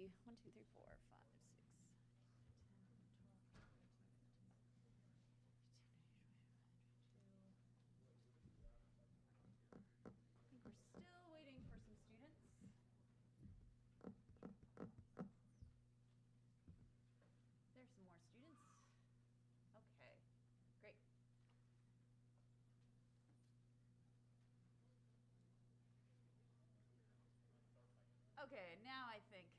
see, 1, 2, 3, 4, 5, 6, 10, 12, 13, 14, 15, 16, 17, 18, 19, 20. I think we're still waiting for some students. There's some more students. Okay, great. Okay, now I think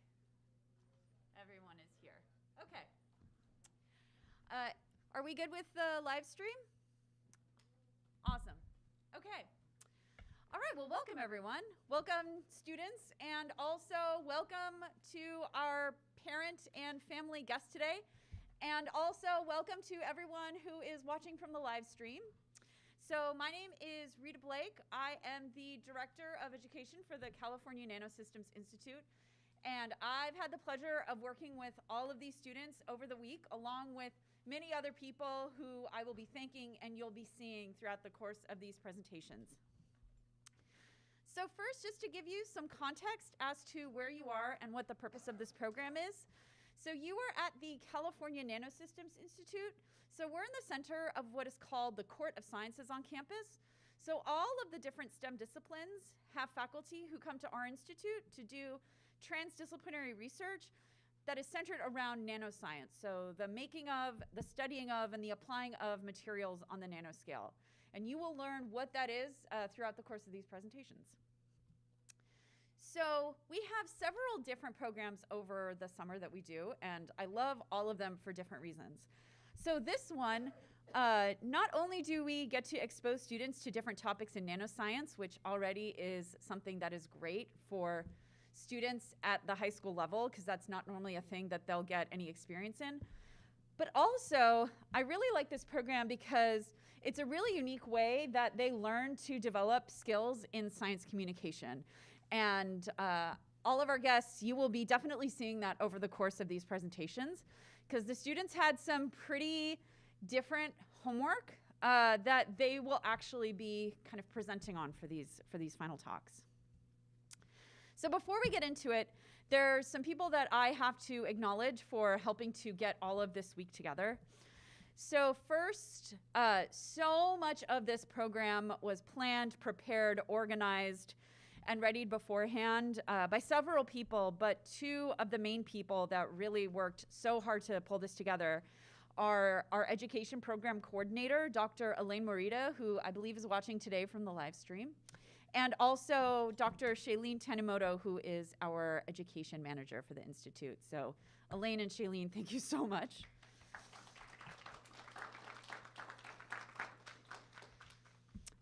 everyone is here. Okay. Are we good with the live stream? Awesome. Okay. All right, well, welcome everyone. Welcome students, and also welcome to our parent and family guests today. And also welcome to everyone who is watching from the live stream. So my name is Rita Blake. I am the Director of Education for the California Nanosystems Institute. And I've had the pleasure of working with all of these students over the week, along with many other people who I will be thanking and you'll be seeing throughout the course of these presentations. So first, just to give you some context as to where you are and what the purpose of this program is. So you are at the California Nanosystems Institute. So we're in the center of what is called the Court of Sciences on campus. So all of the different STEM disciplines have faculty who come to our institute to do transdisciplinary research that is centered around nanoscience. So the making of, the studying of, and the applying of materials on the nanoscale. And you will learn what that is throughout the course of these presentations. So we have several different programs over the summer that we do, and I love all of them for different reasons. So this one, not only do we get to expose students to different topics in nanoscience, which already is something that is great for students at the high school level, because that's not normally a thing that they'll get any experience in. But also, I really like this program because it's a really unique way that they learn to develop skills in science communication. And all of our guests, you will be definitely seeing that over the course of these presentations, because the students had some pretty different homework that they will actually be kind of presenting on for these final talks. So before we get into it, there's some people that I have to acknowledge for helping to get all of this week together. So first, so much of this program was planned, prepared, organized, and readied beforehand by several people, but two of the main people that really worked so hard to pull this together are our education program coordinator, Dr. Elaine Morita, who I believe is watching today from the live stream, and also Dr. Shailene Tanimoto, who is our education manager for the Institute. So Elaine and Shailene, thank you so much.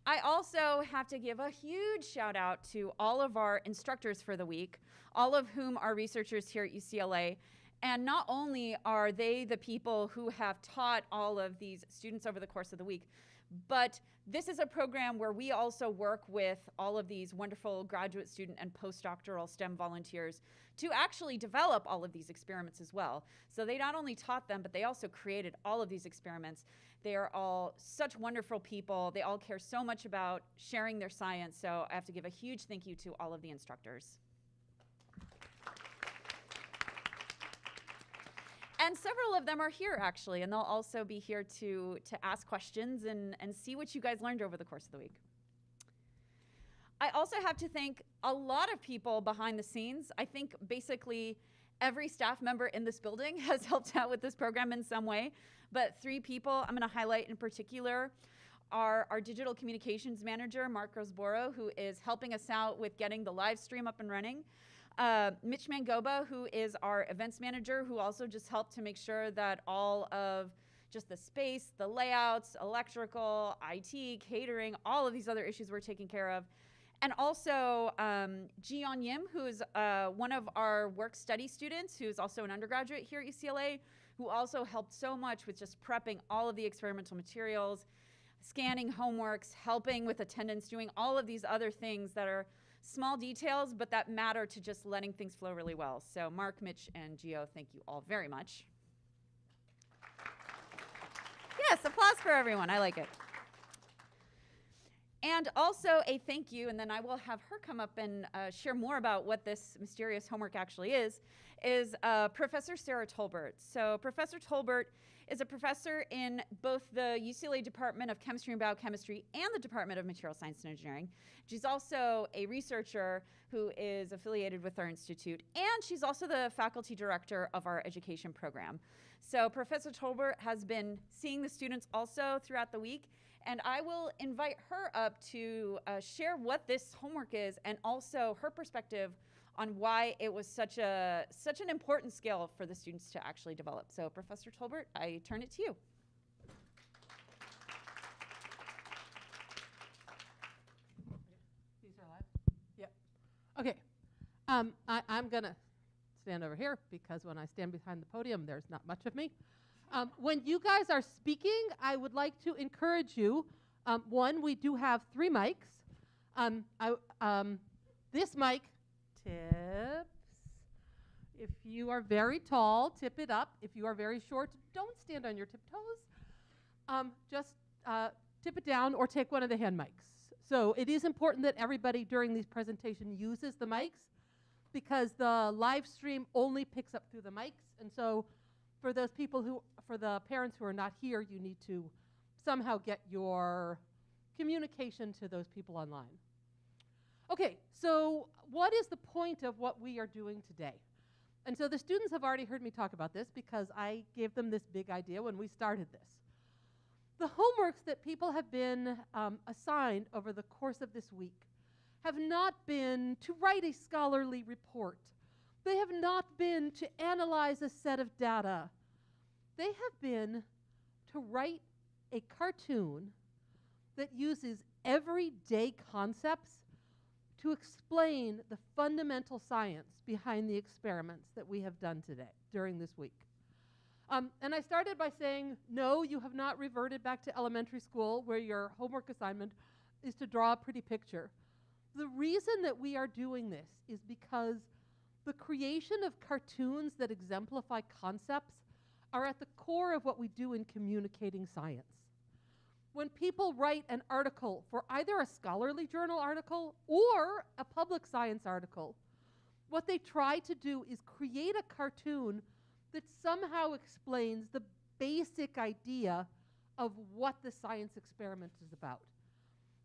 I also have to give a huge shout out to all of our instructors for the week, all of whom are researchers here at UCLA. And not only are they the people who have taught all of these students over the course of the week, but this is a program where we also work with all of these wonderful graduate student and postdoctoral STEM volunteers to actually develop all of these experiments as well. So they not only taught them, but they also created all of these experiments. They are all such wonderful people. They all care so much about sharing their science. So I have to give a huge thank you to all of the instructors. And several of them are here, actually, and they'll also be here to ask questions and see what you guys learned over the course of the week. I also have to thank a lot of people behind the scenes. I think basically every staff member in this building has helped out with this program in some way, but three people I'm going to highlight in particular are our digital communications manager, Mark Rosboro, who is helping us out with getting the live stream up and running. Mitch Mangoba, who is our events manager, who also just helped to make sure that all of just the space, the layouts, electrical, IT, catering, all of these other issues were taken care of. And also Jiyeon Yim, who's one of our work study students, who's also an undergraduate here at UCLA, who also helped so much with just prepping all of the experimental materials, scanning homeworks, helping with attendance, doing all of these other things that are small details, but that matter to just letting things flow really well. So Mark, Mitch, and Gio, thank you all very much. Yes, applause for everyone. I like it. And also a thank you, and then I will have her come up and share more about what this mysterious homework actually is Professor Sarah Tolbert. So Professor Tolbert is a professor in both the UCLA Department of Chemistry and Biochemistry and the Department of Material Science and Engineering. She's also a researcher who is affiliated with our institute, and she's also the faculty director of our education program. So Professor Tolbert has been seeing the students also throughout the week, and I will invite her up to share what this homework is and also her perspective on why it was such an important skill for the students to actually develop. So Professor Tolbert, I turn it to you. These are live? Yep. Okay. I'm going to stand over here because when I stand behind the podium, there's not much of me. When you guys are speaking, I would like to encourage you. One, we do have 3 mics. This mic tips. If you are very tall, tip it up. If you are very short, don't stand on your tiptoes. Just tip it down or take one of the hand mics. So it is important that everybody during these presentations uses the mics because the live stream only picks up through the mics. And so for those people for the parents who are not here, you need to somehow get your communication to those people online. Okay, so what is the point of what we are doing today? And so the students have already heard me talk about this because I gave them this big idea when we started this. The homeworks that people have been assigned over the course of this week have not been to write a scholarly report. They have not been to analyze a set of data. They have been to write a cartoon that uses everyday concepts to explain the fundamental science behind the experiments that we have done today, during this week. And I started by saying, no, you have not reverted back to elementary school where your homework assignment is to draw a pretty picture. The reason that we are doing this is because the creation of cartoons that exemplify concepts are at the core of what we do in communicating science. When people write an article for either a scholarly journal article or a public science article, what they try to do is create a cartoon that somehow explains the basic idea of what the science experiment is about.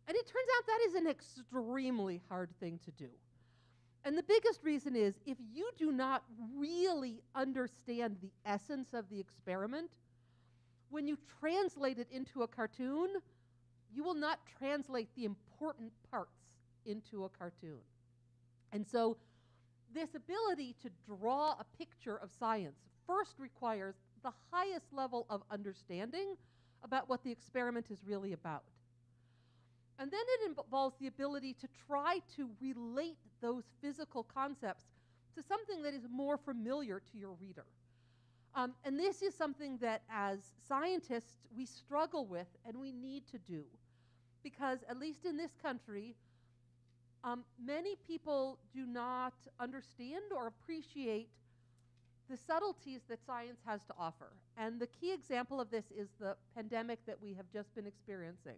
And it turns out that is an extremely hard thing to do. And the biggest reason is if you do not really understand the essence of the experiment, when you translate it into a cartoon, you will not translate the important parts into a cartoon. And so this ability to draw a picture of science first requires the highest level of understanding about what the experiment is really about. And then it involves the ability to try to relate those physical concepts to something that is more familiar to your reader. And this is something that as scientists we struggle with and we need to do. Because at least in this country, many people do not understand or appreciate the subtleties that science has to offer. And the key example of this is the pandemic that we have just been experiencing.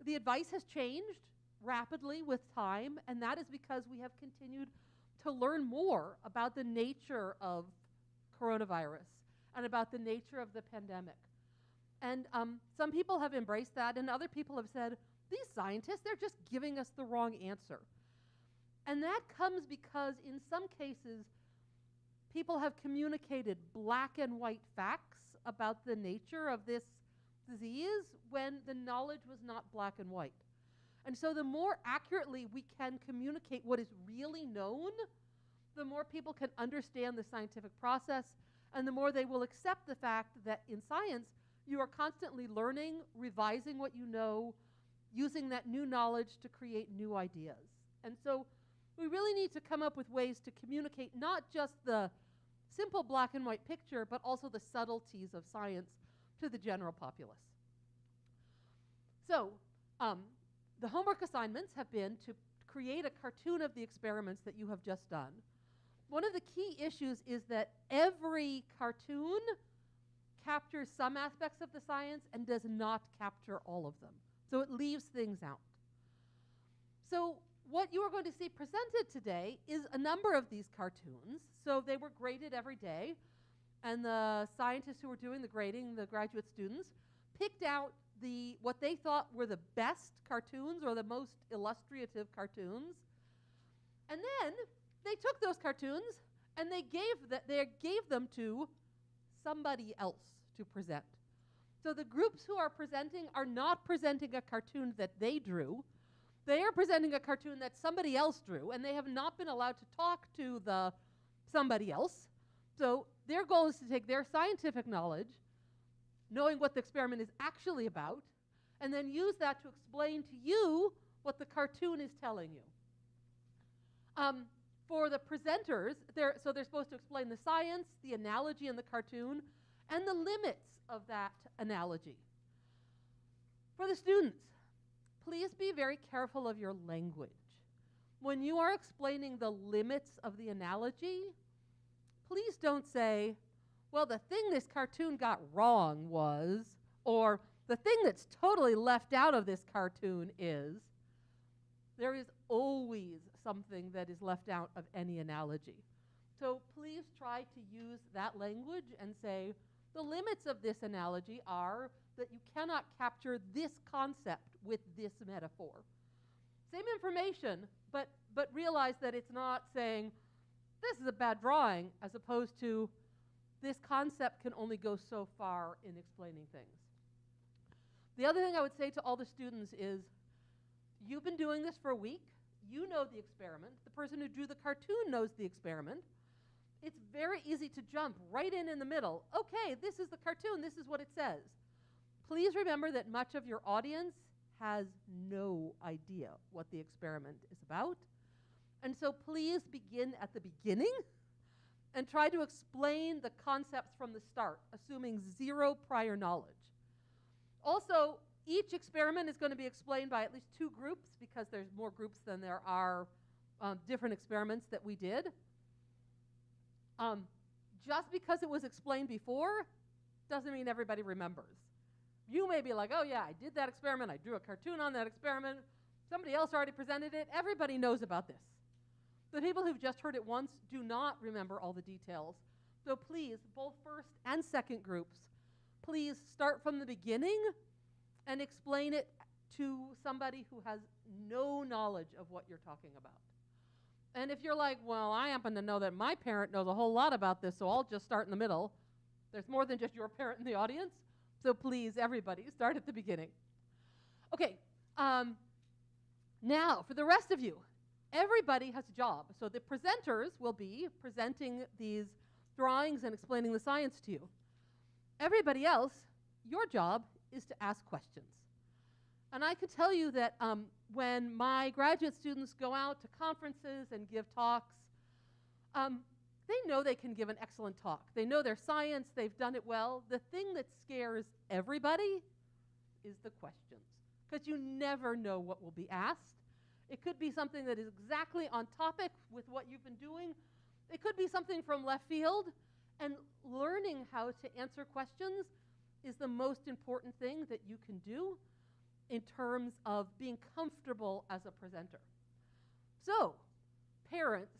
The advice has changed rapidly with time, and that is because we have continued to learn more about the nature of coronavirus and about the nature of the pandemic. And some people have embraced that, and other people have said, these scientists, they're just giving us the wrong answer. And that comes because in some cases, people have communicated black and white facts about the nature of this disease when the knowledge was not black and white. And so the more accurately we can communicate what is really known, the more people can understand the scientific process, and the more they will accept the fact that in science, you are constantly learning, revising what you know, using that new knowledge to create new ideas. And so we really need to come up with ways to communicate not just the simple black and white picture, but also the subtleties of science to the general populace. So the homework assignments have been to create a cartoon of the experiments that you have just done. One of the key issues is that every cartoon captures some aspects of the science and does not capture all of them. So it leaves things out. So what you are going to see presented today is a number of these cartoons. So they were graded every day, and the scientists who were doing the grading, the graduate students, picked out what they thought were the best cartoons or the most illustrative cartoons. And then they took those cartoons and they gave them to somebody else to present. So the groups who are presenting are not presenting a cartoon that they drew. They are presenting a cartoon that somebody else drew, and they have not been allowed to talk to the somebody else. So their goal is to take their scientific knowledge, knowing what the experiment is actually about, and then use that to explain to you what the cartoon is telling you. For the presenters, they're supposed to explain the science, the analogy in the cartoon, and the limits of that analogy. For the students, please be very careful of your language. When you are explaining the limits of the analogy, please don't say, well, the thing this cartoon got wrong was, or the thing that's totally left out of this cartoon is. There is always something that is left out of any analogy. So please try to use that language and say, the limits of this analogy are that you cannot capture this concept with this metaphor. Same information, but realize that it's not saying, this is a bad drawing, as opposed to, this concept can only go so far in explaining things. The other thing I would say to all the students is, you've been doing this for a week. You know the experiment. The person who drew the cartoon knows the experiment. It's very easy to jump right in the middle. Okay, this is the cartoon. This is what it says. Please remember that much of your audience has no idea what the experiment is about. And so please begin at the beginning and try to explain the concepts from the start, assuming zero prior knowledge. Also, each experiment is going to be explained by at least 2 groups, because there's more groups than there are different experiments that we did. Just because it was explained before doesn't mean everybody remembers. You may be like, oh yeah, I did that experiment, I drew a cartoon on that experiment, somebody else already presented it, everybody knows about this. The people who've just heard it once do not remember all the details. So please, both first and second groups, please start from the beginning and explain it to somebody who has no knowledge of what you're talking about. And if you're like, well, I happen to know that my parent knows a whole lot about this, so I'll just start in the middle. There's more than just your parent in the audience, so please, everybody, start at the beginning. Okay, now, for the rest of you, everybody has a job. So the presenters will be presenting these drawings and explaining the science to you. Everybody else, your job is to ask questions. And I can tell you that when my graduate students go out to conferences and give talks, they know they can give an excellent talk. They know their science, they've done it well. The thing that scares everybody is the questions, because you never know what will be asked. It could be something that is exactly on topic with what you've been doing. It could be something from left field. And learning how to answer questions is the most important thing that you can do in terms of being comfortable as a presenter. So, parents,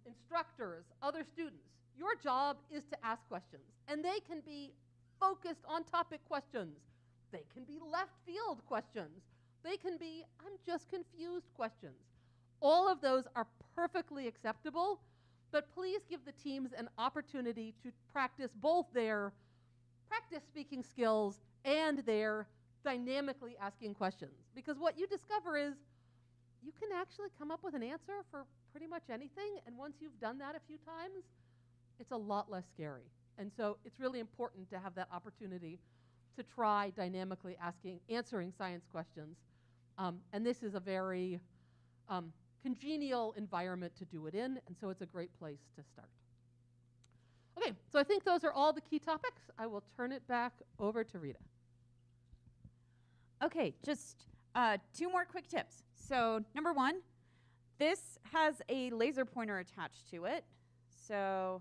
instructors, other students, your job is to ask questions. And they can be focused on topic questions. They can be left field questions. They can be, I'm just confused questions. All of those are perfectly acceptable, but please give the teams an opportunity to practice both their practice speaking skills and their dynamically asking questions. Because what you discover is you can actually come up with an answer for pretty much anything, and once you've done that a few times, it's a lot less scary. And so it's really important to have that opportunity to try dynamically answering science questions. And this is a very congenial environment to do it in, and so it's a great place to start. Okay, so I think those are all the key topics. I will turn it back over to Rita. Okay, just 2 more quick tips. So number 1, this has a laser pointer attached to it. So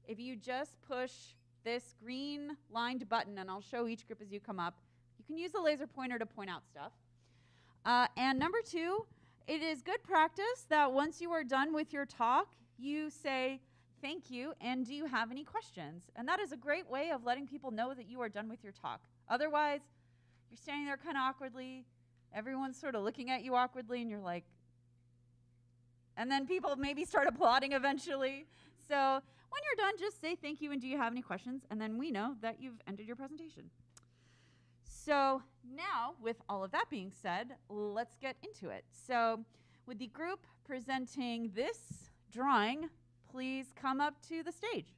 if you just push this green lined button, and I'll show each group as you come up, you can use the laser pointer to point out stuff. And number 2, it is good practice that once you are done with your talk, you say, thank you, and do you have any questions? And that is a great way of letting people know that you are done with your talk. Otherwise, you're standing there kind of awkwardly, everyone's sort of looking at you awkwardly, and you're like, and then people maybe start applauding eventually. So when you're done, just say thank you and do you have any questions, and then we know that you've ended your presentation. So now, with all of that being said, let's get into it. So with the group presenting this drawing, please come up to the stage.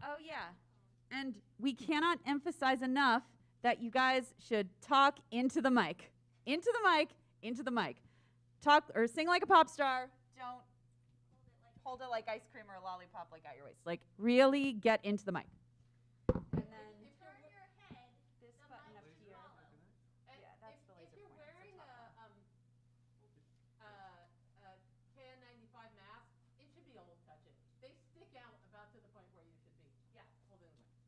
Oh, yeah. And we cannot emphasize enough that you guys should talk into the mic. Into the mic, into the mic. Talk or sing like a pop star. Don't hold it like ice cream or a lollipop like at your waist. Like, really get into the mic. And then Turn your head. this button up here. Yeah, that's the laser If you're pointer. wearing a KN95 mask, it should be almost touching. They stick out about to the point where you should be. Yeah, hold in the mic.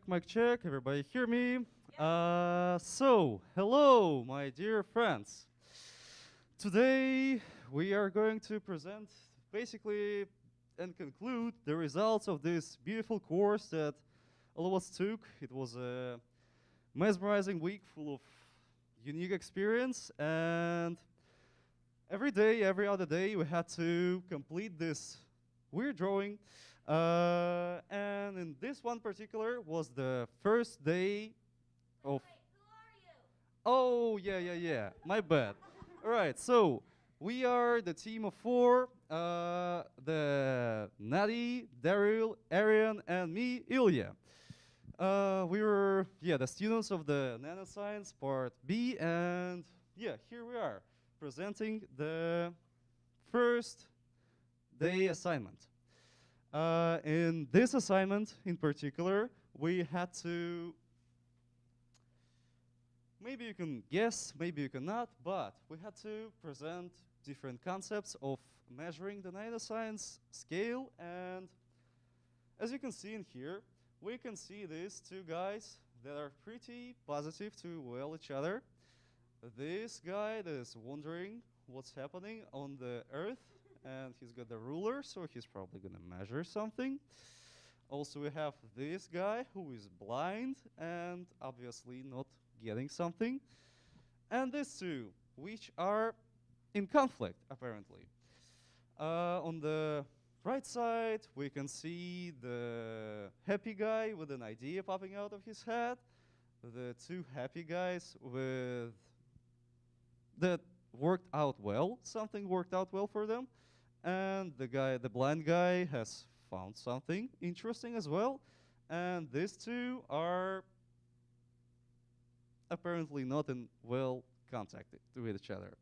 Mic check. Everybody hear me? So, hello, my dear friends. Today, we are going to present basically and conclude the results of this beautiful course that all of us took. It was a mesmerizing week full of unique experience, and every day, every other day, we had to complete this weird drawing. And in this one particular was the first day of... Wait, who are you? Oh, yeah. My bad. All right, so we are the team of 4. The Nadi, Daryl, Arian, and me, Ilya. We were, the students of the Nanoscience Part B, and here we are, presenting the first day assignment. In this assignment in particular, we had to, maybe you can guess, maybe you cannot, but we had to present different concepts of measuring the nanoscience scale. And as you can see in here, we can see these 2 guys that are pretty positive to each other. This guy that is wondering what's happening on the Earth, and he's got the ruler, so he's probably gonna measure something. Also, we have this guy who is blind and obviously not getting something. And these 2, which are in conflict, apparently. On the right side, we can see the happy guy with an idea popping out of his head. The 2 happy guys with that worked out well. Something worked out well for them. And the blind guy has found something interesting as well. And these 2 are apparently not in well contact with each other.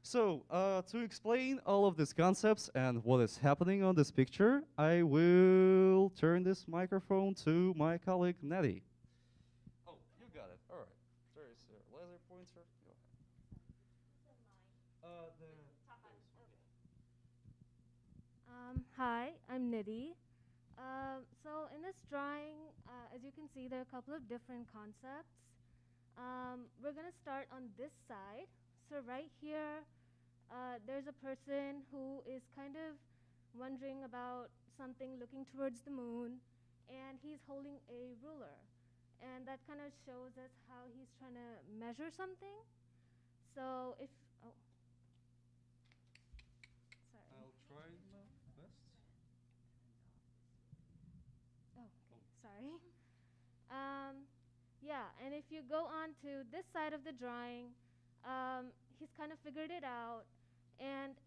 So to explain all of these concepts and what is happening on this picture, I will turn this microphone to my colleague Nettie. Oh, you got it. All right. There is a laser pointer. Go ahead. Hi, I'm Nidhi. So in this drawing, as you can see, there are a couple of different concepts. We're going to start on this side. So right here, there's a person who is kind of wondering about something, looking towards the moon, and he's holding a ruler. And that kind of shows us how he's trying to measure something. So if, sorry. I'll try my best. Oh, okay, sorry. Yeah, and if you go on to this side of the drawing, he's kind of figured it out. And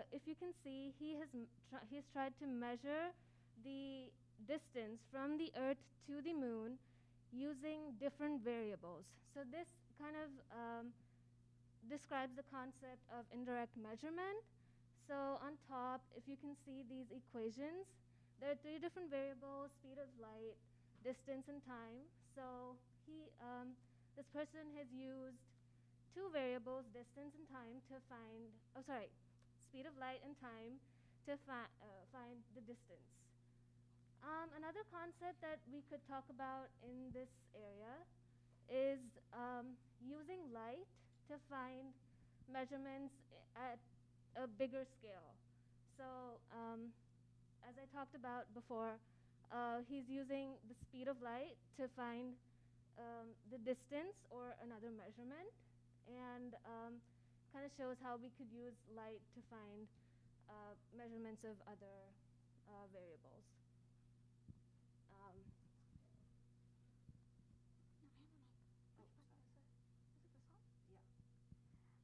if you can see, he's tried to measure the distance from the Earth to the moon using different variables. So this kind of describes the concept of indirect measurement. So on top, if you can see these equations, there are 3 different variables: speed of light, distance, and time. So this person has used two variables, distance and time, to find, speed of light and time to find the distance. Another concept that we could talk about in this area is using light to find measurements at a bigger scale. So as I talked about before, he's using the speed of light to find the distance or another measurement, and kind of shows how we could use light to find measurements of other variables.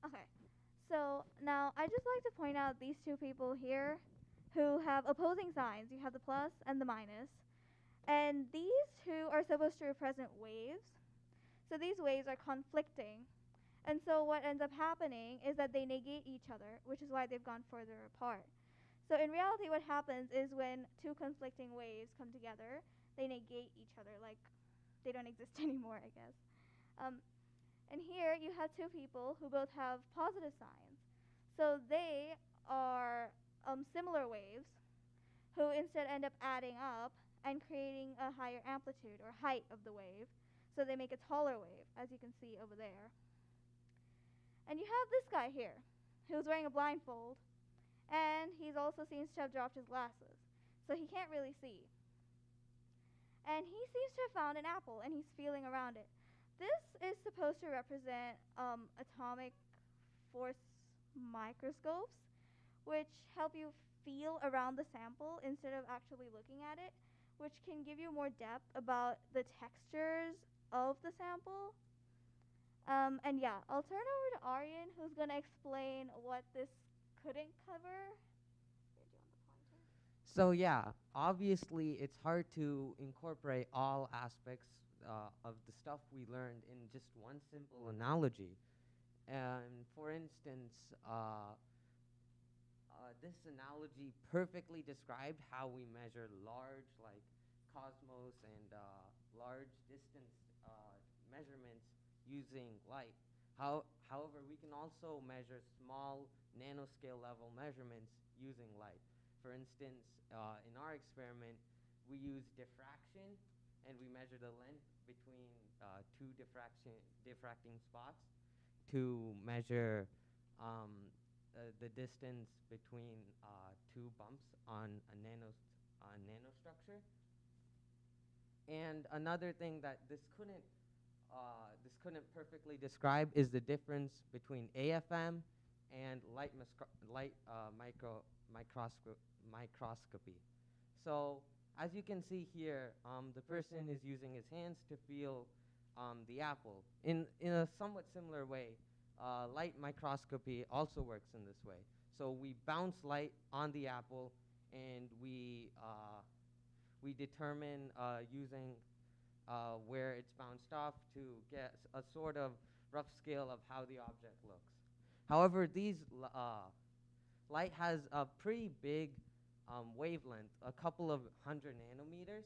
Okay, so now I just like to point out these two people here who have opposing signs. You have the plus and the minus. And these two are supposed to represent waves. So these waves are conflicting. And so what ends up happening is that they negate each other, which is why they've gone further apart. So in reality, what happens is when two conflicting waves come together, they negate each other, like they don't exist anymore, I guess. And here you have two people who both have positive signs. So they are similar waves who instead end up adding up and creating a higher amplitude or height of the wave. So they make a taller wave, as you can see over there. And you have this guy here who's wearing a blindfold, and he also seems to have dropped his glasses. So he can't really see. And he seems to have found an apple, and he's feeling around it. This is supposed to represent atomic force microscopes, which help you feel around the sample instead of actually looking at it, which can give you more depth about the textures of the sample. And yeah, I'll turn over to Aryan, who's going to explain what this couldn't cover. So yeah, obviously it's hard to incorporate all aspects of the stuff we learned in just one simple analogy. And for instance, this analogy perfectly described how we measure large, like cosmos, and large distance measurements using light. However, we can also measure small nanoscale level measurements using light. For instance, in our experiment, we use diffraction, and we measure the length between two diffracting spots to measure the distance between two bumps on a nanostructure. And another thing that this couldn't perfectly describe is the difference between AFM and microscopy. So as you can see here, the person is using his hands to feel the apple. In a somewhat similar way, light microscopy also works in this way. So we bounce light on the apple, and we determine using where it's bounced off to get a sort of rough scale of how the object looks. However, light has a pretty big wavelength, a couple of 100 nanometers,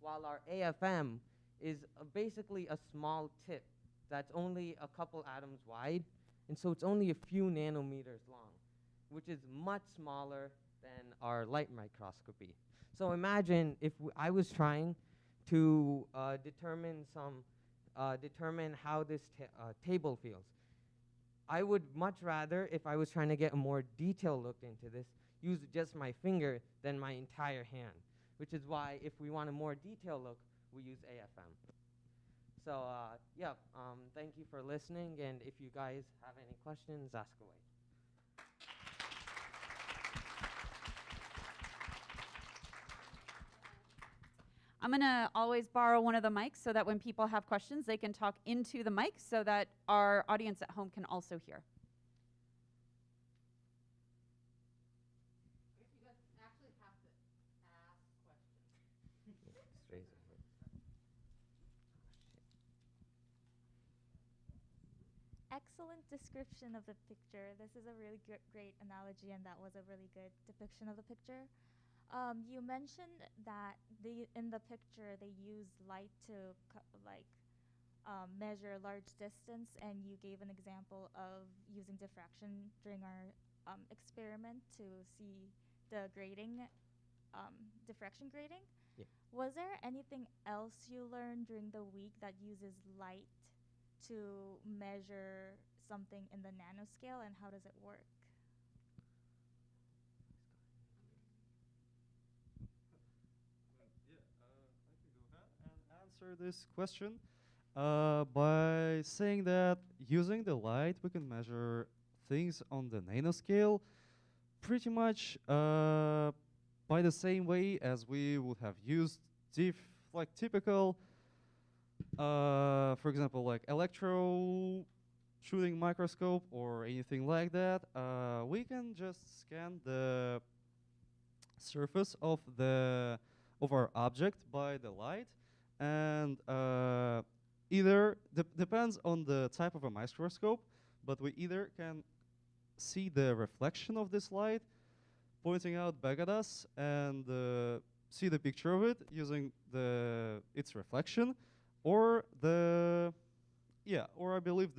while our AFM is basically a small tip that's only a couple atoms wide, and so it's only a few nanometers long, which is much smaller than our light microscopy. So imagine if I was trying to determine how this table feels. I would much rather, if I was trying to get a more detailed look into this, use just my finger than my entire hand, which is why if we want a more detailed look, we use AFM. So yeah, thank you for listening, and if you guys have any questions, ask away. I'm going to always borrow one of the mics so that when people have questions, they can talk into the mic so that our audience at home can also hear. You guys actually have to ask questions. Excellent description of the picture. This is a really great analogy, and that was a really good depiction of the picture. You mentioned that in the picture they use light to measure large distance, and you gave an example of using diffraction during our experiment to see the grading, diffraction grading. Yeah. Was there anything else you learned during the week that uses light to measure something in the nanoscale, and how does it work? Answer this question by saying that using the light, we can measure things on the nanoscale pretty much by the same way as we would have used like typical, for example, like electro shooting microscope or anything like that. We can just scan the surface of our object by the light, and either depends on the type of a microscope, but we either can see the reflection of this light pointing out back at us and see the picture of it using its reflection, or or I believe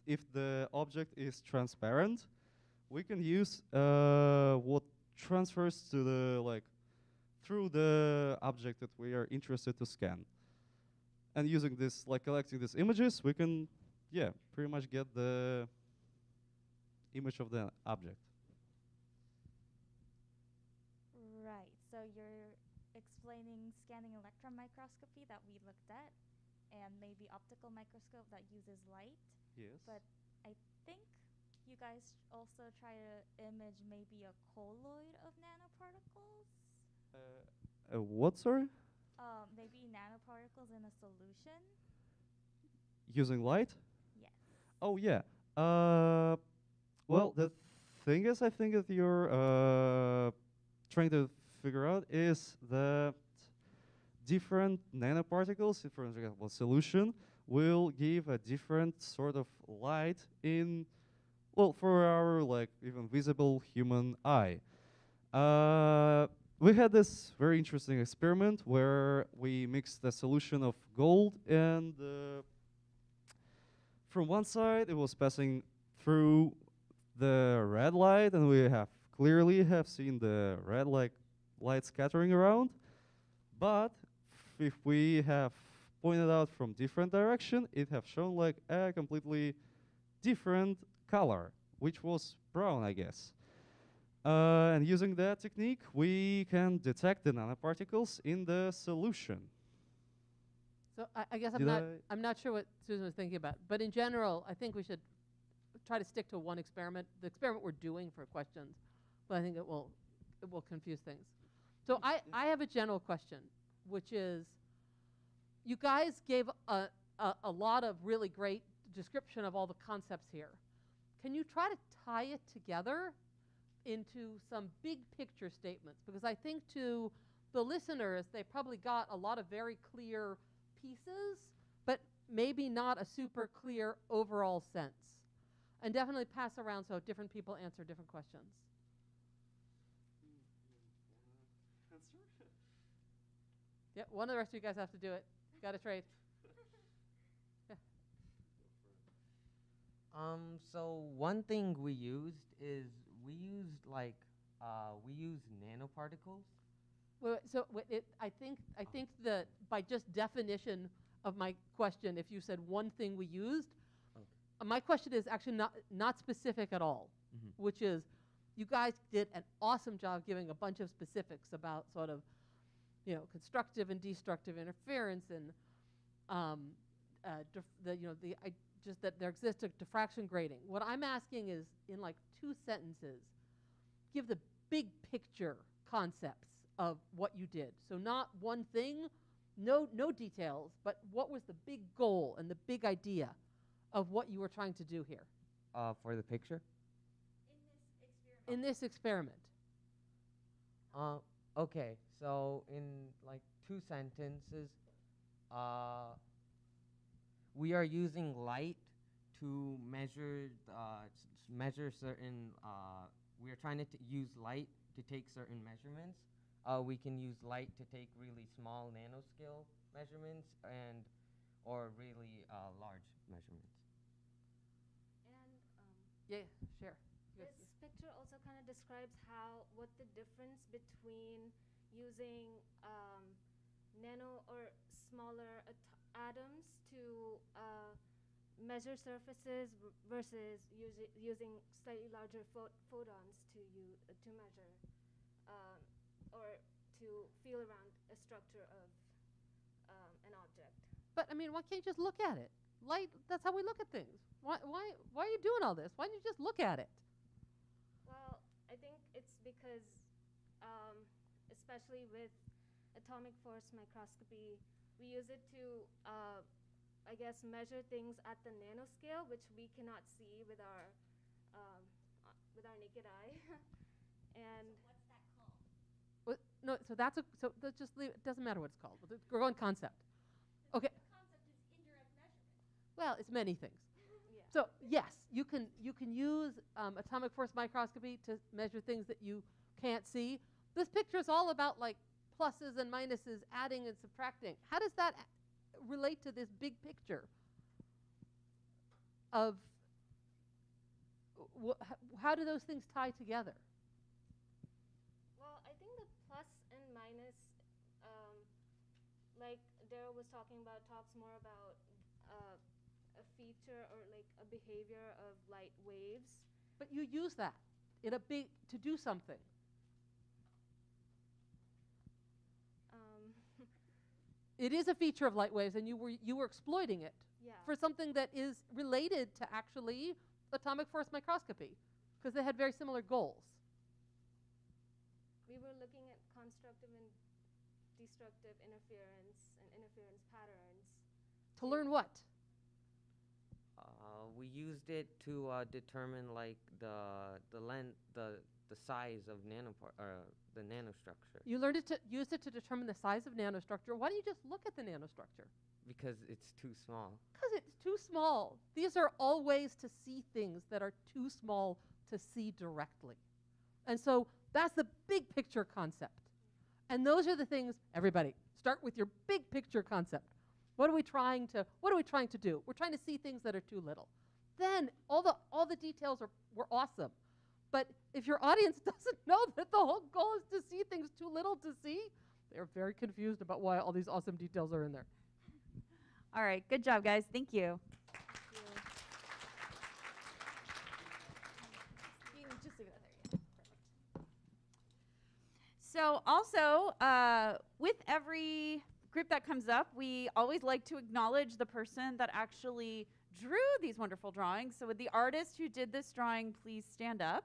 if the object is transparent, we can use what transfers to the through the object that we are interested to scan. And using this, collecting these images, we can, pretty much get the image of the object. Right, so you're explaining scanning electron microscopy that we looked at, and maybe optical microscope that uses light. Yes. But I think you guys also try to image maybe a colloid of nanoparticles. What, sorry? Maybe nanoparticles in a solution. Using light? Yes. Oh, yeah. Well, the thing is, I think that you're trying to figure out is that different nanoparticles, for example, solution, will give a different sort of light in, well, for our even visible human eye. We had this very interesting experiment where we mixed a solution of gold, and from one side it was passing through the red light, and we have clearly seen the red light scattering around. But if we have pointed out from different direction, it have shown a completely different color, which was brown, I guess. And using that technique, we can detect the nanoparticles in the solution. So I guess Did I'm not sure what Susan was thinking about, but in general, I think we should try to stick to one experiment, the experiment we're doing for questions, but I think it will confuse things. So I have a general question, which is, you guys gave a lot of really great description of all the concepts here. Can you try to tie it together into some big picture statements? Because I think to the listeners, they probably got a lot of very clear pieces, but maybe not a super clear overall sense. And definitely pass around so different people answer different questions. Yeah, one of the rest of you guys have to do it. Got to trade. Yeah. So one thing we used is we used nanoparticles. So I think that by just definition of my question, if you said one thing we used, my question is actually not specific at all, which is, you guys did an awesome job giving a bunch of specifics about sort of, constructive and destructive interference, and just that there exists a diffraction grading. What I'm asking is, in 2 sentences, give the big picture concepts of what you did. So not one thing, no details, but what was the big goal and the big idea of what you were trying to do here? For the picture? In this experiment. Okay, so in 2 sentences, we are using light to measure certain. We are trying to use light to take certain measurements. We can use light to take really small nanoscale measurements, and or really large measurements. And Yeah, share. this picture also kind of describes what the difference between using nano or smaller atoms to measure surfaces versus using slightly larger photons to measure or to feel around a structure of an object. But I mean, why can't you just look at it? Light, that's how we look at things. Why are you doing all this? Why don't you just look at it? Well, I think it's because, especially with atomic force microscopy, we use it to, I guess, measure things at the nanoscale, which we cannot see with our naked eye. And Well, no, so that's so let's just leave. It doesn't matter what it's called. We're going concept. Okay. Well, it's many things. yeah. So yes, you can use atomic force microscopy to measure things that you can't see. This picture is all about like pluses and minuses, adding and subtracting. How does that relate to this big picture of how do those things tie together? Well, I think the plus and minus, like Daryl was talking about, talks more about a feature or like a behavior of light waves. But you use that in a big to do something. It is a feature of light waves, and you were exploiting it Yeah. for something that is related to actually atomic force microscopy, because they had very similar goals. We were looking at constructive and destructive interference and interference patterns. To learn what? We used it to determine like the size of the nanostructure, You used it to determine the size of nanostructure. Why don't you just look at the nanostructure? because it's too small. Because it's too small. These are all ways to see things that are too small to see directly. And so that's the big picture concept. And those are the things, everybody, start with your big picture concept. What are we trying to do? We're trying to see things that are too little. Then all the details were awesome. But if your audience doesn't know that the whole goal is to see things too little to see, they're very confused about why all these awesome details are in there. All right, good job, guys. Thank you. Just leave it there. Yeah. Perfect. So also, with every group that comes up, we always like to acknowledge the person that actually drew these wonderful drawings. So would the artist who did this drawing please stand up?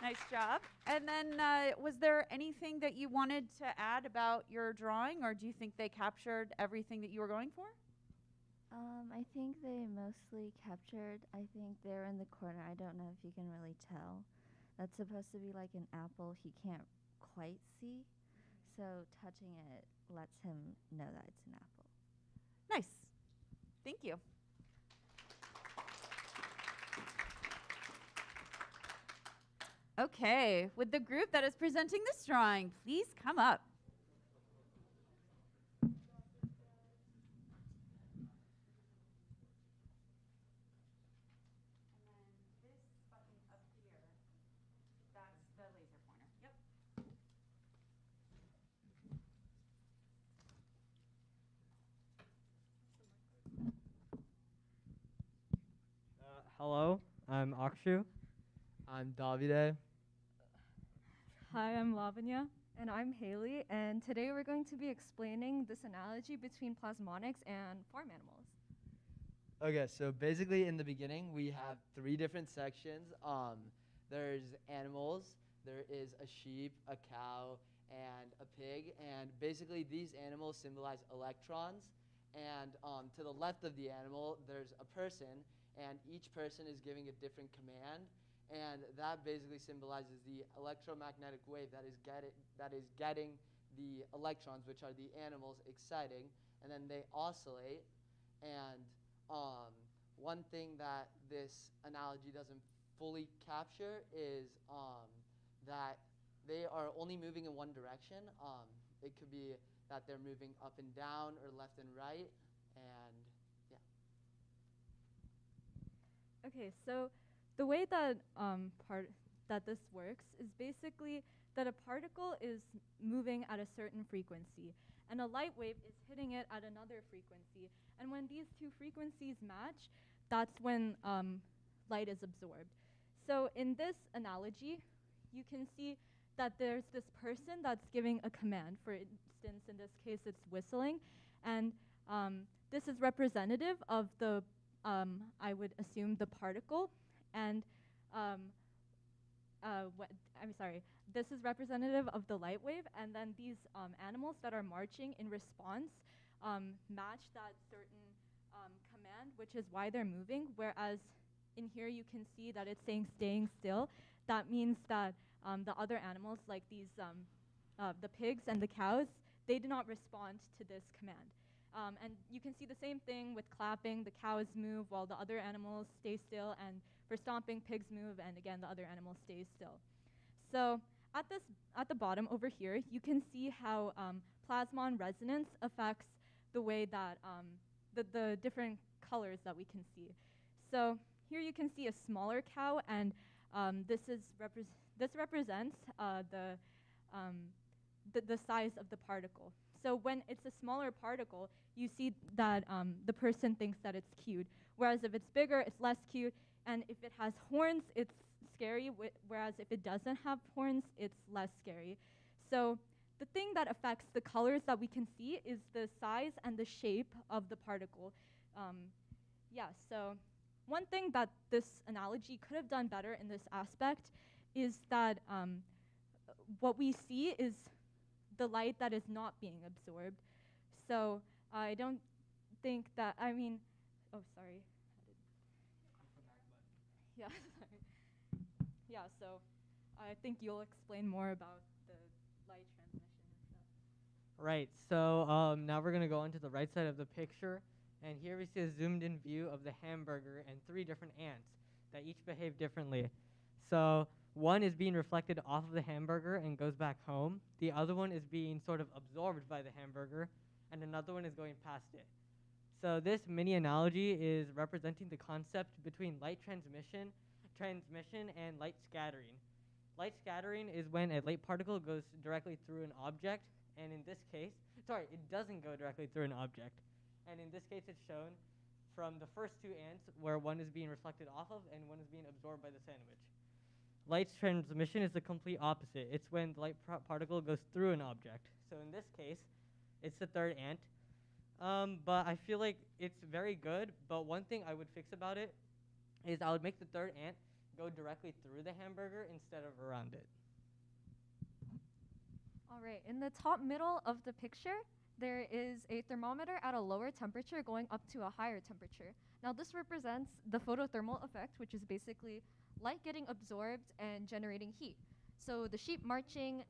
Nice job. And then was there anything that you wanted to add about your drawing, or do you think they captured everything that you were going for? I think they mostly captured, I think they're in the corner. I don't know if you can really tell. That's supposed to be like an apple he can't quite see. So touching it lets him know that it's an apple. Nice. Thank you. Okay, would the group that is presenting this drawing please come up? Hello, I'm Akshu. I'm Davide. Hi, I'm Lavanya. And I'm Haley, and today we're going to be explaining this analogy between plasmonics and farm animals. Okay, so basically in the beginning we have three different sections. There's animals, there is a sheep, a cow, and a pig, and basically these animals symbolize electrons, and to the left of the animal there's a person, and each person is giving a different command, and that basically symbolizes the electromagnetic wave that is getting the electrons, which are the animals, exciting, and then they oscillate. And one thing that this analogy doesn't fully capture is that they are only moving in one direction. It could be that they're moving up and down or left and right, and yeah. Okay, so the way that that this works is basically that a particle is moving at a certain frequency, and a light wave is hitting it at another frequency. And when these two frequencies match, that's when light is absorbed. So in this analogy, you can see that there's this person that's giving a command. For instance, in this case, it's whistling, and this is representative of the, I would assume, the particle, and I'm sorry, this is representative of the light wave, and then these animals that are marching in response match that certain command, which is why they're moving, whereas in here you can see that it's saying staying still. That means that the other animals, like these, the pigs and the cows, they do not respond to this command. And you can see the same thing with clapping. The cows move while the other animals stay still, and for stomping, pigs move, and again, the other animals stay still. So at the bottom over here, you can see how plasmon resonance affects the way that the different colors that we can see. So here you can see a smaller cow, and this represents the size of the particle. So when it's a smaller particle, you see that the person thinks that it's cute, whereas if it's bigger, it's less cute, and if it has horns, it's scary, whereas if it doesn't have horns, it's less scary. So the thing that affects the colors that we can see is the size and the shape of the particle. So one thing that this analogy could have done better in this aspect is that what we see is the light that is not being absorbed. So I don't think that, I mean, oh, sorry. Yeah, sorry. Yeah, so I think you'll explain more about the light transmission and stuff. Right, so now we're going to go on to the right side of the picture. And here we see a zoomed in view of the hamburger and 3 different ants that each behave differently. So one is being reflected off of the hamburger and goes back home. The other one is being sort of absorbed by the hamburger, and another one is going past it. So this mini analogy is representing the concept between light transmission and light scattering. Light scattering is when a light particle goes directly through an object, and in this case, sorry, it doesn't go directly through an object. And in this case, it's shown from the first 2 ants, where one is being reflected off of and one is being absorbed by the sandwich. Light transmission is the complete opposite. It's when the light particle goes through an object. So in this case, it's the 3rd ant. But I feel like it's very good, but one thing I would fix about it is I would make the 3rd ant go directly through the hamburger instead of around it. All right, in the top middle of the picture, there is a thermometer at a lower temperature going up to a higher temperature. Now this represents the photothermal effect, which is basically light getting absorbed and generating heat. So the sheep marching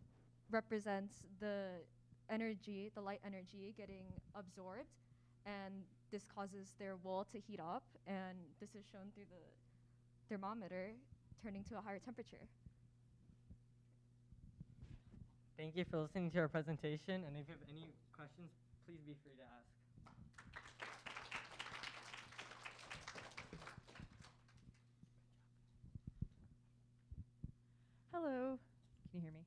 represents the energy, the light energy getting absorbed, and this causes their wool to heat up, and this is shown through the thermometer turning to a higher temperature. Thank you for listening to our presentation, and if you have any questions, please be free to ask. Hello. Can you hear me?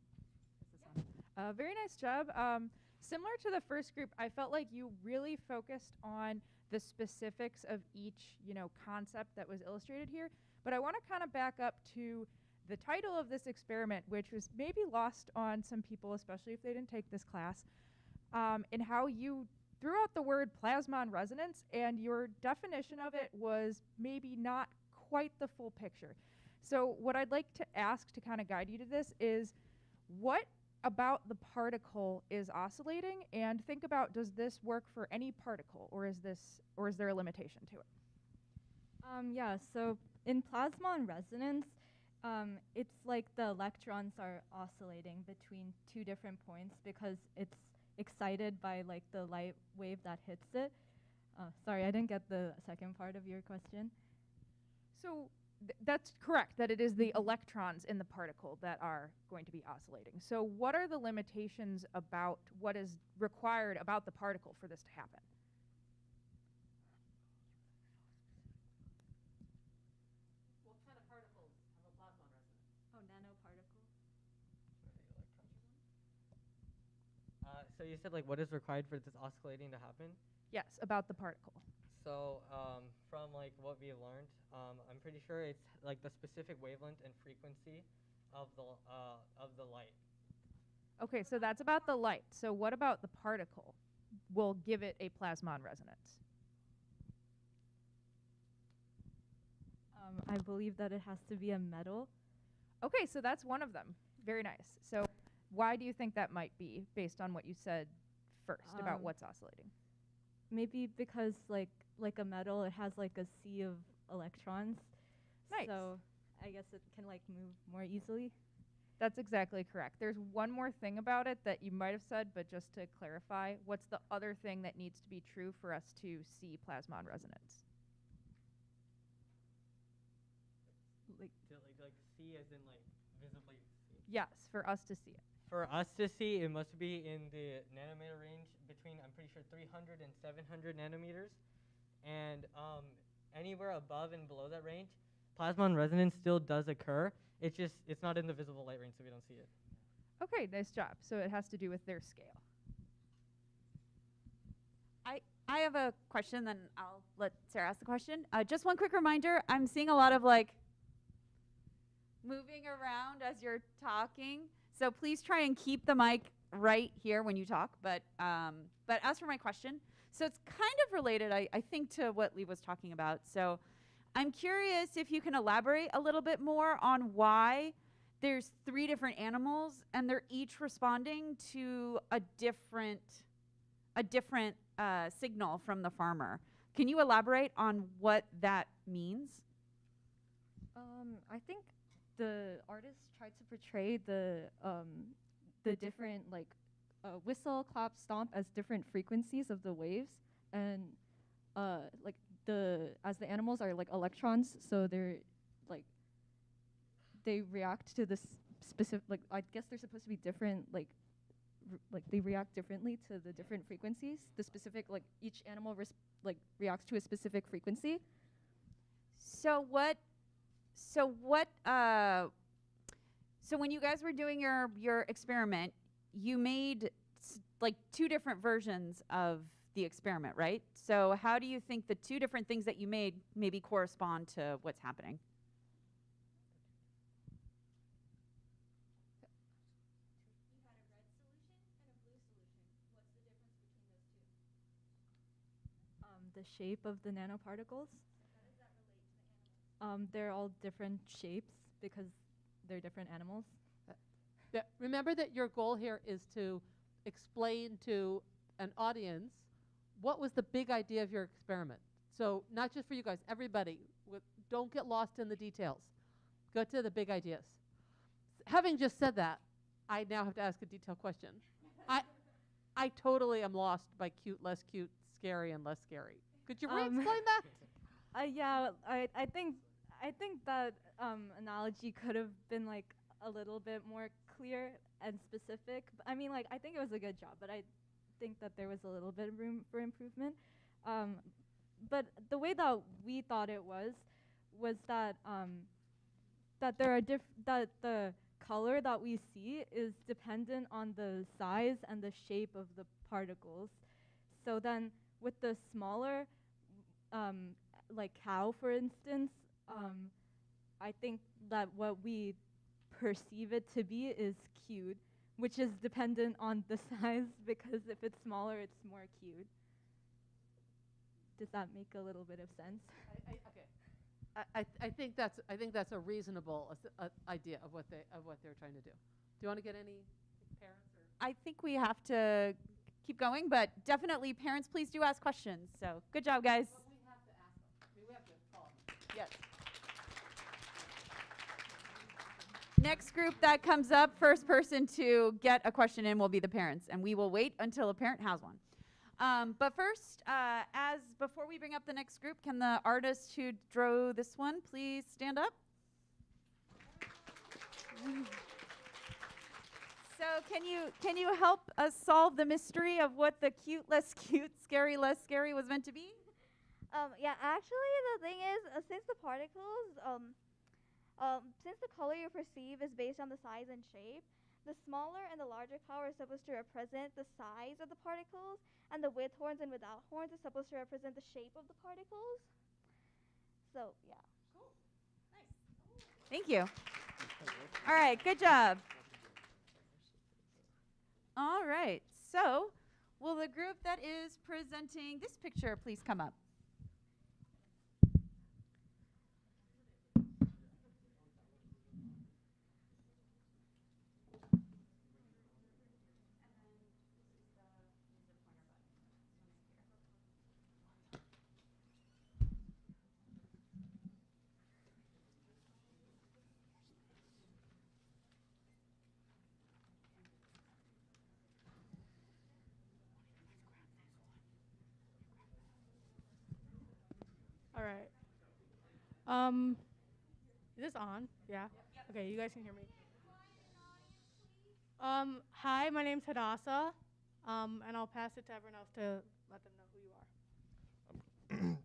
Is this on? Very nice job. Similar to the first group, I felt like you really focused on the specifics of each, concept that was illustrated here. But I want to kind of back up to the title of this experiment, which was maybe lost on some people, especially if they didn't take this class, and how you threw out the word plasmon resonance, and your definition of it was maybe not quite the full picture. So what I'd like to ask to kind of guide you to this is, what about the particle is oscillating, and think about, does this work for any particle, or is there a limitation to it? So in plasmon resonance, it's like the electrons are oscillating between 2 different points because it's excited by like the light wave that hits it. Sorry, I didn't get the second part of your question. So That's correct, that it is the electrons in the particle that are going to be oscillating. So what are the limitations about what is required about the particle for this to happen? What kind of particles have a plasmon resonance? Oh, nanoparticle. So you said like what is required for this oscillating to happen? Yes, about the particle. So from like what we have learned, I'm pretty sure it's like the specific wavelength and frequency of the light. Okay, so that's about the light. So what about the particle will give it a plasmon resonance? I believe that it has to be a metal. Okay, so that's one of them. Very nice. So why do you think that might be, based on what you said first about what's oscillating? Maybe because like a metal, it has like a sea of electrons. Nice. So I guess it can like move more easily. That's exactly correct. There's one more thing about it that you might have said, but just to clarify, what's the other thing that needs to be true for us to see plasmon resonance? Like see as in like visibly see. Yes, for us to see it. For us to see, it must be in the nanometer range between, I'm pretty sure, 300 and 700 nanometers. And anywhere above and below that range, plasmon resonance still does occur. It's not in the visible light range, so we don't see it. Okay, nice job. So it has to do with their scale. I have a question, then I'll let Sarah ask the question. Just one quick reminder, I'm seeing a lot of like moving around as you're talking. So please try and keep the mic right here when you talk. But as for my question, so it's kind of related, I think, to what Lee was talking about. So I'm curious if you can elaborate a little bit more on why there's 3 different animals and they're each responding to a different signal from the farmer. Can you elaborate on what that means? I think the artist tried to portray the different like whistle, clap, stomp as different frequencies of the waves, and like as the animals are like electrons, so they're like they react to this specific, like I guess they're supposed to be different, like they react differently to the different frequencies. The specific, like each animal reacts to a specific frequency. So when you guys were doing your experiment, you made like 2 different versions of the experiment, right? So how do you think the 2 different things that you made maybe correspond to what's happening? The shape of the nanoparticles. They're all different shapes because they're different animals. Remember that your goal here is to explain to an audience what was the big idea of your experiment. So not just for you guys, everybody. Don't get lost in the details. Go to the big ideas. Having just said that, I now have to ask a detailed question. I totally am lost by cute, less cute, scary, and less scary. Could you re-explain that? Yeah, I think that analogy could have been like a little bit more clear and specific. I mean, like I think it was a good job, but I think that there was a little bit of room for improvement. But the way that we thought it was that that there are that the color that we see is dependent on the size and the shape of the particles. So then with the smaller, like cow, for instance, I think that what we perceive it to be is cued, which is dependent on the size, because if it's smaller, it's more cued. Does that make a little bit of sense? I think that's a reasonable idea of what they're trying to do. Do you want to get any parents? Or? I think we have to keep going, but definitely parents, please do ask questions. So good job, guys. But we have to ask them. I mean, we have to call them. Yes. Next group that comes up, first person to get a question in will be the parents, and we will wait until a parent has one. But first, before we bring up the next group, can the artist who drew this one please stand up? So can you help us solve the mystery of what the cute, less cute, scary, less scary was meant to be? Yeah, actually, the thing is, since the particles, since the color you perceive is based on the size and shape, the smaller and the larger color is supposed to represent the size of the particles, and the with horns and without horns is supposed to represent the shape of the particles. So, yeah. Cool. Nice. Thank you. All right, good job. All right, so will the group that is presenting this picture please come up? All right. Is this on? Yeah. Okay, you guys can hear me. Hi, my name's Hadassah. And I'll pass it to everyone else to let them know who you are.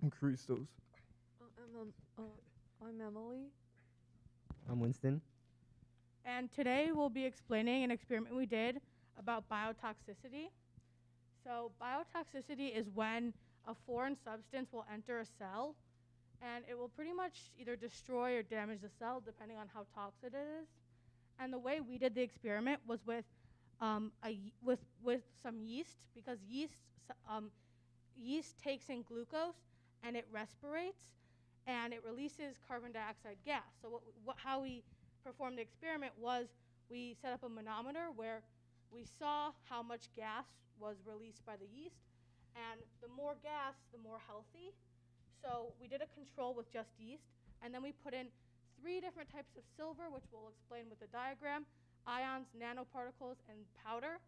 I'm Christos. I'm Emily. I'm Winston. And today we'll be explaining an experiment we did about biotoxicity. So biotoxicity is when a foreign substance will enter a cell, and it will pretty much either destroy or damage the cell depending on how toxic it is. And the way we did the experiment was with some yeast, because yeast takes in glucose and it respirates and it releases carbon dioxide gas. So how we performed the experiment was we set up a manometer where we saw how much gas was released by the yeast, and the more gas, the more healthy. So we did a control with just yeast, and then we put in 3 different types of silver, which we'll explain with the diagram: ions, nanoparticles, and powder.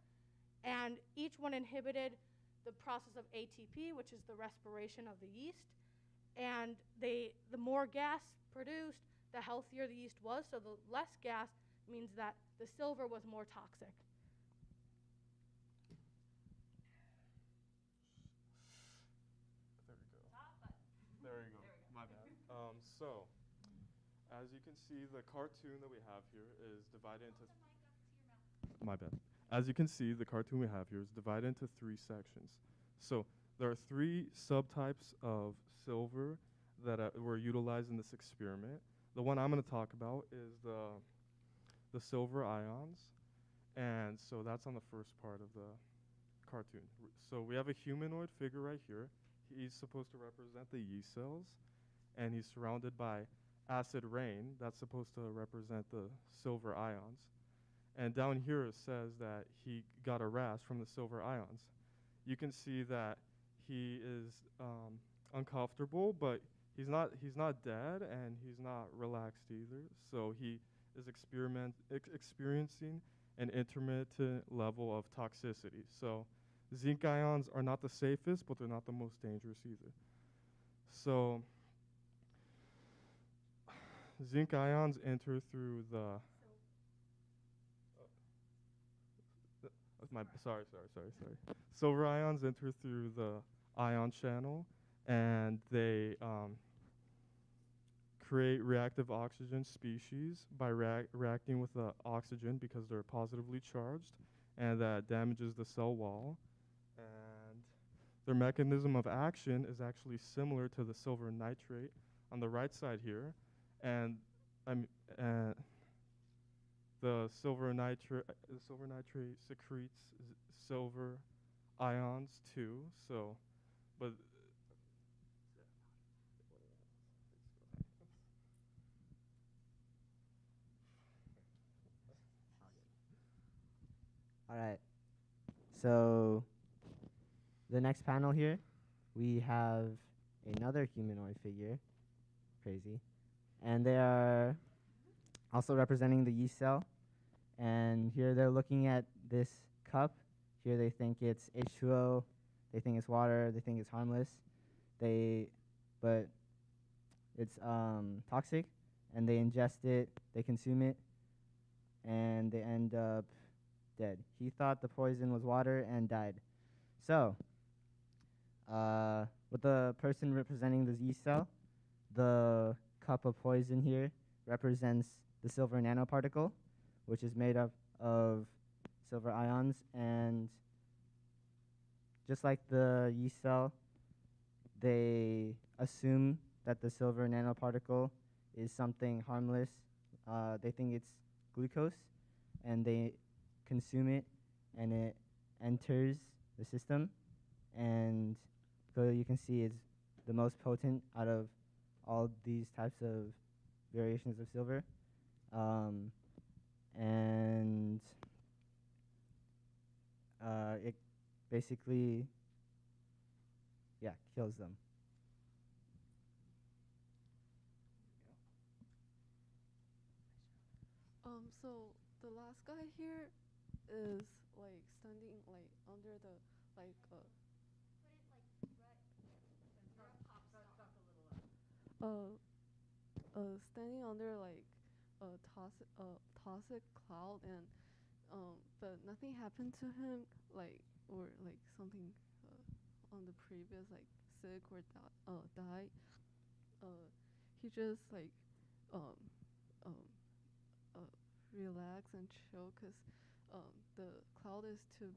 And each one inhibited the process of ATP, which is the respiration of the yeast. And the more gas produced, the healthier the yeast was. So the less gas means that the silver was more toxic. There we go. My bad. So, as you can see, the cartoon that we have here is divided into. My bad. As you can see, the cartoon we have here is divided into 3 sections. So there are 3 subtypes of silver that were utilized in this experiment. The one I'm going to talk about is the silver ions, and so that's on the first part of the cartoon. So we have a humanoid figure right here. He's supposed to represent the yeast cells, and he's surrounded by acid rain. That's supposed to represent the silver ions. And down here it says that he got a rash from the silver ions. You can see that he is uncomfortable, but he's not dead, and he's not relaxed either. So he is experiencing an intermittent level of toxicity. So zinc ions are not the safest, but they're not the most dangerous either. So zinc ions enter through the silver ions enter through the ion channel, and they create reactive oxygen species by reacting with the oxygen because they're positively charged, and that damages the cell wall. And their mechanism of action is actually similar to the silver nitrate on the right side here, and the silver nitrate secretes silver ions too. So, but All right. So the next panel here, we have another humanoid figure. Crazy. And they are also representing the yeast cell. And here they're looking at this cup. Here they think it's H2O, They think it's water. They think it's harmless. But it's toxic, and they ingest it. They consume it, and they end up dead. He thought the poison was water and died. So, with the person representing the yeast cell, the cup of poison here represents the silver nanoparticle, which is made up of silver ions. And just like the yeast cell, they assume that the silver nanoparticle is something harmless. They think it's glucose, and they consume it, and it enters the system. And so you can see it's the most potent out of all these types of variations of silver. And it basically, kills them. So the last guy here is like standing like under the like standing under like a toxic cloud, and but nothing happened to him, like, or like something on the previous, like sick or died. He just like um um relax and chill, because the cloud is too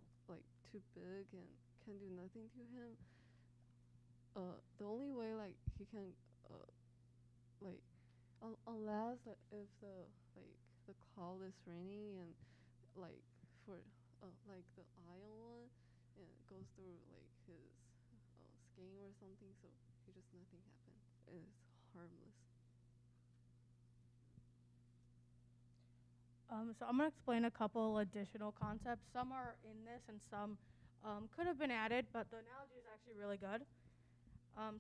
big and can do nothing to him. The only way like he can like unless like, if the cloud is raining, and like for like the ion one, and it goes through like his skin or something, so he just nothing happened. It's harmless. So I'm going to explain a couple additional concepts. Some are in this and some could have been added, but the analogy is actually really good.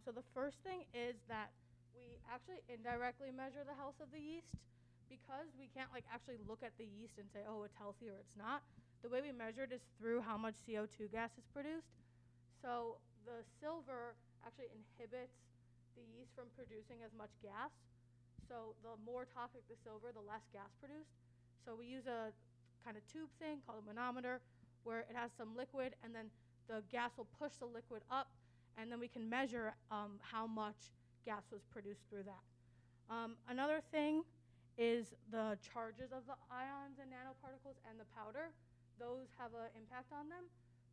So the first thing is that we actually indirectly measure the health of the yeast, because we can't like actually look at the yeast and say, oh, it's healthy or it's not. The way we measure it is through how much CO2 gas is produced. So the silver actually inhibits the yeast from producing as much gas. So the more toxic the silver, the less gas produced. So we use a kind of tube thing called a manometer, where it has some liquid, and then the gas will push the liquid up, and then we can measure how much gas was produced through that. Another thing is the charges of the ions and nanoparticles and the powder. Those have an impact on them.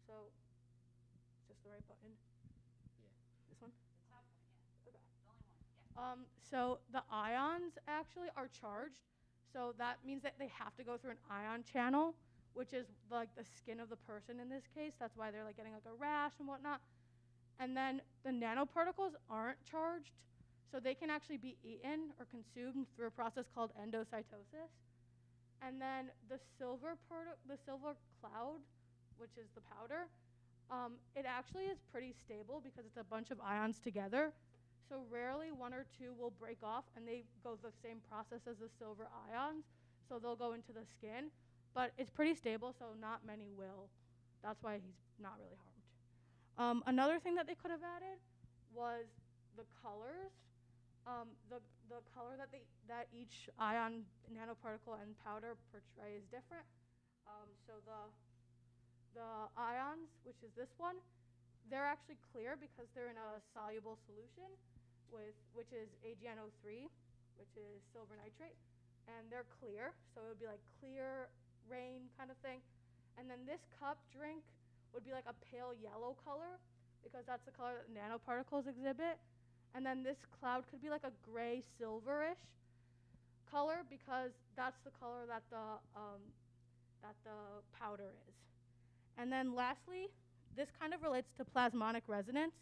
So, is this the right button? Yeah. This one? Okay. So the ions actually are charged. So that means that they have to go through an ion channel, which is like the skin of the person in this case. That's why they're like getting like a rash and whatnot. And then the nanoparticles aren't charged, so they can actually be eaten or consumed through a process called endocytosis. And then the silver cloud, which is the powder, it actually is pretty stable because it's a bunch of ions together. So rarely one or two will break off, and they go the same process as the silver ions, so they'll go into the skin. But it's pretty stable, so not many will. That's why he's not really harmed. Another thing that they could have added was the colors. The color that each ion, nanoparticle, and powder portray is different. So the ions, which is this one, they're actually clear because they're in a soluble solution, which is AgNO3, which is silver nitrate, and they're clear, so it would be like clear rain kind of thing. And then this cup drink would be like a pale yellow color, because that's the color that nanoparticles exhibit. And then this cloud could be like a gray silverish color, because that's the color that the powder is. And then lastly, this kind of relates to plasmonic resonance,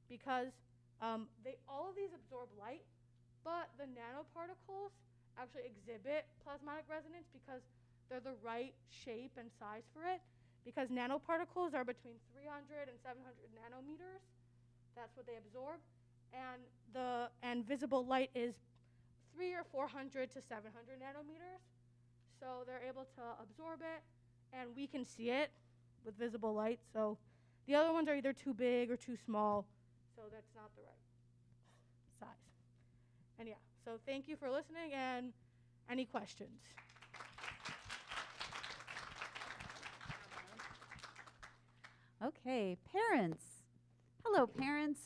because all of these absorb light, but the nanoparticles actually exhibit plasmonic resonance because they're the right shape and size for it, because nanoparticles are between 300 and 700 nanometers. That's what they absorb. And visible light is 300 or 400 to 700 nanometers. So they're able to absorb it, and we can see it with visible light. So The other ones are either too big or too small, so that's not the right size. And yeah, so thank you for listening, and any questions? Okay, parents. Hello, parents.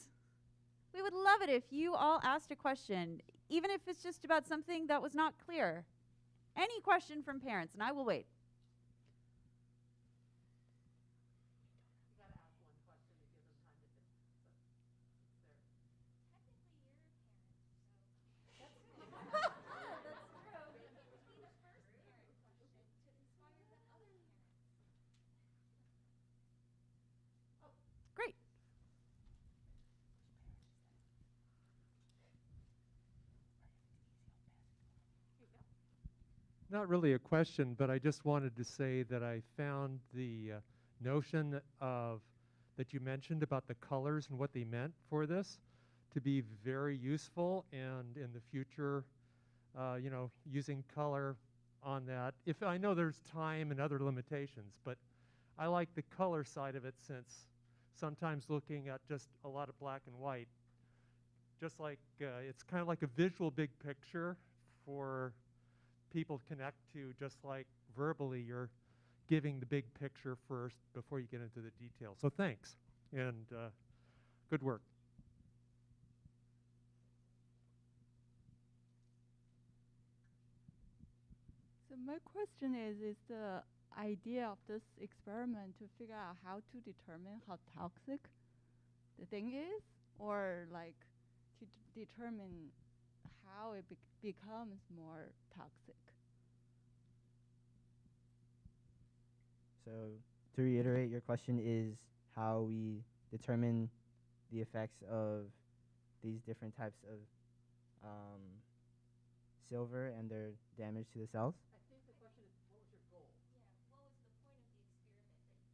We would love it if you all asked a question, even if it's just about something that was not clear. Any question from parents, and I will wait. Great. Not really a question, but I just wanted to say that I found the notion of that you mentioned about the colors and what they meant for this to be very useful, and in the future, you know, using color on that. If I know there's time and other limitations, but I like the color side of it, since sometimes looking at just a lot of black and white, just like it's kind of like a visual big picture for people to connect to, just like verbally you're giving the big picture first before you get into the details. So thanks, and good work. So my question is the idea of this experiment to figure out how to determine how toxic the thing is, or like to determine how it becomes more toxic? So to reiterate, your question is how we determine the effects of these different types of silver and their damage to the cells? I think the question is, what was your goal? Yeah, what was the point of the experiment that you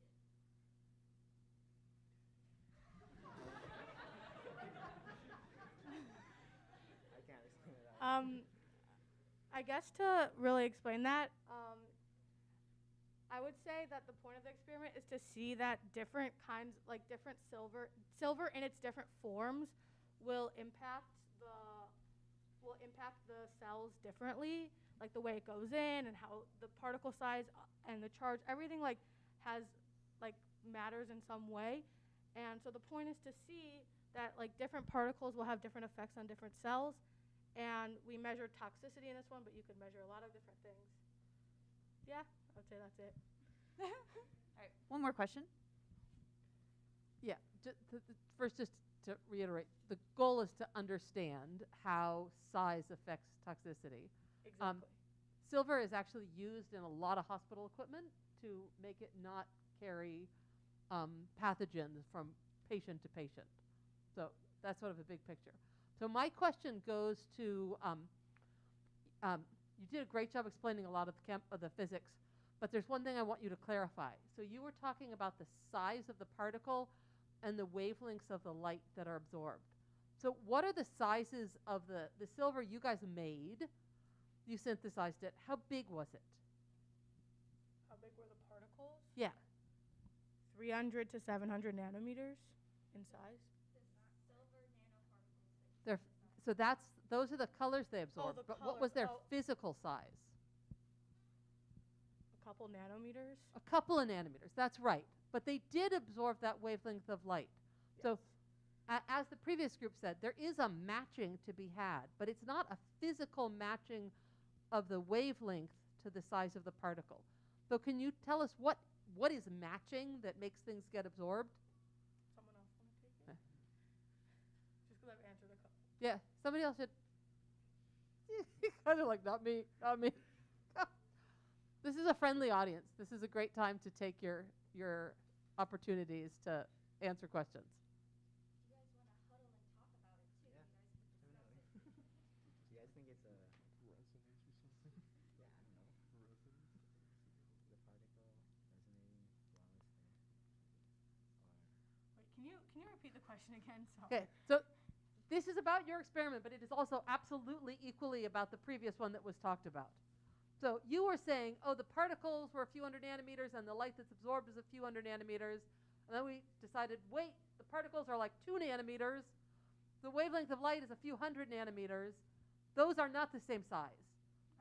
did? I can't explain it. I guess to really explain that, I would say that the point of the experiment is to see that different kinds, like different silver in its different forms will impact the cells differently, like the way it goes in and how the particle size and the charge, everything like has like matters in some way. And so the point is to see that like different particles will have different effects on different cells. And we measure toxicity in this one, but you could measure a lot of different things. Yeah, I would say that's it. All right, one more question. Yeah, first just to reiterate, the goal is to understand how size affects toxicity. Exactly. Silver is actually used in a lot of hospital equipment to make it not carry pathogens from patient to patient. So that's sort of a big picture. So my question goes to, you did a great job explaining a lot of the physics, but there's one thing I want you to clarify. So you were talking about the size of the particle and the wavelengths of the light that are absorbed. So what are the sizes of the silver you guys made? You synthesized it. How big was it? How big were the particles? Yeah. 300 to 700 nanometers in size. So those are the colors they absorbed. the but what was their colors. physical size? A couple nanometers. A couple of nanometers. That's right. But they did absorb that wavelength of light. Yes. So as the previous group said, there is a matching to be had, but it's not a physical matching of the wavelength to the size of the particle. So can you tell us what is matching that makes things get absorbed? Someone else want to take it? Just because I've answered a couple. Yeah, somebody else should. Kind of like, not me, not me. This is a friendly audience. This is a great time to take your opportunities to answer questions. You guys want to huddle and talk about it too. Yeah. You guys could discuss it. Do you guys think it's a Resonates or something? yeah, I don't know. The particle resonating while it's there. Wait, can you repeat the question again? Sorry. Okay, so this is about your experiment, but it is also absolutely equally about the previous one that was talked about. So you were saying, oh, the particles were a few hundred nanometers and the light that's absorbed is a few hundred nanometers. And then we decided, wait, the particles are like 2 nanometers. The wavelength of light is a few hundred nanometers. Those are not the same size.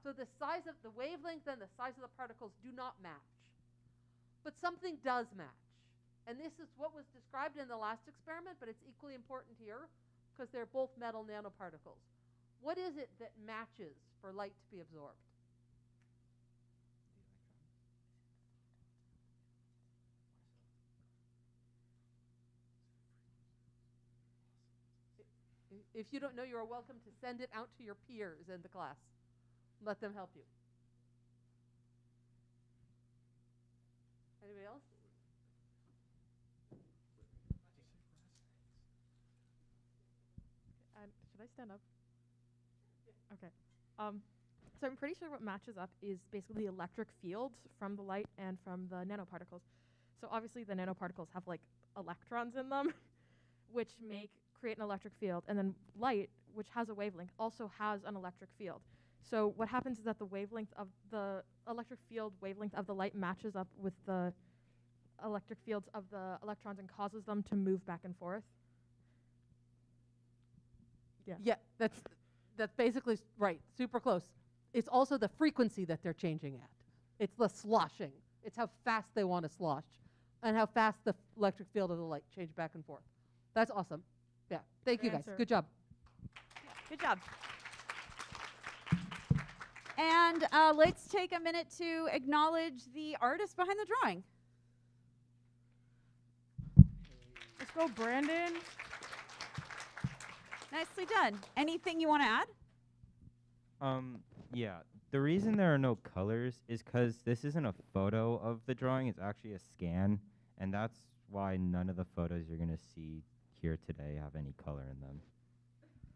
So the size of the wavelength and the size of the particles do not match. But something does match. And this is what was described in the last experiment, but it's equally important here because they're both metal nanoparticles. What is it that matches for light to be absorbed? If you don't know, you are welcome to send it out to your peers in the class. Let them help you. Anybody else? Should I stand up? Okay. So I'm pretty sure what matches up is basically the electric field from the light and from the nanoparticles. So obviously the nanoparticles have like electrons in them, which create an electric field, and then light, which has a wavelength, also has an electric field. So what happens is that the wavelength of the electric field wavelength of the light matches up with the electric fields of the electrons and causes them to move back and forth. Yeah. Yeah, that's basically right, super close. It's also the frequency that they're changing at. It's the sloshing. It's how fast they want to slosh and how fast the electric field of the light change back and forth. That's awesome. Yeah, thank you guys. Good job. Good job. And let's take a minute to acknowledge the artist behind the drawing. Let's go, Brandon. Nicely done. Anything you want to add? Yeah. The reason there are no colors is because this isn't a photo of the drawing. It's actually a scan. And that's why none of the photos you're going to see here today have any color in them.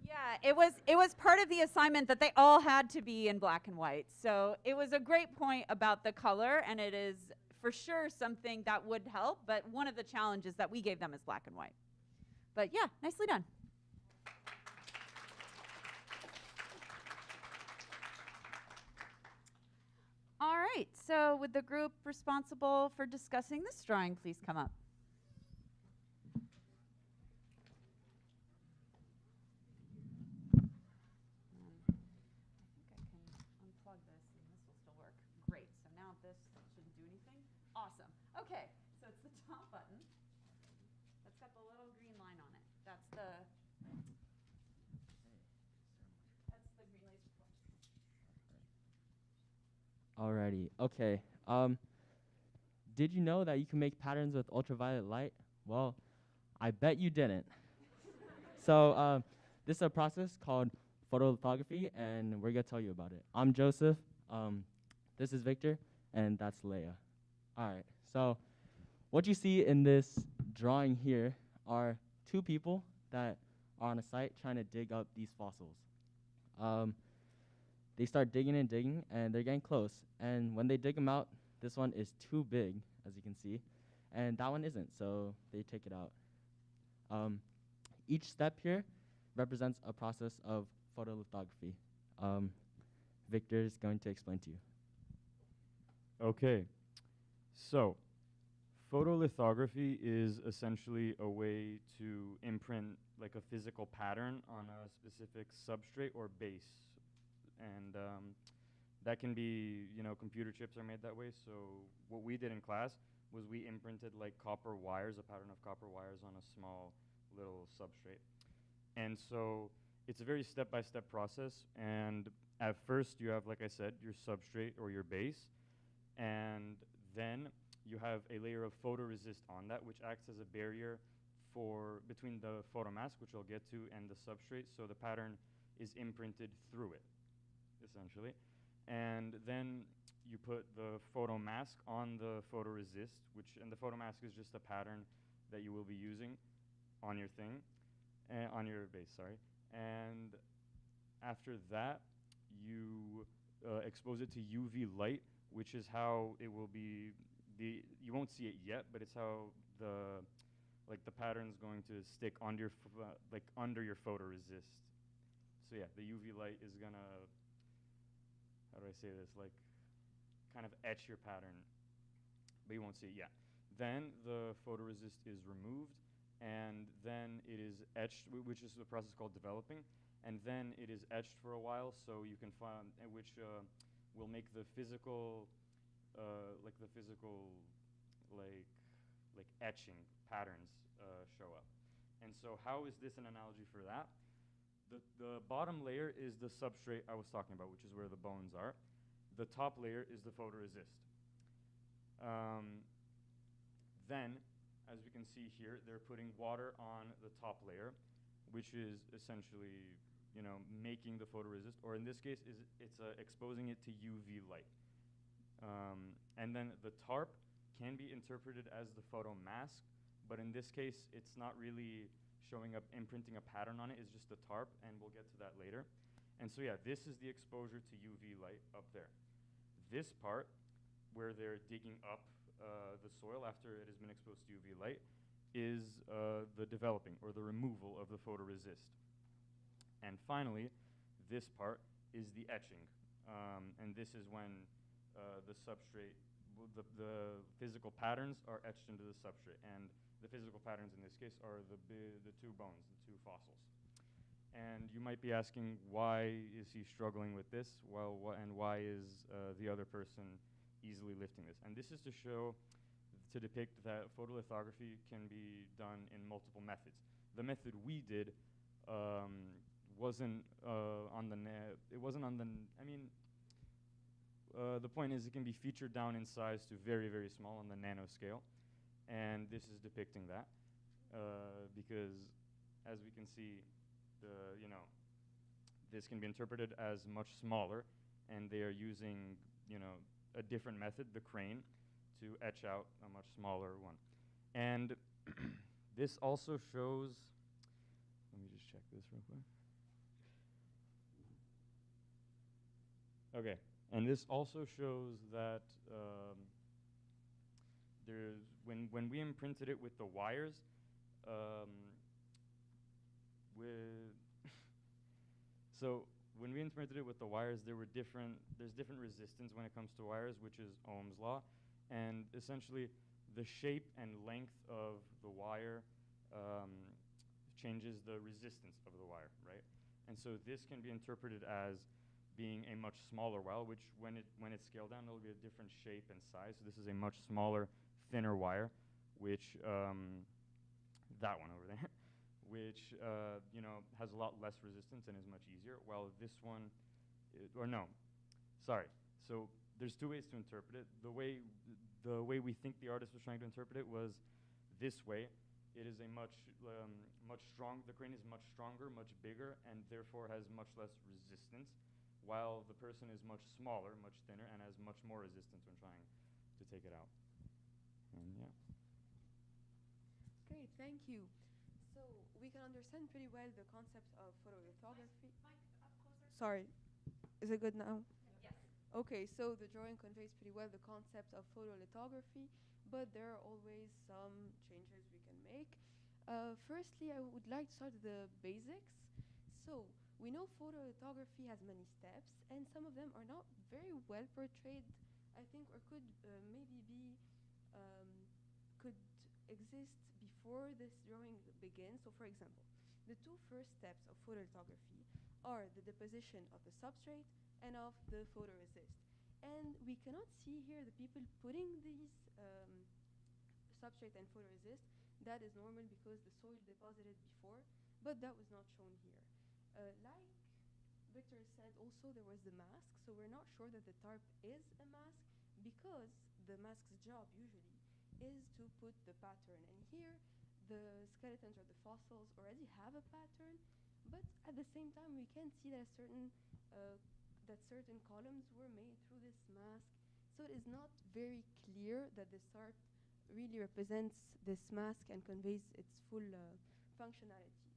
Yeah, it was part of the assignment that they all had to be in black and white. So it was a great point about the color, and it is for sure something that would help, but one of the challenges that we gave them is black and white. But yeah, nicely done. All right, so would the group responsible for discussing this drawing please come up? Great, so now this shouldn't do anything. Awesome. Okay, so it's the top button. That's got the little green line on it. That's the green laser pointer. Alrighty, okay. Did you know that you can make patterns with ultraviolet light? Well, I bet you didn't. So this is a process called photolithography, and we're gonna tell you about it. I'm Joseph. This is Victor, and that's Leia. All right, so what you see in this drawing here are 2 people that are on a site trying to dig up these fossils. They start digging and digging, and they're getting close. And when they dig them out, this one is too big, as you can see, and that one isn't, so they take it out. Each step here represents a process of photolithography. Victor is going to explain to you. Okay, so photolithography is essentially a way to imprint like a physical pattern on a specific substrate or base. And that can be, computer chips are made that way. So what we did in class was we imprinted like copper wires, a pattern of copper wires on a small little substrate. And so it's a very step-by-step process. And at first you have, like I said, your substrate or your base. And then you have a layer of photoresist on that, which acts as a barrier between the photomask, which I'll get to, and the substrate. So the pattern is imprinted through it, essentially. And then you put the photomask on the photoresist, and the photomask is just a pattern that you will be using on your thing, on your base, sorry. And after that, you expose it to UV light, which is how it will be, you won't see it yet, but it's how the pattern's going to stick on your under your photoresist. So yeah, the UV light is gonna, how do I say this, kind of etch your pattern, but you won't see it yet. Then the photoresist is removed, and then it is etched, which is a process called developing, and then it is etched for a while, so you can find, which will make the physical, like the physical, like etching patterns show up. And so how is this an analogy for that? The bottom layer is the substrate I was talking about, which is where the bones are. The top layer is the photoresist. Then, as we can see here, they're putting water on the top layer, which is essentially, making the photoresist, or in this case, it's exposing it to UV light. And then the tarp can be interpreted as the photomask, but in this case, it's not really showing up, imprinting a pattern on it. It's just a tarp, and we'll get to that later. And so yeah, this is the exposure to UV light up there. This part, where they're digging up the soil after it has been exposed to UV light, is the developing, or the removal of the photoresist. And finally, this part is the etching. And this is when the substrate, the physical patterns are etched into the substrate. And the physical patterns in this case are the two bones, the two fossils. And you might be asking, why is he struggling with this? Well, and why is the other person easily lifting this? And this is to show, to depict that photolithography can be done in multiple methods. The method we did wasn't on the net. It wasn't on the. The point is, it can be featured down in size to very, very small on the nanoscale, and this is depicting that because, as we can see, this can be interpreted as much smaller, and they are using, a different method, the crane, to etch out a much smaller one. And this also shows, let me just check this real quick. Okay, and this also shows that there's, when we imprinted it with the wires, so when we imprinted it with the wires, there's different resistance when it comes to wires, which is Ohm's law. And essentially, the shape and length of the wire changes the resistance of the wire, right? And so this can be interpreted as being a much smaller wire, which when it's scaled down, it'll be a different shape and size. So this is a much smaller, thinner wire, which, that one over there, which has a lot less resistance and is much easier, while this one, So there's two ways to interpret it. The way we think the artist was trying to interpret it was this way. It is a much strong. The crane is much stronger, much bigger, and therefore has much less resistance, while the person is much smaller, much thinner, and has much more resistance when trying to take it out. And yeah. Great, thank you. So we can understand pretty well the concept of photolithography. Sorry, is it good now? Yes. Okay, so the drawing conveys pretty well the concept of photolithography, but there are always some changes we can make. Firstly, I would like to start with the basics. So we know photolithography has many steps, and some of them are not very well portrayed, I think, or could maybe be could exist before this drawing begins. So for example, the two first steps of photolithography are the deposition of the substrate and of the photoresist. And we cannot see here the people putting these substrate and photoresist. That is normal because the soil deposited before, but that was not shown here. Like Victor said, also there was the mask, so we're not sure that the tarp is a mask because the mask's job usually is to put the pattern. And here, the skeletons or the fossils already have a pattern, but at the same time, we can see that certain columns were made through this mask. So it is not very clear that this tarp really represents this mask and conveys its full functionality.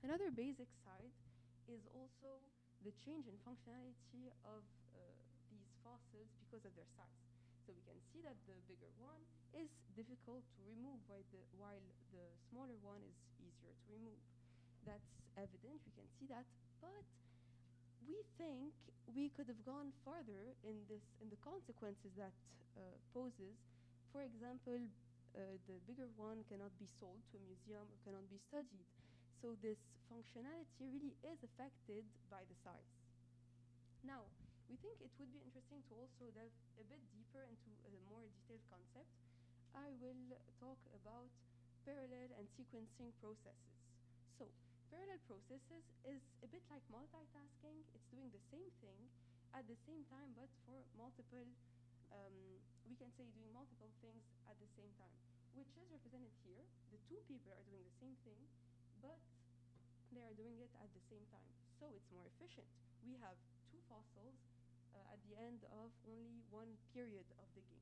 Another basic side is also the change in functionality of these fossils because of their size. So we can see that the bigger one is difficult to remove, while the smaller one is easier to remove. That's evident, we can see that, but we think we could have gone farther in the consequences that poses For example, the bigger one cannot be sold to a museum or cannot be studied. So this functionality really is affected by the size. Now, we think it would be interesting to also delve a bit deeper into a more detailed concept. I will talk about parallel and sequencing processes. So, parallel processes is a bit like multitasking. It's doing the same thing at the same time, but for multiple, we can say doing multiple things at the same time, which is represented here. The two people are doing the same thing, but they are doing it at the same time. So it's more efficient. We have two fossils at the end of only one period of digging.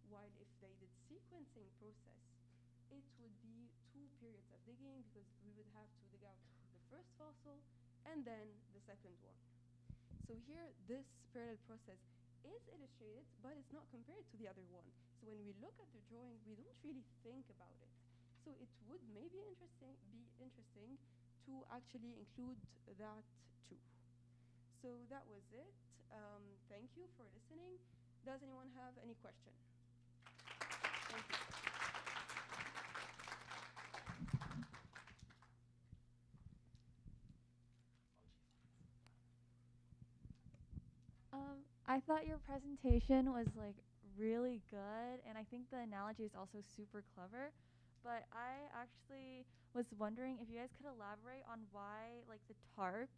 While if they did sequencing process, it would be 2 periods of digging because we would have to dig out the first fossil and then the second one. So here, this parallel process is illustrated, but it's not compared to the other one. So when we look at the drawing, we don't really think about it. So it would maybe be interesting to actually include that too. So that was it. Thank you for listening. Does anyone have any question? Thank you. I thought your presentation was like really good, and I think the analogy is also super clever. But I actually was wondering if you guys could elaborate on why like the tarp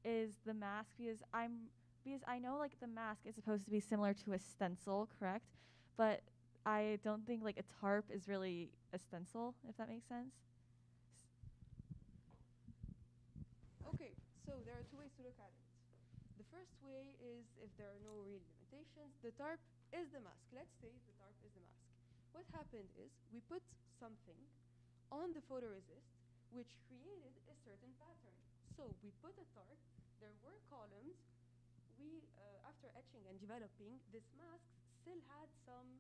is the mask, because I know like the mask is supposed to be similar to a stencil, correct? But I don't think like a tarp is really a stencil, if that makes sense. Okay, so there are two ways to look at it. The first way is if there are no real limitations, the tarp is the mask. Let's say the tarp is the mask. What happened is we put something on the photoresist which created a certain pattern. So we put a tarp, there were columns, after etching and developing, this mask still had some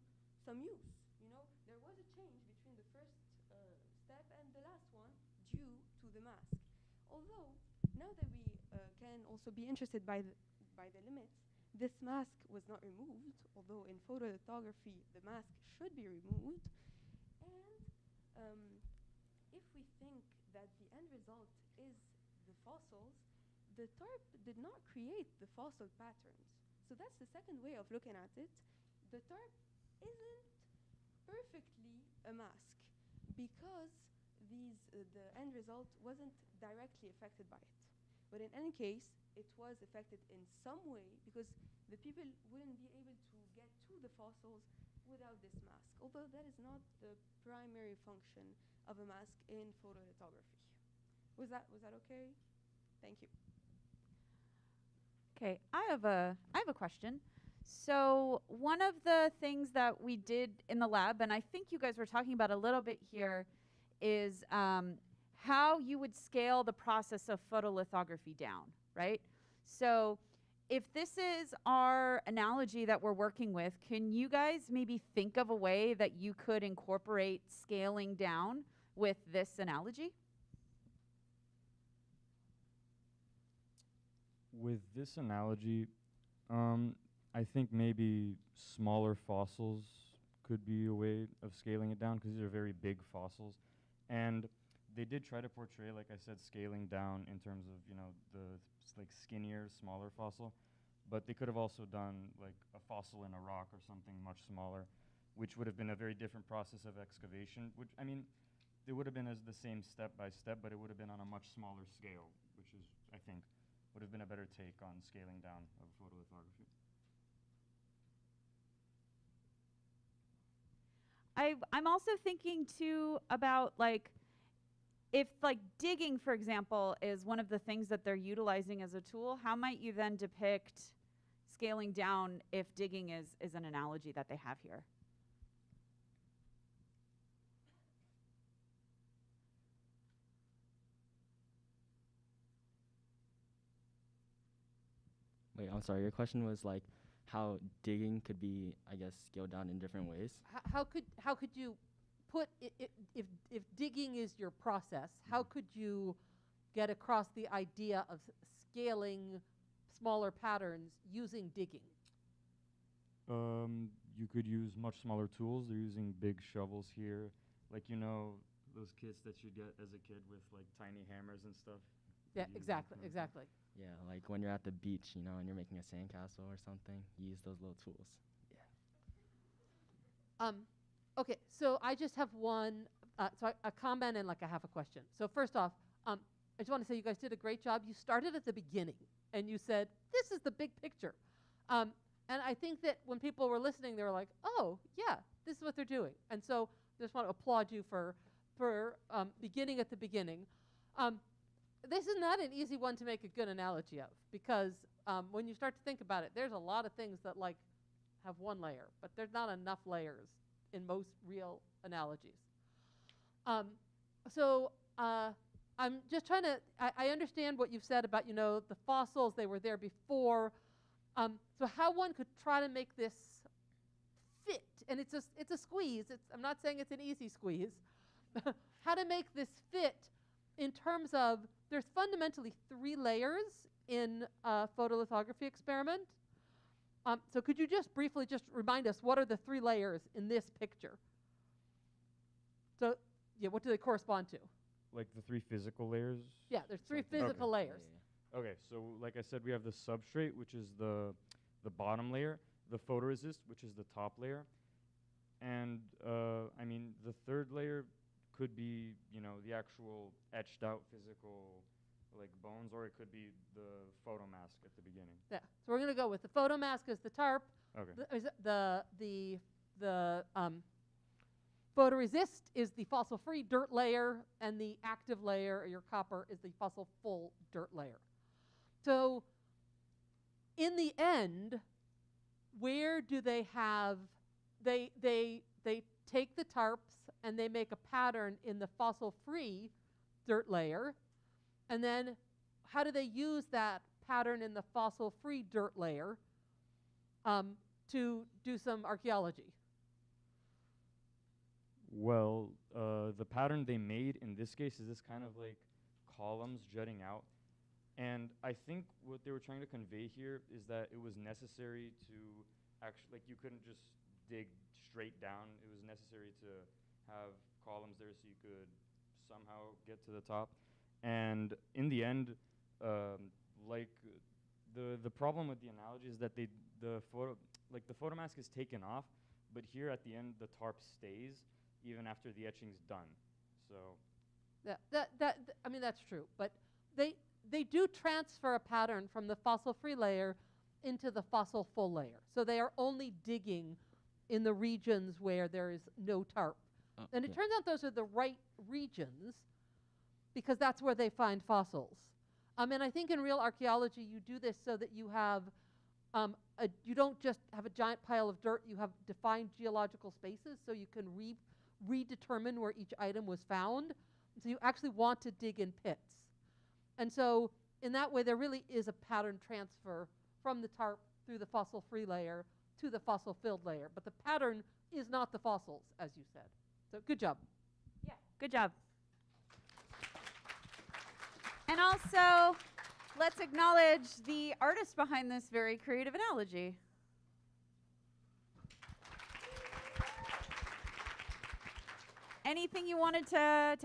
use. You know, there was a change between the first step and the last one due to the mask. Although, now that we can also be interested by the limits, this mask was not removed, although in photolithography the mask should be removed. And if we think that the end result is the fossils, the tarp did not create the fossil patterns. So that's the second way of looking at it. The tarp isn't perfectly a mask because the end result wasn't directly affected by it. But in any case, it was affected in some way because the people wouldn't be able to get to the fossils without this mask, although that is not the primary function of a mask in photolithography. Was that okay? Thank you. Okay, I have a question. So one of the things that we did in the lab, and I think you guys were talking about a little bit here, is how you would scale the process of photolithography down, right? So if this is our analogy that we're working with, can you guys maybe think of a way that you could incorporate scaling down with this analogy? With this analogy, I think maybe smaller fossils could be a way of scaling it down because these are very big fossils. And they did try to portray, like I said, scaling down in terms of, you know, the like skinnier, smaller fossil. But they could have also done like a fossil in a rock or something much smaller, which would have been a very different process of excavation, which, I mean, it would have been as the same step by step, but it would have been on a much smaller scale, which is, I think, would have been a better take on scaling down of photolithography. I'm also thinking too about like, if like digging, for example, is one of the things that they're utilizing as a tool, how might you then depict scaling down if digging is an analogy that they have here? Wait, I'm sorry. Your question was like how digging could be, I guess, scaled down in different ways. How could you put if digging is your process? How could you get across the idea of scaling smaller patterns using digging? you could use much smaller tools. They're using big shovels here, like those kits that you get as a kid with like tiny hammers and stuff. Yeah, You use that exactly, kind of exactly. Yeah, like when you're at the beach, and you're making a sandcastle or something, you use those little tools. Okay, so I just have one, a comment and like I have a question. So first off, I just want to say you guys did a great job. You started at the beginning and you said, this is the big picture. And I think that when people were listening, they were like, oh, yeah, this is what they're doing. And so I just want to applaud you for beginning at the beginning. This is not an easy one to make a good analogy of because when you start to think about it, there's a lot of things that like have one layer, but there's not enough layers in most real analogies. So I'm just trying to, I understand what you've said about, the fossils, they were there before. So how one could try to make this fit, and it's a squeeze. I'm not saying it's an easy squeeze. How to make this fit in terms of, there's fundamentally 3 layers in a photolithography experiment. So could you just briefly just remind us what are the 3 layers in this picture? So yeah, what do they correspond to? Like the 3 physical layers? Yeah, there's 3 physical layers. Okay, so like I said, we have the substrate, which is the bottom layer, the photoresist, which is the top layer, and I mean the 3rd layer could be the actual etched out physical like bones, or it could be the photomask at the beginning. Yeah, so we're going to go with the photomask as the tarp. Okay. The photoresist is the fossil-free dirt layer, and the active layer, or your copper, is the fossil-full dirt layer. So in the end, where do they have, they take the tarps and they make a pattern in the fossil-free dirt layer, and then how do they use that pattern in the fossil-free dirt layer to do some archaeology? Well, the pattern they made in this case is this kind of like columns jutting out. And I think what they were trying to convey here is that it was necessary to actually, like you couldn't just dig straight down. It was necessary to have columns there so you could somehow get to the top. And in the end, like the problem with the analogy is that the photomask is taken off, but here at the end the tarp stays even after the etching's done. So I mean that's true, but they do transfer a pattern from the fossil-free layer into the fossil-full layer. So they are only digging in the regions where there is no tarp. And it turns out those are the right regions because that's where they find fossils. And I think in real archaeology you do this so that you have, you don't just have a giant pile of dirt, you have defined geological spaces so you can redetermine where each item was found. So you actually want to dig in pits. And so in that way there really is a pattern transfer from the tarp through the fossil-free layer to the fossil-filled layer. But the pattern is not the fossils, as you said. So good job. Yeah, good job. And also, let's acknowledge the artist behind this very creative analogy. Anything you wanted to add?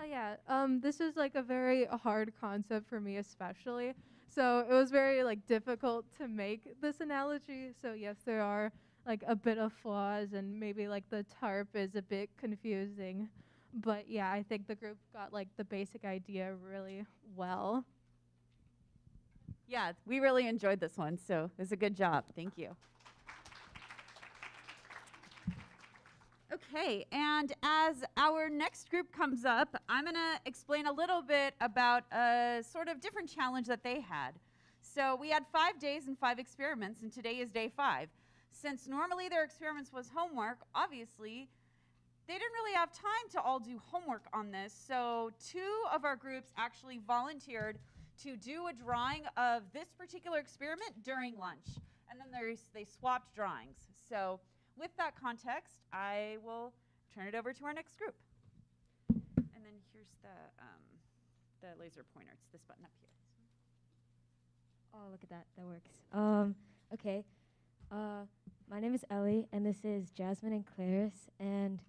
Yeah, this is like a very hard concept for me especially. So it was very difficult to make this analogy. So yes, there are a bit of flaws and maybe the tarp is a bit confusing. But yeah, I think the group got the basic idea really well. Yeah, we really enjoyed this one, so it was a good job. Thank you. Okay, and as our next group comes up, I'm going to explain a little bit about a sort of different challenge that they had. So we had 5 days and 5 experiments, and today is day 5. Since normally their experiments was homework, obviously, they didn't really have time to all do homework on this, so 2 of our groups actually volunteered to do a drawing of this particular experiment during lunch, and then they swapped drawings. So with that context, I will turn it over to our next group. And then here's the laser pointer. It's this button up here. Oh, look at that. That works. Okay. My name is Ellie, and this is Jasmine and Claris. And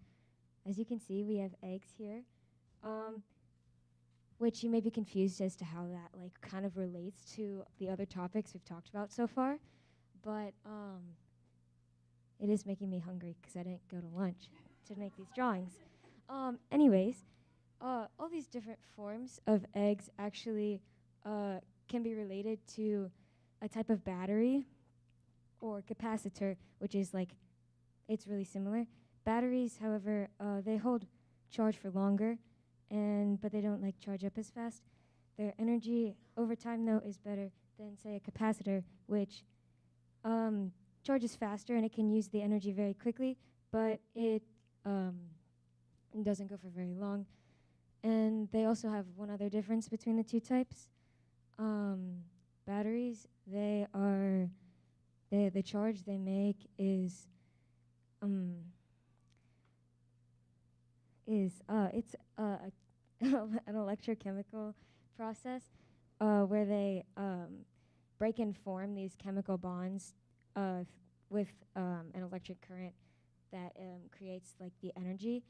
as you can see, we have eggs here, which you may be confused as to how that like kind of relates to the other topics we've talked about so far. But it is making me hungry because I didn't go to lunch to make these drawings. Anyways, all these different forms of eggs actually can be related to a type of battery or capacitor, which is like, it's really similar. Batteries, however, they hold charge for longer, but they don't like charge up as fast. Their energy over time, though, is better than, say, a capacitor, which charges faster and it can use the energy very quickly, but it doesn't go for very long. And they also have one other difference between the two types. Batteries, the charge they make is an electrochemical process where they break and form these chemical bonds with an electric current that creates like the energy,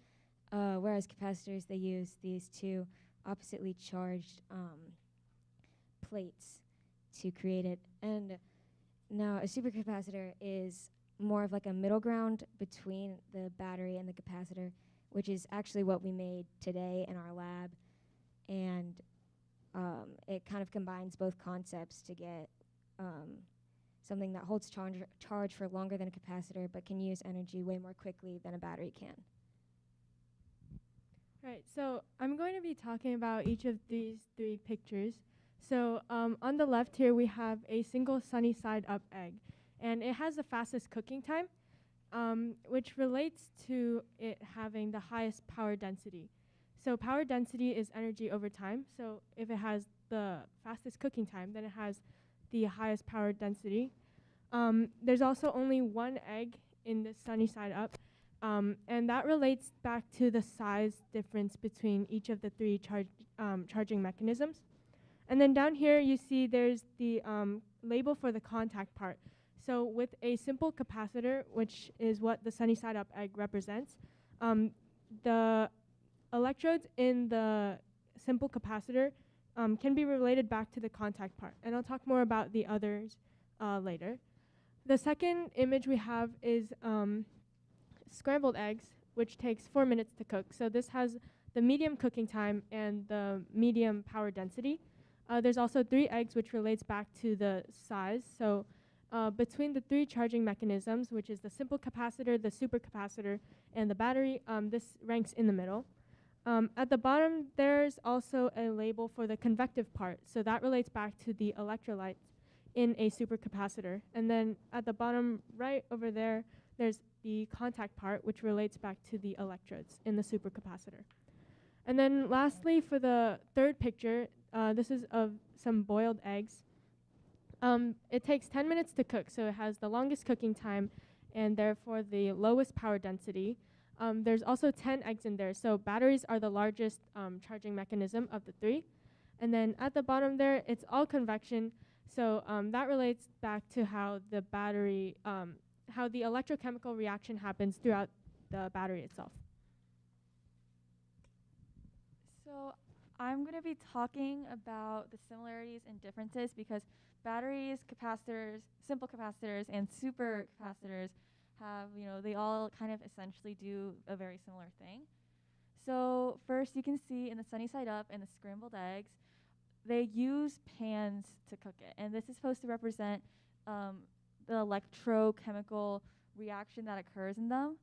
whereas capacitors, they use these two oppositely charged plates to create it. And now a supercapacitor is more of like a middle ground between the battery and the capacitor, which is actually what we made today in our lab. And it kind of combines both concepts to get something that holds charge for longer than a capacitor but can use energy way more quickly than a battery can. Right, so I'm going to be talking about each of these three pictures. So on the left here, we have a single sunny side up egg, and it has the fastest cooking time, which relates to it having the highest power density. So power density is energy over time. So if it has the fastest cooking time, then it has the highest power density. There's also only one egg in the sunny side up, and that relates back to the size difference between each of the three charging mechanisms. And then down here, you see there's the label for the contact part. So with a simple capacitor, which is what the sunny side up egg represents, the electrodes in the simple capacitor can be related back to the contact part. And I'll talk more about the others later. The second image we have is scrambled eggs, which takes 4 minutes to cook. So this has the medium cooking time and the medium power density. There's also 3 eggs, which relates back to the size. So between the 3 charging mechanisms, which is the simple capacitor, the supercapacitor, and the battery, this ranks in the middle. At the bottom, there's also a label for the convective part. So that relates back to the electrolytes in a supercapacitor. And then at the bottom right over there, there's the contact part, which relates back to the electrodes in the supercapacitor. And then lastly, for the third picture, this is of some boiled eggs. It takes 10 minutes to cook, so it has the longest cooking time and therefore the lowest power density. There's also 10 eggs in there, so batteries are the largest charging mechanism of the 3. And then at the bottom there, it's all convection, so that relates back to how the battery, how the electrochemical reaction happens throughout the battery itself. So I'm going to be talking about the similarities and differences because batteries, capacitors, simple capacitors, and supercapacitors have, they all kind of essentially do a very similar thing. So first you can see in the sunny side up and the scrambled eggs, they use pans to cook it. And this is supposed to represent the electrochemical reaction that occurs in them.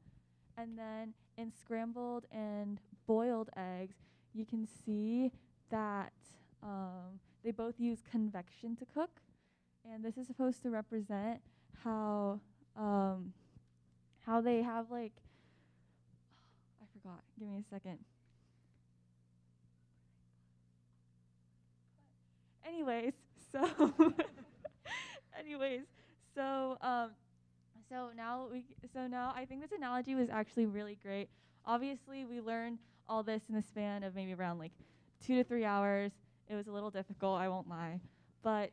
And then in scrambled and boiled eggs, you can see that they both use convection to cook. And this is supposed to represent how they have I forgot, give me a second. Anyways, so now I think this analogy was actually really great. Obviously, we learned all this in the span of maybe around 2 to 3 hours. It was a little difficult, I won't lie. But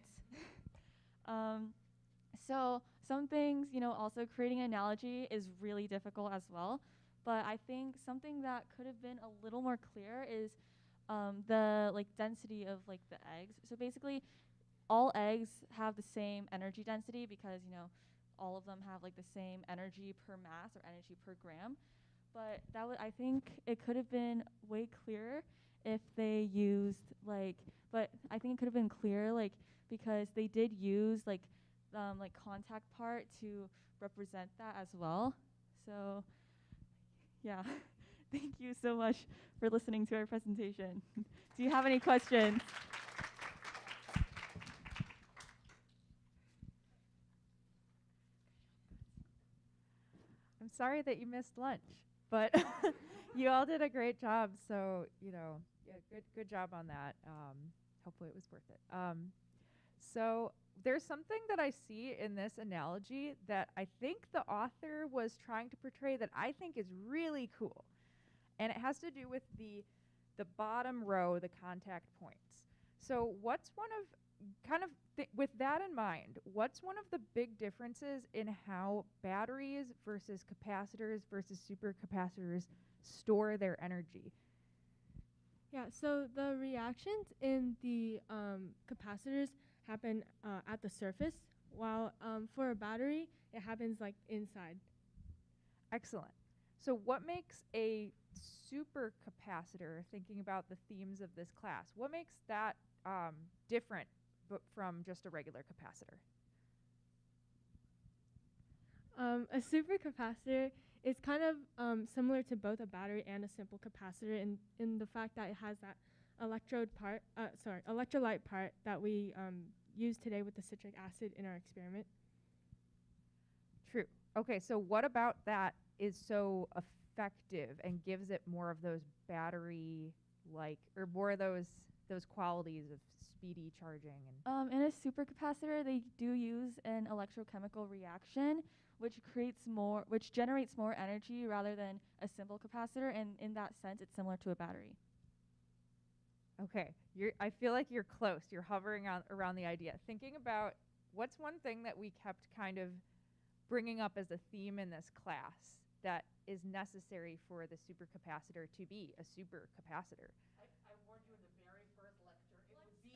so some things, also creating an analogy is really difficult as well. But I think something that could have been a little more clear is the density of the eggs. So basically, all eggs have the same energy density because all of them have the same energy per mass or energy per gram. But I think it could have been way clearer if they used but I think it could have been clear because they did use contact part to represent that as well. So yeah, thank you so much for listening to our presentation. Do you have any questions? I'm sorry that you missed lunch, but you all did a great job. So, yeah, good job on that. Hopefully it was worth it. So there's something that I see in this analogy that I think the author was trying to portray that I think is really cool. And it has to do with the bottom row, the contact points. So what's one of, with that in mind, what's one of the big differences in how batteries versus capacitors versus supercapacitors store their energy? Yeah, so the reactions in the capacitors happen at the surface, while for a battery, it happens inside. Excellent. So what makes a supercapacitor, thinking about the themes of this class, what makes that different from just a regular capacitor? A supercapacitor is kind of similar to both a battery and a simple capacitor in the fact that it has that electrolyte part that we use today with the citric acid in our experiment. True. Okay, so what about that is so effective and gives it more of those battery-like, or more of those qualities of speedy charging? And in a supercapacitor, they do use an electrochemical reaction, which generates more energy rather than a simple capacitor, and in that sense, it's similar to a battery. Okay, I feel like you're close. You're hovering around the idea. Thinking about what's one thing that we kept kind of bringing up as a theme in this class that is necessary for the supercapacitor to be a supercapacitor? I warned you in the very first lecture. It would be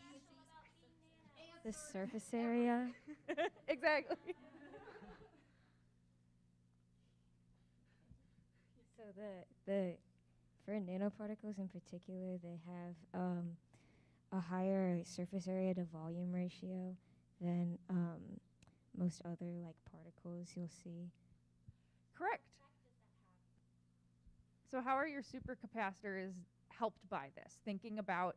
The surface area. Exactly. So for nanoparticles in particular, they have a higher surface area to volume ratio than most other particles you'll see. Correct. So how are your supercapacitors helped by this? Thinking about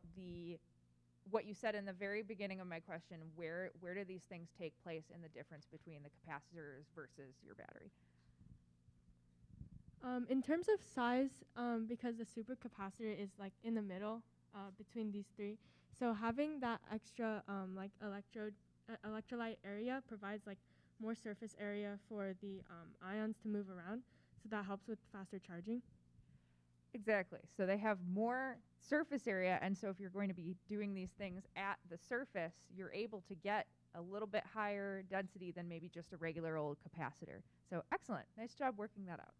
what you said in the very beginning of my question, where do these things take place in the difference between the capacitors versus your battery? In terms of size, because the supercapacitor is in the middle between these three, so having that extra electrolyte area provides more surface area for the ions to move around, so that helps with faster charging. Exactly. So they have more surface area, and so if you're going to be doing these things at the surface, you're able to get a little bit higher density than maybe just a regular old capacitor. So excellent. Nice job working that out.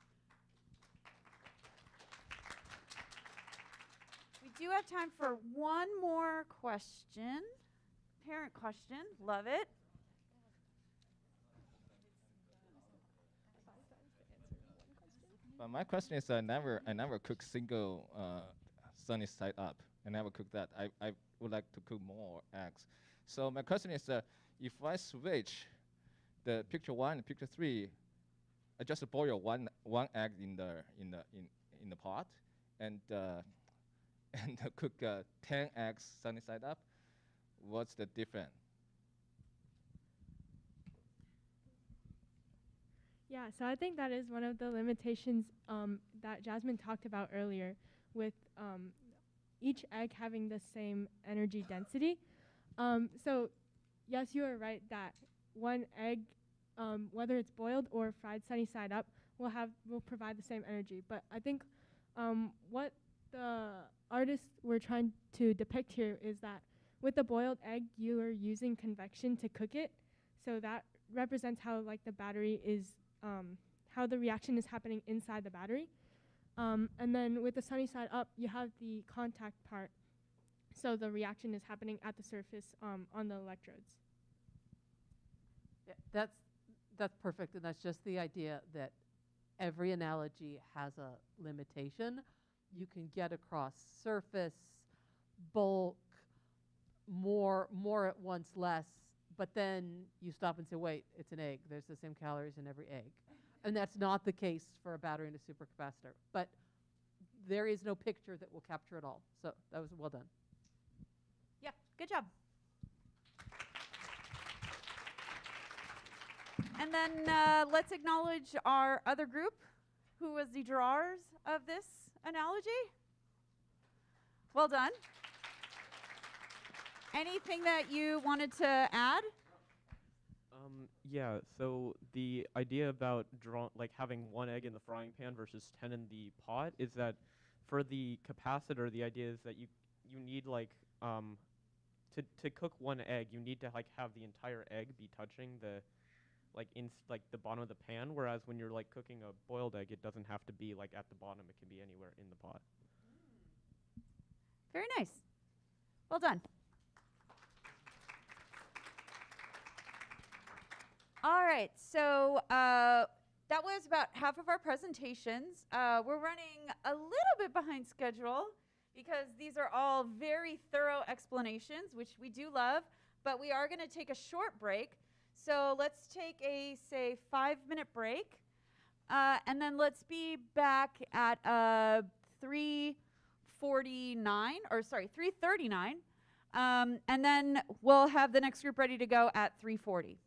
We do have time for one more question. Parent question. Love it. But my question is, I never cook single sunny side up. I never cook that. I would like to cook more eggs. So my question is, if I switch the picture 1 and picture 3, I just boil one egg in the pot, and cook 10 eggs sunny side up. What's the difference? Yeah, so I think that is one of the limitations that Jasmine talked about earlier, with each egg having the same energy density. So yes, you are right that one egg, whether it's boiled or fried sunny side up, will provide the same energy. But I think what the artists were trying to depict here is that with the boiled egg, you are using convection to cook it, so that represents how like the battery is, how the reaction is happening inside the battery. And then with the sunny side up, you have the contact part. So the reaction is happening at the surface on the electrodes. Yeah, that's perfect, and that's just the idea that every analogy has a limitation. You can get across surface, bulk, more at once, less, but then you stop and say, wait, it's an egg. There's the same calories in every egg. And that's not the case for a battery and a supercapacitor. But there is no picture that will capture it all. So that was well done. Yeah, good job. And then let's acknowledge our other group, who was the drawers of this analogy. Well done. Anything that you wanted to add? Yeah, so the idea about having one egg in the frying pan versus 10 in the pot is that for the capacitor, the idea is that you need to cook one egg, you need to have the entire egg be touching the the bottom of the pan, whereas when you're cooking a boiled egg, it doesn't have to be at the bottom, it can be anywhere in the pot. Very nice. Well done. All right, so that was about half of our presentations. We're running a little bit behind schedule because these are all very thorough explanations, which we do love, but we are going to take a short break. So let's take a, say, 5-minute break, and then let's be back at 3:39, and then we'll have the next group ready to go at 3:40.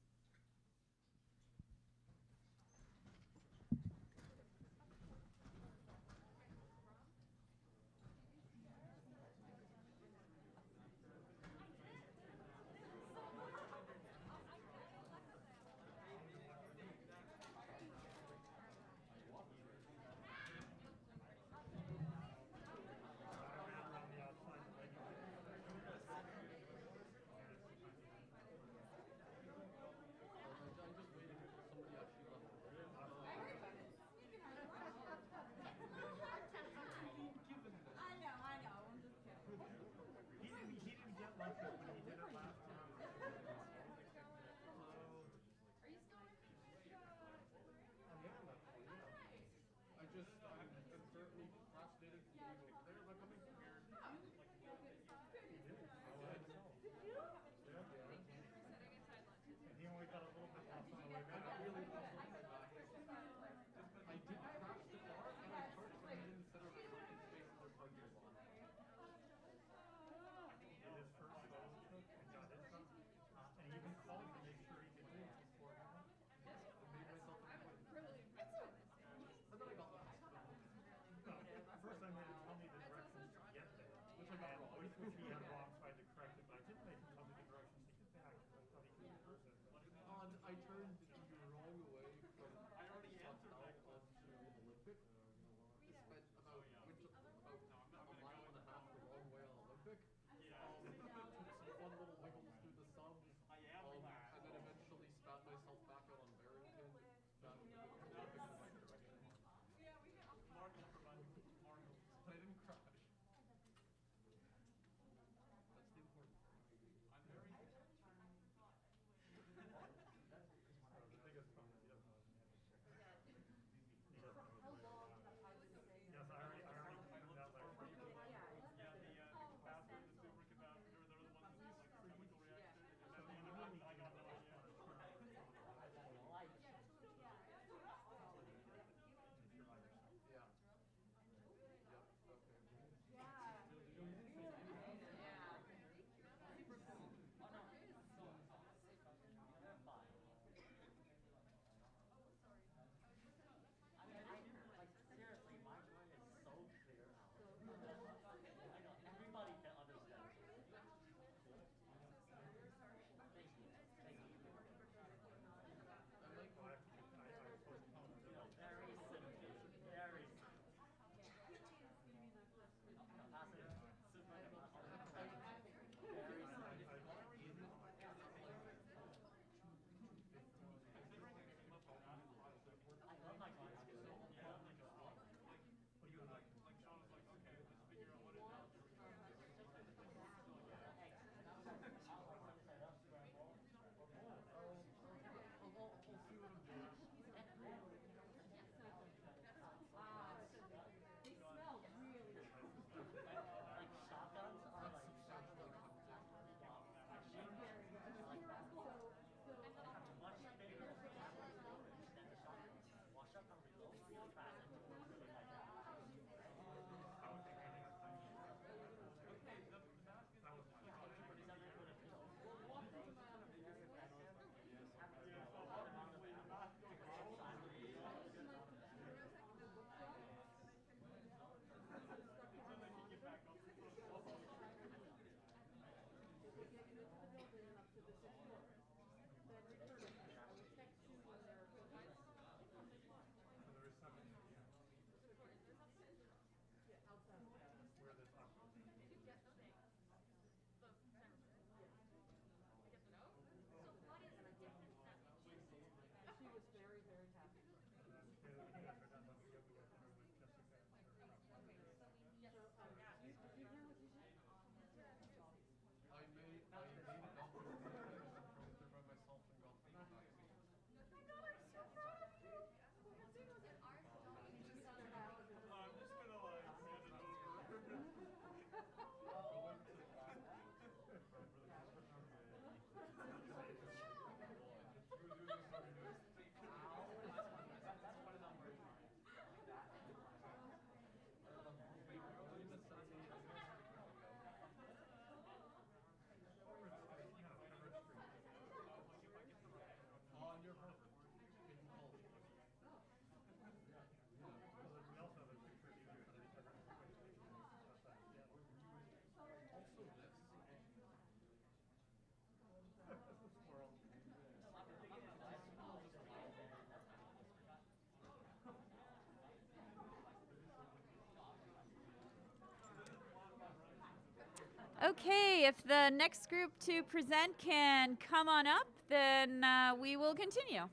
Okay, if the next group to present can come on up, then we will continue.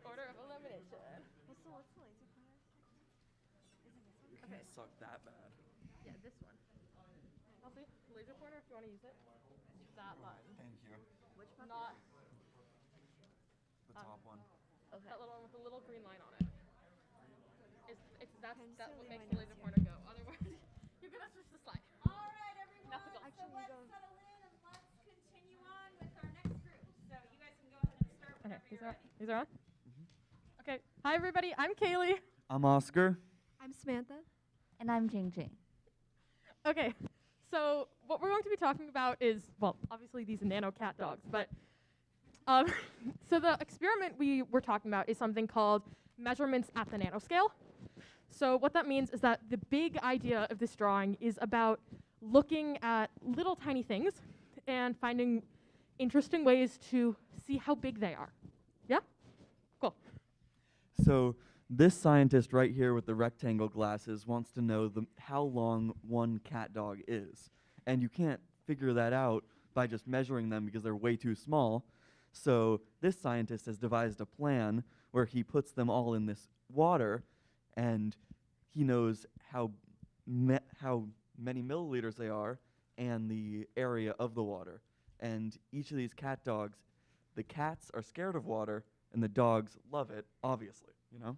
Order of elimination. What's the laser pointer? You can't suck that bad. Yeah, this one. Elsie, laser pointer if you want to use it. That button. Thank you. Which button? Not The top one. Okay. that little one with the little green line on it. That's what certainly makes my the laser notes pointer go. Otherwise, you're gonna switch the slide. All right, everyone. Nothing else. So let's settle in and let's continue on with our next group. So you guys can go ahead and start whenever you're ready. These are on? Okay. Hi, everybody. I'm Kaylee. I'm Oscar. I'm Samantha. And I'm Jing Jing. Okay. So what we're going to be talking about is, well, obviously these nano cat dogs, but so the experiment we were talking about is something called measurements at the nanoscale. So what that means is that the big idea of this drawing is about looking at little tiny things and finding interesting ways to see how big they are. Yeah? Cool. So this scientist right here with the rectangle glasses wants to know how long one cat dog is. And you can't figure that out by just measuring them because they're way too small. So this scientist has devised a plan where he puts them all in this water, and he knows how many milliliters they are and the area of the water. And each of these cat dogs, the cats are scared of water, and the dogs love it, obviously, you know?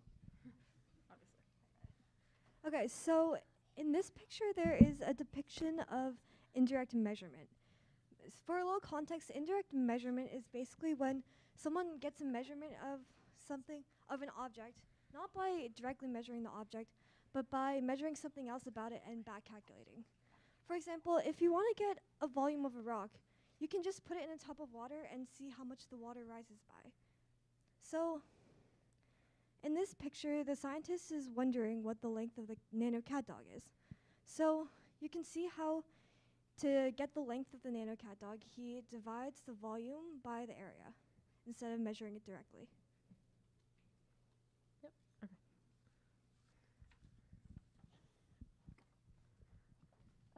Okay, so in this picture there is a depiction of indirect measurement. For a little context, indirect measurement is basically when someone gets a measurement of something, of an object, not by directly measuring the object, but by measuring something else about it and back calculating. For example, if you want to get a volume of a rock, you can just put it in a tub of water and see how much the water rises by. So in this picture, the scientist is wondering what the length of the nano cat dog is. So you can see how to get the length of the nano cat dog, he divides the volume by the area instead of measuring it directly. Yep. Okay.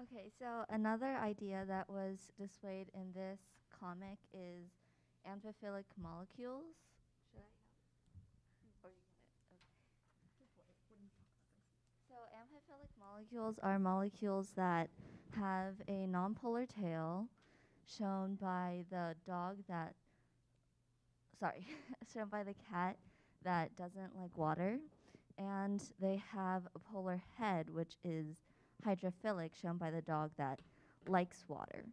Okay, so another idea that was displayed in this comic is amphiphilic molecules. Should I? Or you okay. So amphiphilic molecules are molecules that have a nonpolar tail, shown by the shown by the cat that doesn't like water, and they have a polar head, which is hydrophilic, shown by the dog that likes water.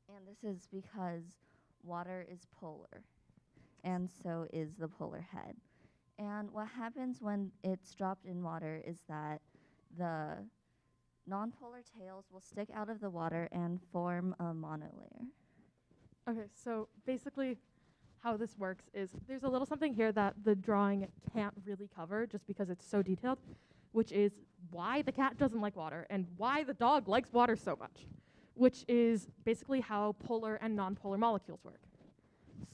And this is because water is polar, and so is the polar head. And what happens when it's dropped in water is that the nonpolar tails will stick out of the water and form a monolayer. Okay, so basically how this works is there's a little something here that the drawing can't really cover just because it's so detailed, which is why the cat doesn't like water and why the dog likes water so much, which is basically how polar and nonpolar molecules work.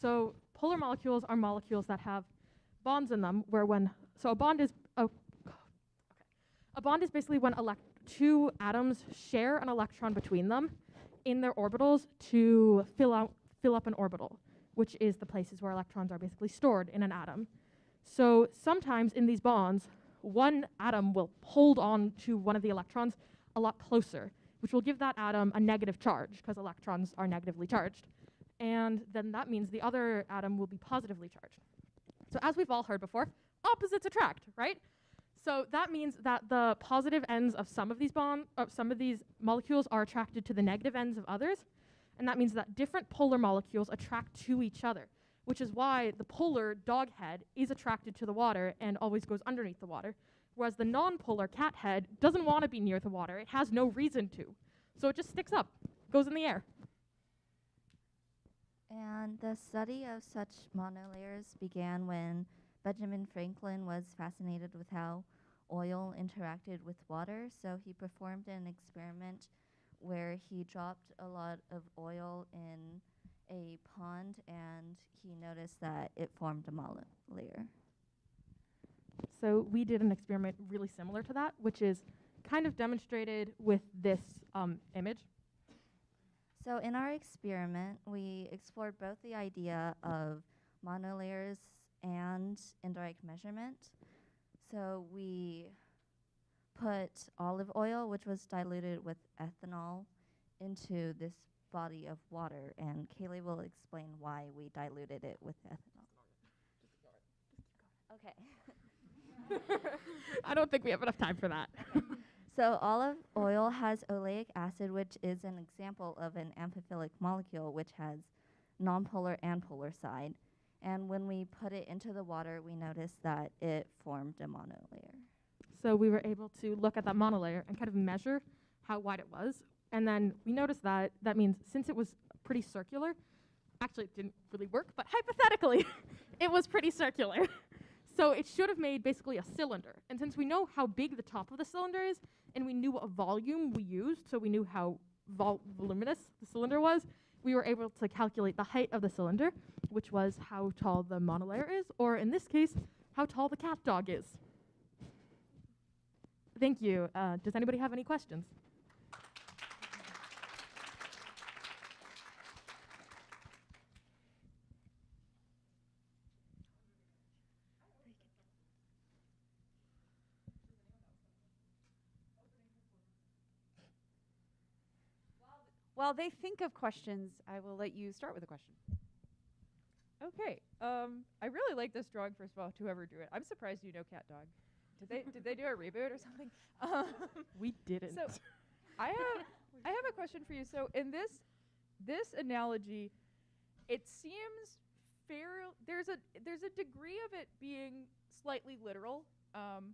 So polar molecules are molecules that have bonds in them where a bond is basically when two atoms share an electron between them in their orbitals to fill up an orbital, which is the places where electrons are basically stored in an atom. So sometimes in these bonds, one atom will hold on to one of the electrons a lot closer, which will give that atom a negative charge because electrons are negatively charged. And then that means the other atom will be positively charged. So as we've all heard before, opposites attract, right? So that means that the positive ends of some of these molecules are attracted to the negative ends of others, and that means that different polar molecules attract to each other, which is why the polar dog head is attracted to the water and always goes underneath the water, whereas the non-polar cat head doesn't want to be near the water. It has no reason to. So it just sticks up, goes in the air. And the study of such monolayers began when Benjamin Franklin was fascinated with how oil interacted with water, so he performed an experiment where he dropped a lot of oil in a pond, and he noticed that it formed a monolayer. So we did an experiment really similar to that, which is kind of demonstrated with this image. So in our experiment, we explored both the idea of monolayers and indirect measurement. So we put olive oil, which was diluted with ethanol, into this body of water, and Kaylee will explain why we diluted it with ethanol. Okay. I don't think we have enough time for that. So olive oil has oleic acid, which is an example of an amphiphilic molecule, which has nonpolar and polar side. And when we put it into the water, we noticed that it formed a monolayer. So we were able to look at that monolayer and kind of measure how wide it was. And then we noticed that that means since it was pretty circular, actually it didn't really work, but hypothetically, it was pretty circular. So it should have made basically a cylinder. And since we know how big the top of the cylinder is, and we knew what volume we used, so we knew how voluminous the cylinder was, we were able to calculate the height of the cylinder, which was how tall the monolayer is, or in this case, how tall the cat dog is. Thank you. Does anybody have any questions? While they think of questions, I will let you start with a question. Okay. I really like this drawing, first of all, to whoever drew it. I'm surprised you know Cat Dog. Did they do a reboot or something? We didn't. So I have a question for you. So in this analogy, it seems there's a degree of it being slightly literal,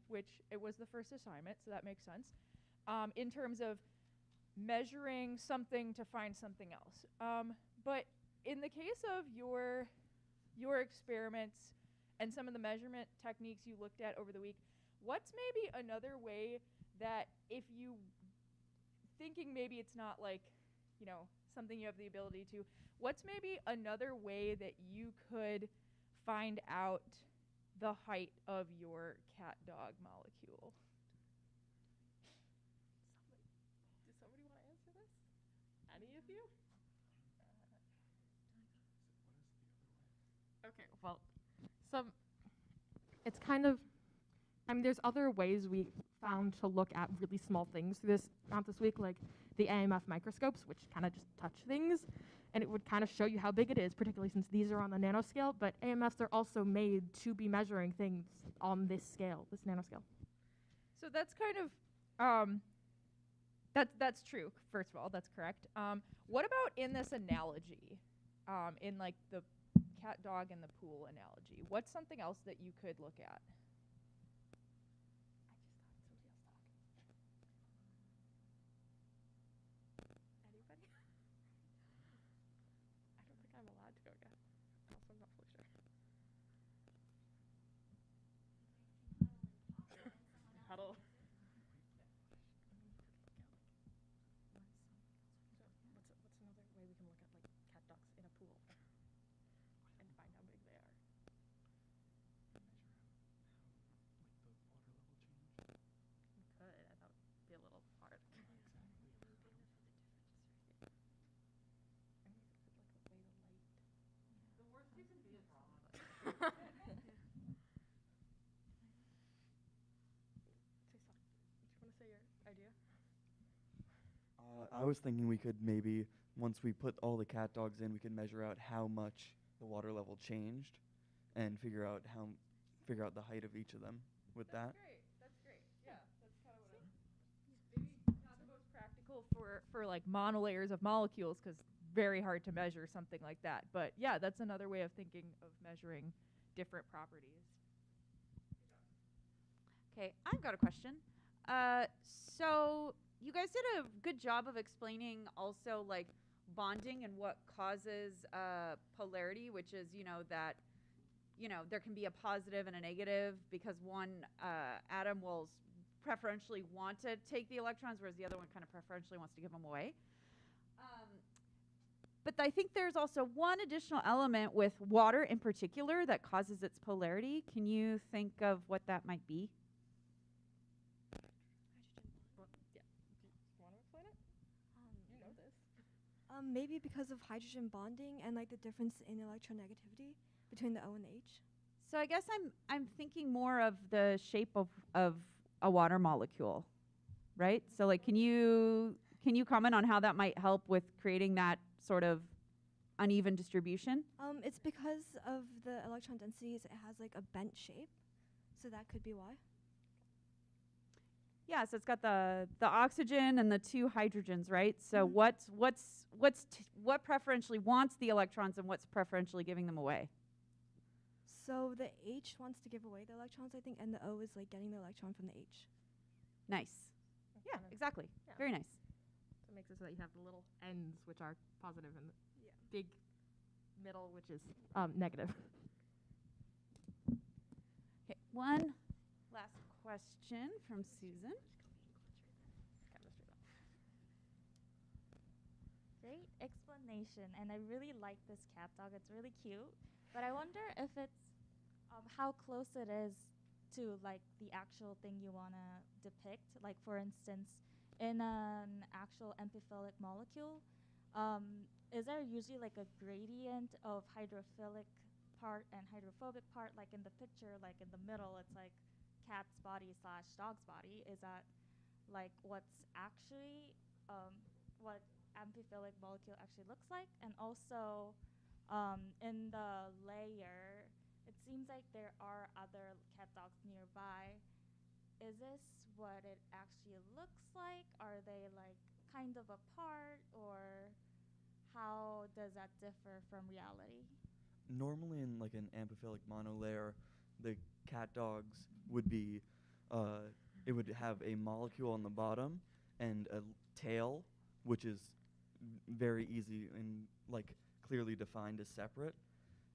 which it was the first assignment, so that makes sense. In terms of measuring something to find something else. But in the case of your experiments and some of the measurement techniques you looked at over the week, what's maybe another way that if you thinking maybe it's not like, something you have the ability to, what's maybe another way that you could find out the height of your cat dog molecule? Does somebody want to answer this? Any of you? Okay, well, it's kind of, there's other ways we found to look at really small things this week, like the AMF microscopes, which kind of just touch things, and it would kind of show you how big it is, particularly since these are on the nanoscale, but AMFs are also made to be measuring things on this scale, this nanoscale. So that's kind of, that's true, first of all, that's correct. What about in this analogy, in like the cat, dog, and the pool analogy? What's something else that you could look at? Anybody? I don't think I'm allowed to go yet. Also, I'm not fully sure. Huddle. What's another way we can look at like cat ducks in a pool and find how big they are? We could. That would be a little hard. The worst you can be is wrong. Do you want to say your idea? I was thinking we could maybe, once we put all the cat dogs in, we could measure out how much the water level changed, and figure out the height of each of them with that. That's great. Yeah, that's kind of what maybe not the most practical for like monolayers of molecules, because very hard to measure something like that. But yeah, that's another way of thinking of measuring different properties. Okay, I've got a question. So you guys did a good job of explaining also like bonding and what causes polarity, which is, that, there can be a positive and a negative because one atom will preferentially want to take the electrons, whereas the other one kind of preferentially wants to give them away. But I think there's also one additional element with water in particular that causes its polarity. Can you think of what that might be? Maybe because of hydrogen bonding and like the difference in electronegativity between the O and the H. So I guess I'm thinking more of the shape of a water molecule, right? So like, can you comment on how that might help with creating that sort of uneven distribution? It's because of the electron densities. It has like a bent shape, so that could be why. Yeah, so it's got the oxygen and the two hydrogens, right? So what preferentially wants the electrons and what's preferentially giving them away? So the H wants to give away the electrons, I think, and the O is like getting the electron from the H. Nice. Yeah, exactly. Yeah. Very nice. So it makes it so that you have the little ends, which are positive, and the big middle, which is negative. Okay, one last question from Susan. Great explanation, and I really like this cat dog. It's really cute, but I wonder if it's how close it is to like the actual thing you want to depict. Like for instance, in an actual amphiphilic molecule, is there usually like a gradient of hydrophilic part and hydrophobic part? Like in the picture, like in the middle, it's like cat's body / dog's body. Is that like what's actually what amphiphilic molecule actually looks like? And also in the layer, it seems like there are other cat dogs nearby. Is this what it actually looks like? Are they like kind of apart, or how does that differ from reality? Normally in like an amphiphilic monolayer, the cat dogs would be, it would have a molecule on the bottom and a tail, which is very easy and like clearly defined as separate.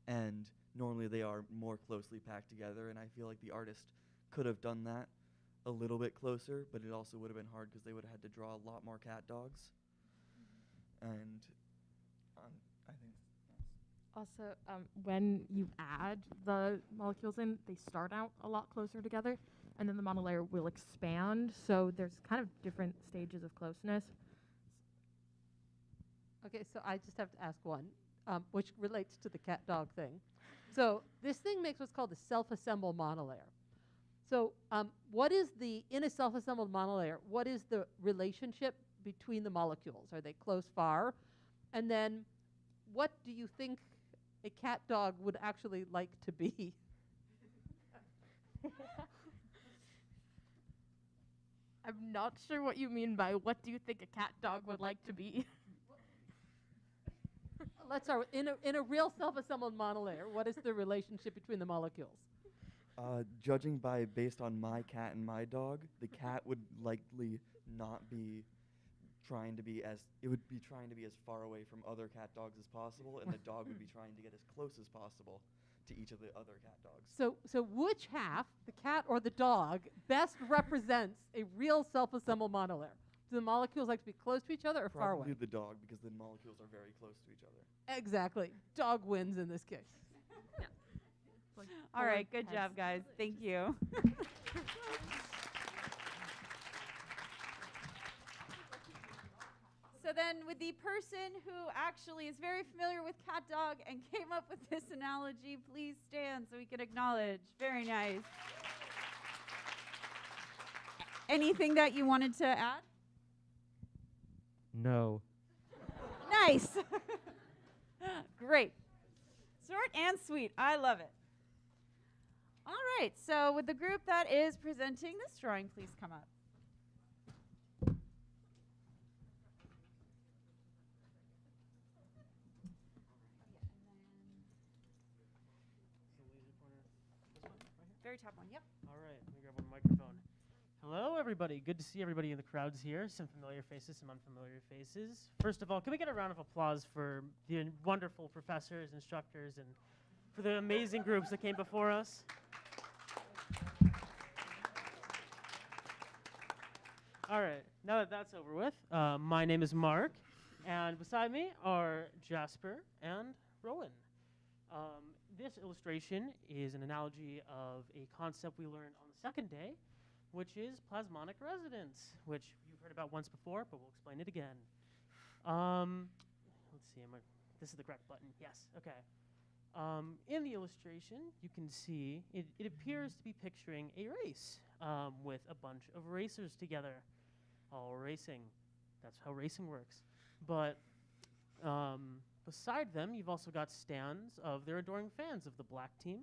And normally they are more closely packed together, and I feel like the artist could have done that a little bit closer, but it also would have been hard because they would have had to draw a lot more cat dogs. And I think Also, when you add the molecules in, they start out a lot closer together, and then the monolayer will expand. So there's kind of different stages of closeness. Okay, so I just have to ask one, which relates to the cat dog thing. So this thing makes what's called a self-assembled monolayer. So what is in a self-assembled monolayer, what is the relationship between the molecules? Are they close, far? And then what do you think a cat dog would actually like to be? I'm not sure what you mean by what do you think a cat dog would like to be? Let's start with, in a real self-assembled monolayer, what is the relationship between the molecules? Judging based on my cat and my dog, the cat would likely not be trying to be as far away from other cat dogs as possible, and the dog would be trying to get as close as possible to each of the other cat dogs. So which half, the cat or the dog, best represents a real self-assembled monolayer? Do the molecules like to be close to each other or far away? Probably the dog, because the molecules are very close to each other. Exactly. Dog wins in this case. Yeah. Like all right, good job, guys. Thank you. So then with the person who actually is very familiar with cat dog and came up with this analogy, please stand so we can acknowledge. Very nice. Anything that you wanted to add? No. Nice. Great. Short and sweet. I love it. All right, so with the group that is presenting this drawing, please come up. Very top one, yep. All right, let me grab one microphone. Hello, everybody. Good to see everybody in the crowds here. Some familiar faces, some unfamiliar faces. First of all, can we get a round of applause for the wonderful professors, instructors, and for the amazing groups that came before us? All right, now that that's over with, my name is Mark, And beside me are Jasper and Rowan. This illustration is an analogy of a concept we learned on the second day, which is plasmonic resonance, which you've heard about once before, but we'll explain it again. Let's see, this is the correct button. Yes, okay. In the illustration, you can see it appears to be picturing a race with a bunch of racers together, all racing. That's how racing works. But beside them, you've also got stands of their adoring fans of the black team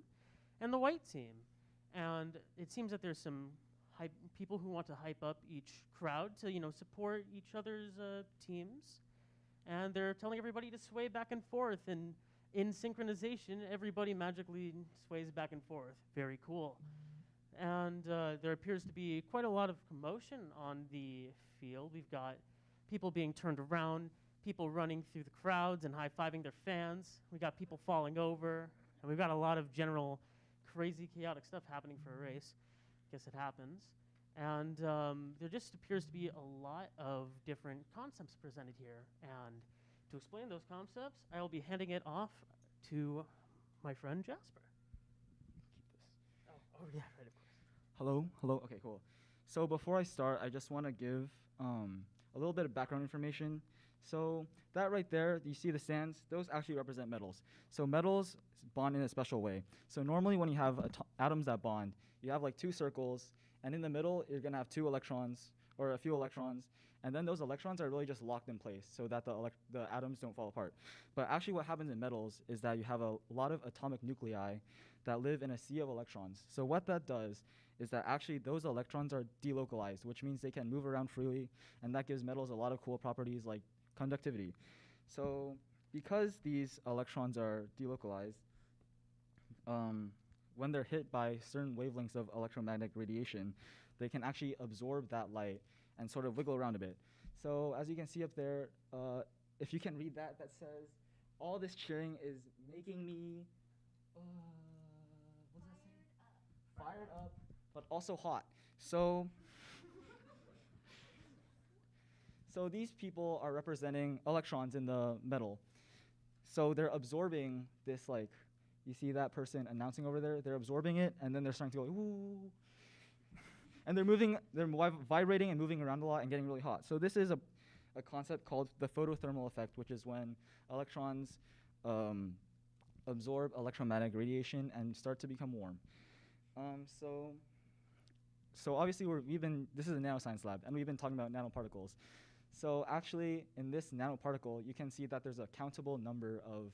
and the white team. And it seems that there's some people who want to hype up each crowd to, support each other's teams. And they're telling everybody to sway back and forth. And in synchronization, everybody magically sways back and forth. Very cool. And there appears to be quite a lot of commotion on the field. We've got people being turned around, people running through the crowds and high-fiving their fans. We got people falling over, and we've got a lot of general crazy, chaotic stuff happening for a race. Guess it happens. And there just appears to be a lot of different concepts presented here. And to explain those concepts, I will be handing it off to my friend Jasper. Keep this. Oh yeah, right, of course. Hello. Okay, cool. So before I start, I just want to give a little bit of background information. So that right there, you see the sands, those actually represent metals. So metals bond in a special way. So normally when you have atoms that bond, you have like two circles, and in the middle, you're going to have two electrons, or a few electrons, and then those electrons are really just locked in place so that the atoms don't fall apart. But actually what happens in metals is that you have a lot of atomic nuclei that live in a sea of electrons. So what that does is that actually those electrons are delocalized, which means they can move around freely, and that gives metals a lot of cool properties like conductivity. So because these electrons are delocalized, when they're hit by certain wavelengths of electromagnetic radiation, they can actually absorb that light and sort of wiggle around a bit. So as you can see up there, if you can read that says, all this cheering is making me, what does that say? Fired up, but also hot. So these people are representing electrons in the metal. So they're absorbing this, like, you see that person announcing over there? They're absorbing it, and then they're starting to go, ooh. And they're vibrating and moving around a lot and getting really hot. So this is a concept called the photothermal effect, which is when electrons absorb electromagnetic radiation and start to become warm. So obviously this is a nanoscience lab, and we've been talking about nanoparticles. So actually, in this nanoparticle, you can see that there's a countable number of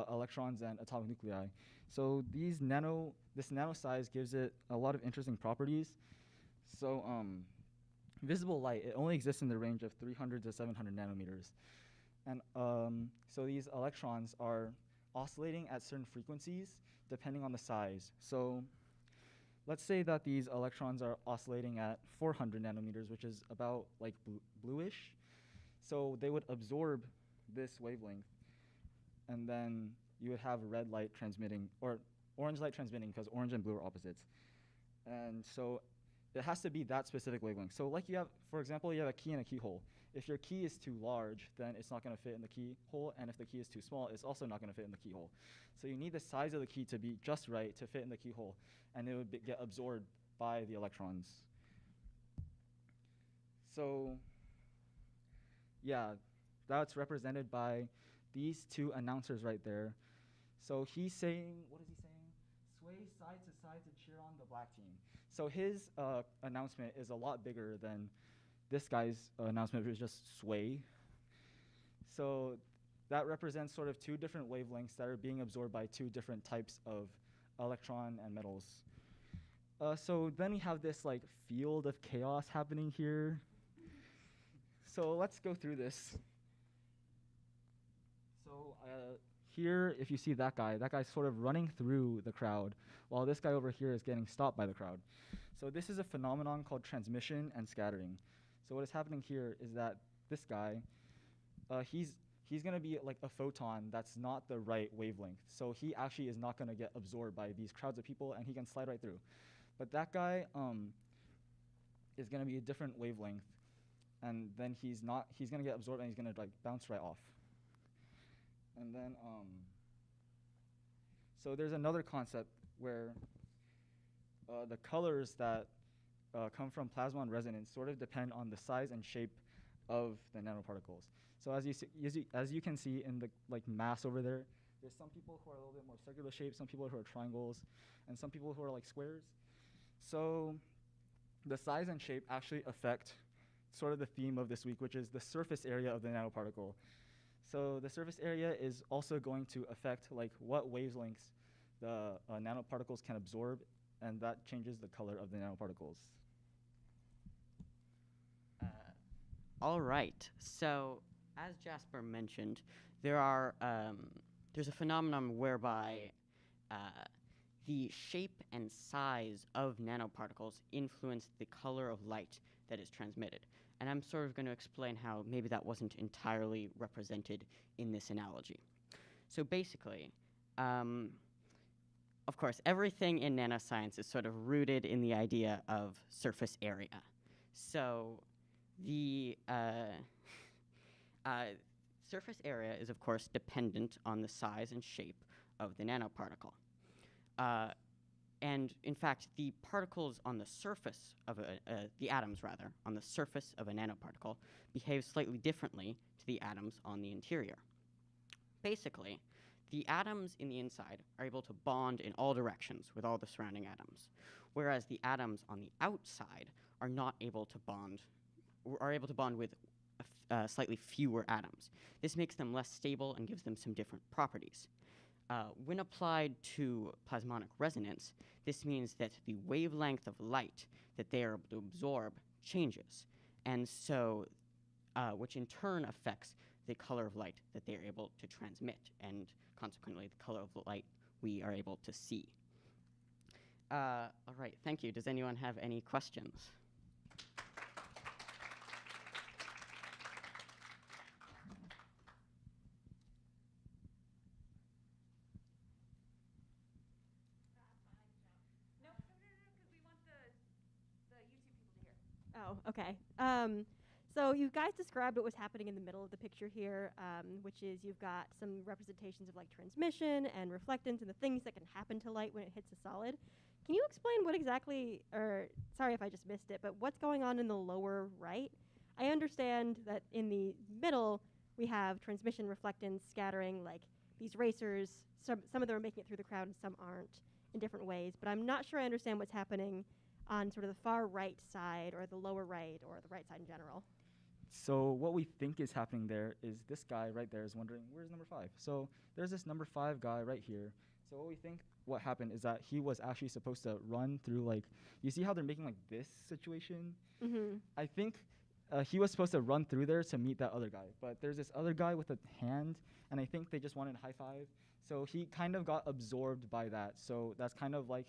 electrons and atomic nuclei. So this nano size gives it a lot of interesting properties. So visible light, it only exists in the range of 300 to 700 nanometers. And so these electrons are oscillating at certain frequencies depending on the size. So let's say that these electrons are oscillating at 400 nanometers, which is about like bluish. So they would absorb this wavelength, and then you would have red light transmitting, or orange light transmitting, because orange and blue are opposites. And so it has to be that specific wavelength. So like you have, for example, you have a key and a keyhole. If your key is too large, then it's not going to fit in the keyhole, and if the key is too small, it's also not going to fit in the keyhole. So you need the size of the key to be just right to fit in the keyhole, and it would get absorbed by the electrons. So yeah, that's represented by these two announcers right there. So he's saying, what is he saying? Sway side to side to cheer on the black team. So his announcement is a lot bigger than this guy's announcement, which is just sway. So that represents sort of two different wavelengths that are being absorbed by two different types of electron and metals. So then we have this like field of chaos happening here. So let's go through this. So here, if you see that guy's sort of running through the crowd, while this guy over here is getting stopped by the crowd. So this is a phenomenon called transmission and scattering. So what is happening here is that this guy, he's going to be like a photon that's not the right wavelength. So he actually is not going to get absorbed by these crowds of people, and he can slide right through. But that guy is going to be a different wavelength. and then he's gonna get absorbed and he's gonna like bounce right off. And then so there's another concept where the colors that come from Plasmon resonance sort of depend on the size and shape of the nanoparticles. So as you can see in the mass over there, there's some people who are a little bit more circular shaped, some people who are triangles, and some people who are like squares. So the size and shape actually affect sort of the theme of this week, which is the surface area of the nanoparticle. So the surface area is also going to affect like what wavelengths the nanoparticles can absorb, and that changes the color of the nanoparticles. All right. So as Jasper mentioned, there's a phenomenon whereby the shape and size of nanoparticles influence the color of light that is transmitted. And I'm sort of going to explain how maybe that wasn't entirely represented in this analogy. So basically, of course, everything in nanoscience is sort of rooted in the idea of surface area. So the surface area is, of course, dependent on the size and shape of the nanoparticle. And in fact, the particles on the surface of the atoms, rather, on the surface of a nanoparticle behave slightly differently to the atoms on the interior. Basically, the atoms in the inside are able to bond in all directions with all the surrounding atoms, whereas the atoms on the outside are not able to bond, or are able to bond with slightly fewer atoms. This makes them less stable and gives them some different properties. When applied to plasmonic resonance, this means that the wavelength of light that they are able to absorb changes, and so, which in turn affects the color of light that they are able to transmit, and consequently the color of the light we are able to see. All right, thank you. Does anyone have any questions? Oh, okay. So you guys described what was happening in the middle of the picture here, which is you've got some representations of like transmission and reflectance and the things that can happen to light when it hits a solid. Can you explain what exactly, or sorry if I just missed it, but what's going on in the lower right? I understand that in the middle we have transmission, reflectance, scattering, like these racers. Some of them are making it through the crowd and some aren't in different ways, but I'm not sure I understand what's happening on sort of the far right side or the lower right or the right side in general. So what we think is happening there is this guy right there is wondering, where's number 5? So there's this number 5 guy right here. So what we think what happened is that he was actually supposed to run through, like, you see how they're making like this situation? Mm-hmm. I think he was supposed to run through there to meet that other guy. But there's this other guy with a hand, and I think they just wanted a high five. So he kind of got absorbed by that. So that's kind of like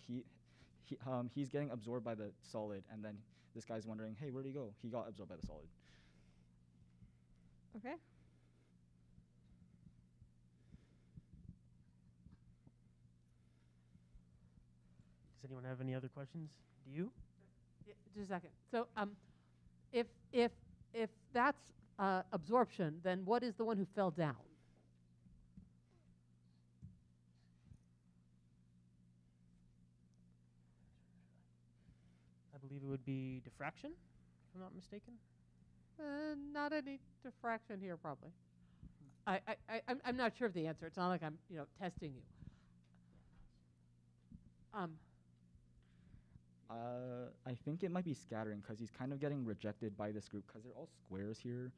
he's getting absorbed by the solid, and then this guy's wondering, hey, where'd he go? He got absorbed by the solid. Okay. Does anyone have any other questions? Do you? Yeah, just a second. So if that's absorption, then what is the one who fell down? I believe it would be diffraction, if I'm not mistaken. Not any diffraction here, probably. I'm not sure of the answer. It's not like I'm testing you. I think it might be scattering because he's kind of getting rejected by this group because they're all squares here.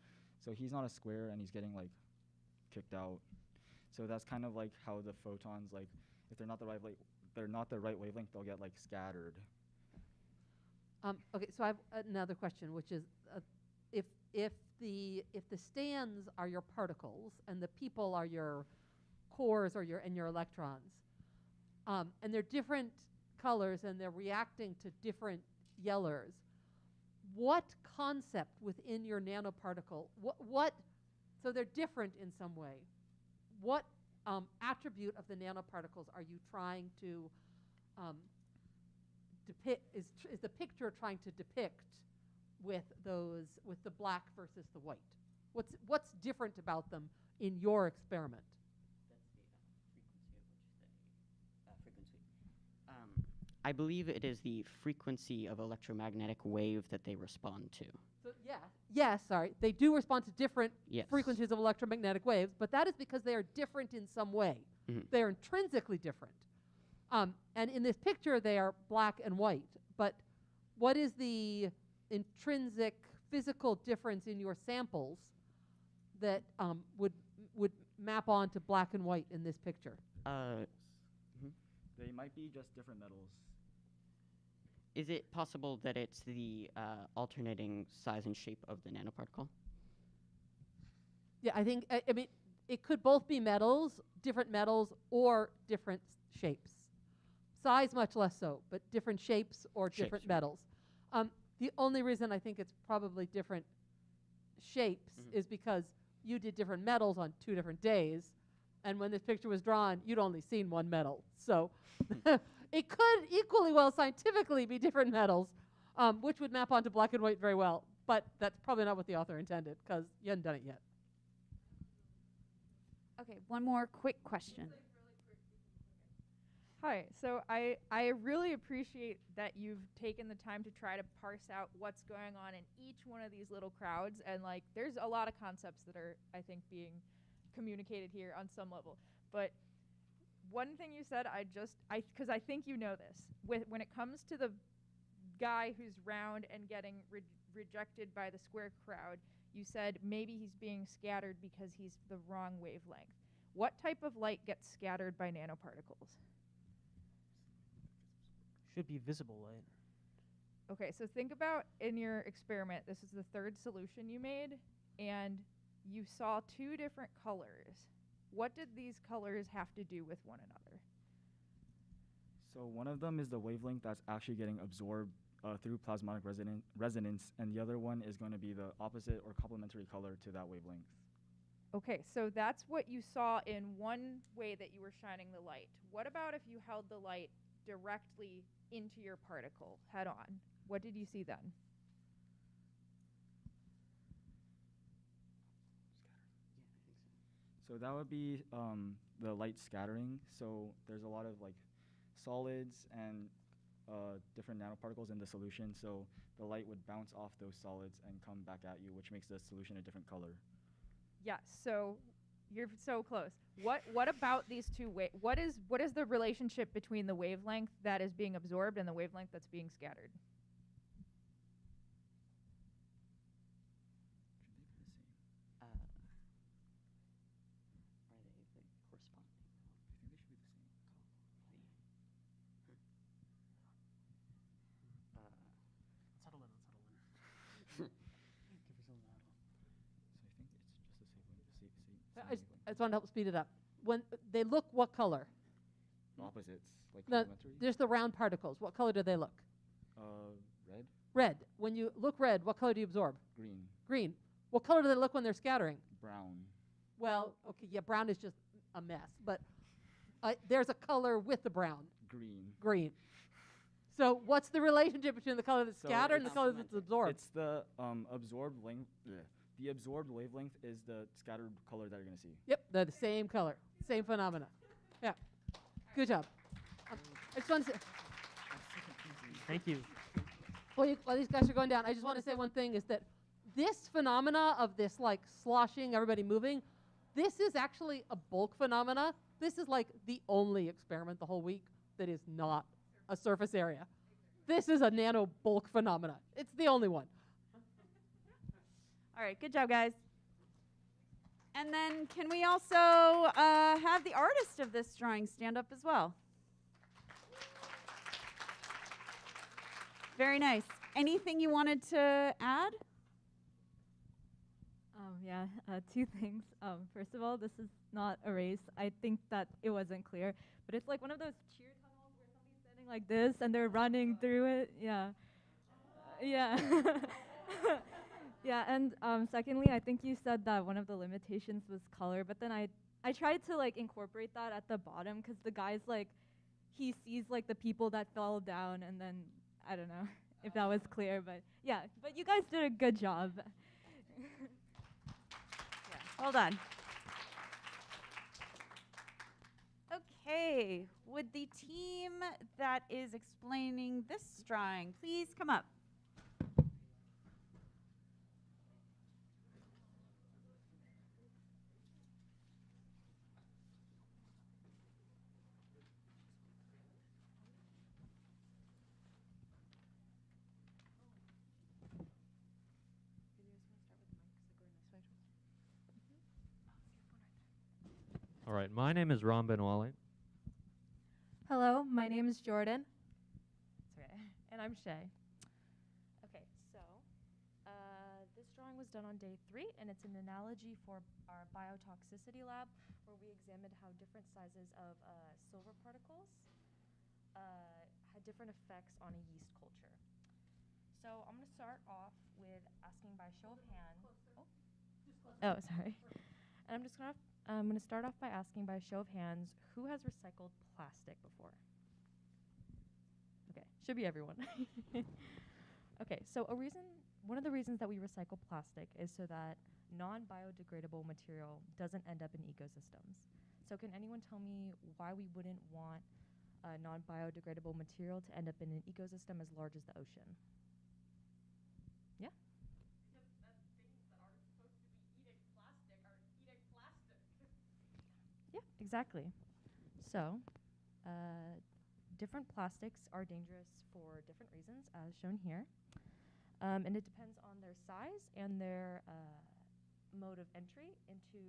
So he's not a square and he's getting like kicked out. So that's kind of like how the photons, like, if they're not the right wavelength, they'll get like scattered. Okay, so I have another question, which is, if the stands are your particles and the people are your cores or your electrons, and they're different colors and they're reacting to different yellers, what concept within your nanoparticle, so they're different in some way, what attribute of the nanoparticles are you trying to depict, is the picture trying to depict with the black versus the white? What's different about them in your experiment? I believe it is the frequency of electromagnetic wave that they respond to. So yes, sorry. They do respond to different Yes. frequencies of electromagnetic waves, but that is because they are different in some way. Mhm. They are intrinsically different. And in this picture, they are black and white. But what is the intrinsic physical difference in your samples that would map onto black and white in this picture? They might be just different metals. Is it possible that it's the alternating size and shape of the nanoparticle? Yeah, I think, I mean, it could both be different metals, or different shapes. Size much less so, but different shapes or different Shapes, right. metals. The only reason I think it's probably different shapes is because you did different metals on 2 different days, and when this picture was drawn, you'd only seen one metal. So it could equally well scientifically be different metals, which would map onto black and white very well, but that's probably not what the author intended, because you hadn't done it yet. Okay, one more quick question. Hi, so I really appreciate that you've taken the time to try to parse out what's going on in each one of these little crowds, and like there's a lot of concepts that are, I think, being communicated here on some level. But one thing you said, because I think you know this, when it comes to the guy who's round and getting rejected by the square crowd, you said maybe he's being scattered because he's the wrong wavelength. What type of light gets scattered by nanoparticles? Should be visible light. Okay, so think about in your experiment, this is the 3rd solution you made, and you saw 2 different colors. What did these colors have to do with one another? So one of them is the wavelength that's actually getting absorbed through plasmonic resonance, and the other one is going to be the opposite or complementary color to that wavelength. Okay, so that's what you saw in one way that you were shining the light. What about if you held the light directly into your particle head on? What did you see then? So that would be the light scattering. So there's a lot of like solids and different nanoparticles in the solution. So the light would bounce off those solids and come back at you, which makes the solution a different color. Yes, so you're so close. What about these two what is the relationship between the wavelength that is being absorbed and the wavelength that's being scattered? I just want to help speed it up. When they look, what color? Opposites, like No, complementary. there's the round particles. What color do they look? Red. Red. When you look red, what color do you absorb? Green. Green. What color do they look when they're scattering? Brown. Well, okay, yeah, brown is just a mess, but there's a color with the brown. Green. Green. So what's the relationship between the color that's So scattered and the it's color that's absorbed? It's the absorbed length. The absorbed wavelength is the scattered color that you're going to see. Yep, they're the same color, same phenomena. Yeah, good job. I just want to say, Thank you. while these guys are going down, I just want to say one thing is that this phenomena of this like sloshing, everybody moving, this is actually a bulk phenomena. This is like the only experiment the whole week that is not a surface area. This is a nano bulk phenomena. It's the only one. All right, good job, guys. And then can we also have the artist of this drawing stand up as well? Very nice. Anything you wanted to add? Yeah, 2 things. First of all, this is not a race. I think that it wasn't clear, but it's like one of those cheer tunnels where somebody's standing like this and they're running through it. Yeah. Yeah. Yeah, and secondly, I think you said that one of the limitations was color, but then I tried to like incorporate that at the bottom because the guy's like, he sees like the people that fell down, and then I don't know. if that was clear, but yeah, but you guys did a good job. Well done. Okay, would the team that is explaining this drawing please come up? All right, my name is Ron Benwali. Hello, my name is Jordan. Okay, and I'm Shay. Okay, so this drawing was done on day 3, and it's an analogy for our Biotoxicity lab, where we examined how different sizes of silver particles had different effects on a yeast culture. So I'm going to start off with asking by show of hands. Oh, sorry. And I'm going to start off by asking by show of hands, who has recycled plastic before? Okay, should be everyone. Okay, so one of the reasons that we recycle plastic is so that non-biodegradable material doesn't end up in ecosystems. So can anyone tell me why we wouldn't want non-biodegradable material to end up in an ecosystem as large as the ocean? Yeah? Yeah, exactly. So, different plastics are dangerous for different reasons, as shown here. And it depends on their size and their mode of entry into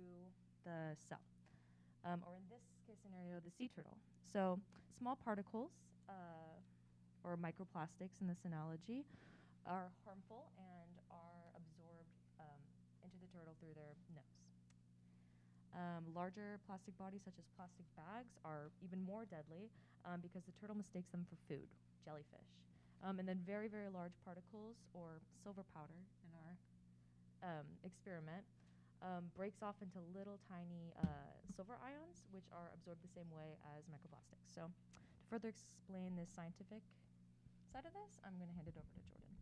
the cell. Or in this case scenario, the sea turtle. So, small particles, or microplastics in this analogy, are harmful and are absorbed into the turtle through their nose. Larger plastic bodies, such as plastic bags, are even more deadly because the turtle mistakes them for food, jellyfish. And then very, very large particles, or silver powder in our experiment, breaks off into little tiny silver ions, which are absorbed the same way as microplastics. So to further explain the scientific side of this, I'm going to hand it over to Jordan.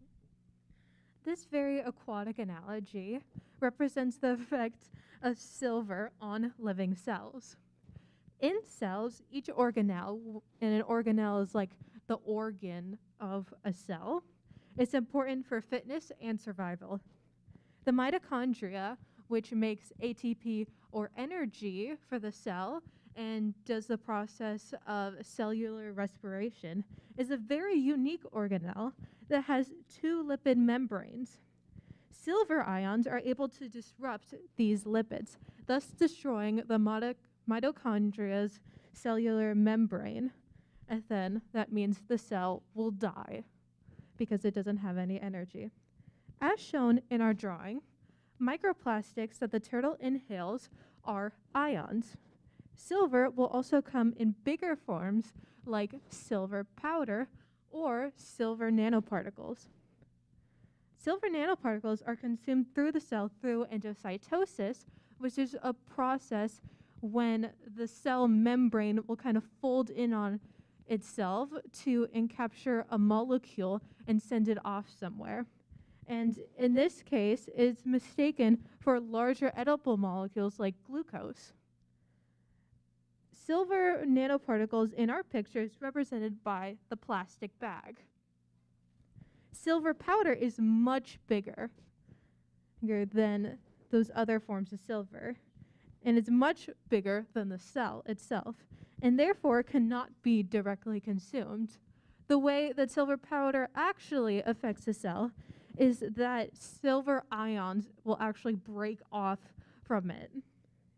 This very aquatic analogy represents the effect of silver on living cells. In cells, each organelle, and an organelle is like the organ of a cell, it's important for fitness and survival. The mitochondria, which makes ATP or energy for the cell and does the process of cellular respiration, is a very unique organelle that has 2 lipid membranes. Silver ions are able to disrupt these lipids, thus destroying the mitochondria's cellular membrane. And then that means the cell will die because it doesn't have any energy. As shown in our drawing, microplastics that the turtle inhales are ions. Silver will also come in bigger forms like silver powder or silver nanoparticles. Silver nanoparticles are consumed through the cell through endocytosis, which is a process when the cell membrane will kind of fold in on itself to encapture a molecule and send it off somewhere. And in this case, it's mistaken for larger edible molecules like glucose. Silver nanoparticles in our picture is represented by the plastic bag. Silver powder is much bigger than those other forms of silver, and it's much bigger than the cell itself, and therefore cannot be directly consumed. The way that silver powder actually affects the cell is that silver ions will actually break off from it.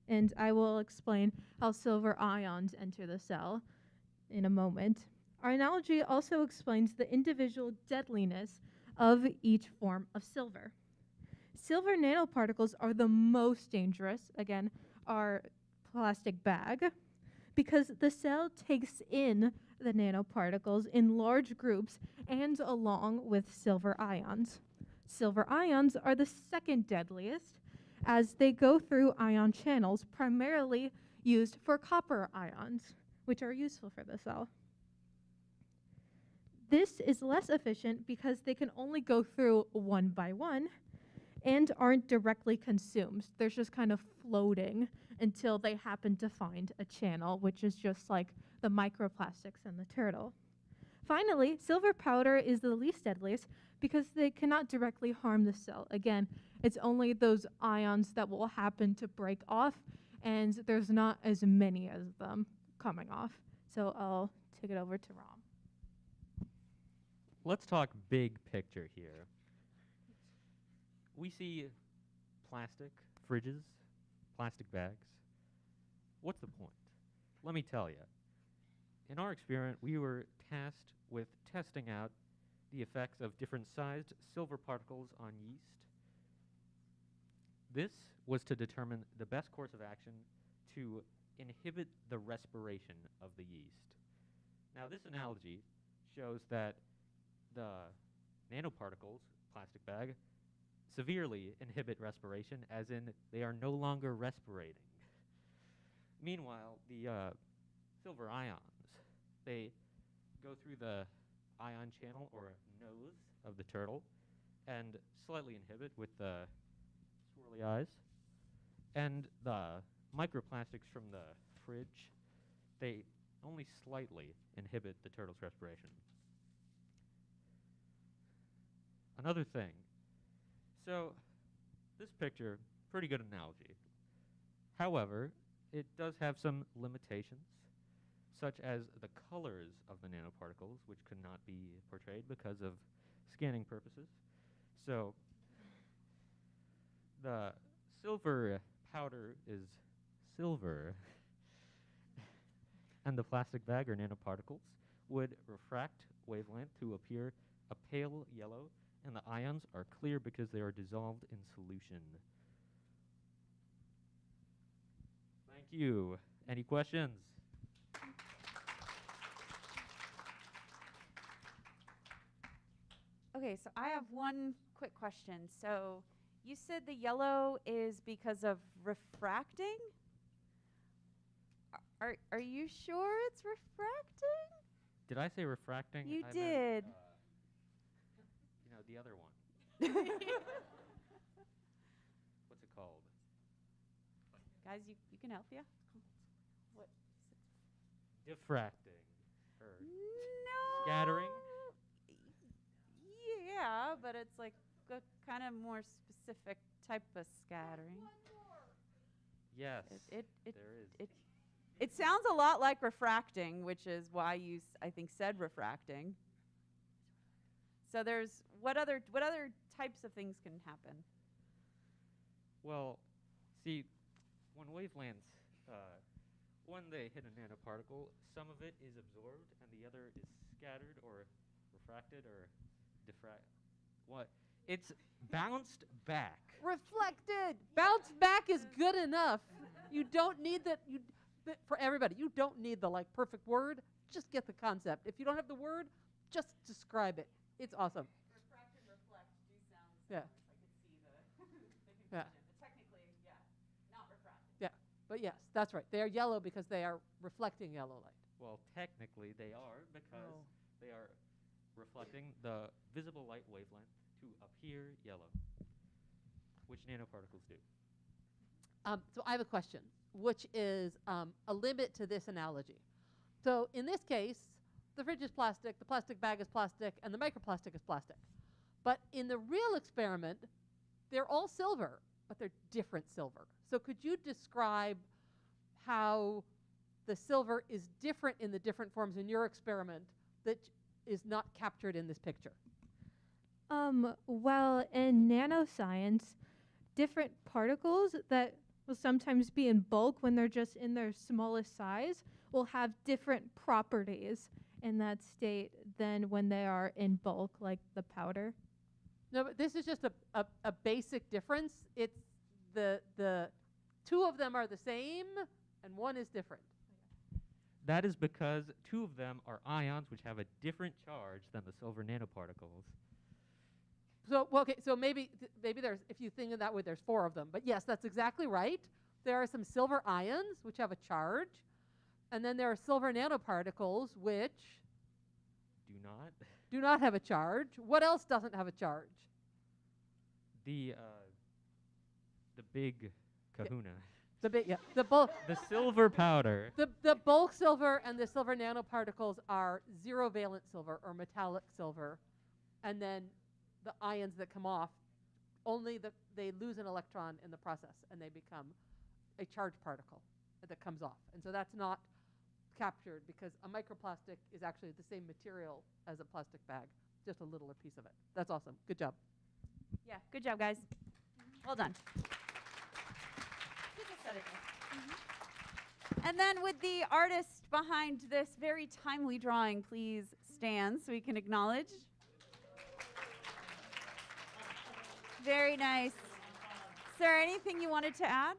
And I will explain how silver ions enter the cell in a moment. Our analogy also explains the individual deadliness of each form of silver. Silver nanoparticles are the most dangerous, again, our plastic bag, because the cell takes in the nanoparticles in large groups and along with silver ions. Silver ions are the second deadliest, as they go through ion channels primarily used for copper ions, which are useful for the cell. this is less efficient because they can only go through one by one and aren't directly consumed. They're just kind of floating until they happen to find a channel, which is just like the microplastics in the turtle. Finally, silver powder is the least deadliest because they cannot directly harm the cell. Again, it's only those ions that will happen to break off, and there's not as many of them coming off. So I'll take it over to Rom. Let's talk big picture here. We see plastic fridges, plastic bags. What's the point? Let me tell you. In our experiment, we were tasked with testing out the effects of different sized silver particles on yeast. This was to determine the best course of action to inhibit the respiration of the yeast. Now, this analogy shows that the nanoparticles, plastic bag, severely inhibit respiration, as in they are no longer respirating. Meanwhile, the silver ions, they go through the ion channel or nose of the turtle and slightly inhibit with the swirly eyes. And the microplastics from the fridge, they only slightly inhibit the turtle's respiration. Another thing, so this picture, pretty good analogy. However, it does have some limitations, such as the colors of the nanoparticles, which could not be portrayed because of scanning purposes. So the silver powder is silver, and the plastic bag or nanoparticles would refract wavelength to appear a pale yellow, and the ions are clear because they are dissolved in solution. Thank you. Any questions? Okay, so I have one quick question. So you said the yellow is because of refracting? Are you sure it's refracting? Did I say refracting? You I did. Meant, you know, the other one. What's it called? Guys, you can help you? What? Diffracting. Or No. scattering? Yeah, but it's like a kind of more specific type of scattering. Yes, It there is. It sounds a lot like refracting, which is why you I think said refracting. So there's what other types of things can happen? Well, see, when wavelengths, when they hit a nanoparticle, some of it is absorbed and the other is scattered or refracted or what? It's bounced back. Reflected. Bounce back is good enough. You don't need that. For everybody, you don't need the like perfect word. Just get the concept. If you don't have the word, just describe it. It's awesome. Refract and reflect do sound Yeah. I could see the confusion. Yeah. But technically, yeah, not refracting. Yeah, but yes, that's right. They are yellow because they are reflecting yellow light. Well, technically they are because Oh. they are reflecting the visible light wavelength to appear yellow, which nanoparticles do. So I have a question, which is a limit to this analogy. So in this case, the fridge is plastic, the plastic bag is plastic, and the microplastic is plastic. But in the real experiment, they're all silver, but they're different silver. So could you describe how the silver is different in the different forms in your experiment that is not captured in this picture? Well, in nanoscience, different particles that will sometimes be in bulk when they're just in their smallest size will have different properties in that state than when they are in bulk, like the powder. No, but this is just a basic difference. It's the two of them are the same and one is different. That is because two of them are ions which have a different charge than the silver nanoparticles. So, well, okay, so maybe there's, if you think of that way, there's four of them. But yes, that's exactly right. There are some silver ions which have a charge, and then there are silver nanoparticles which do not. Do not have a charge. What else doesn't have a charge? The big kahuna. The bulk. The silver powder. The bulk silver and the silver nanoparticles are zero valent silver or metallic silver, and then the ions that come off, they lose an electron in the process and they become a charged particle that comes off. And so that's not captured because a microplastic is actually the same material as a plastic bag, just a littler piece of it. That's awesome. Good job. Yeah, good job, guys. Well done. And then would the artist behind this very timely drawing please stand so we can acknowledge? Very nice. Is there anything you wanted to add?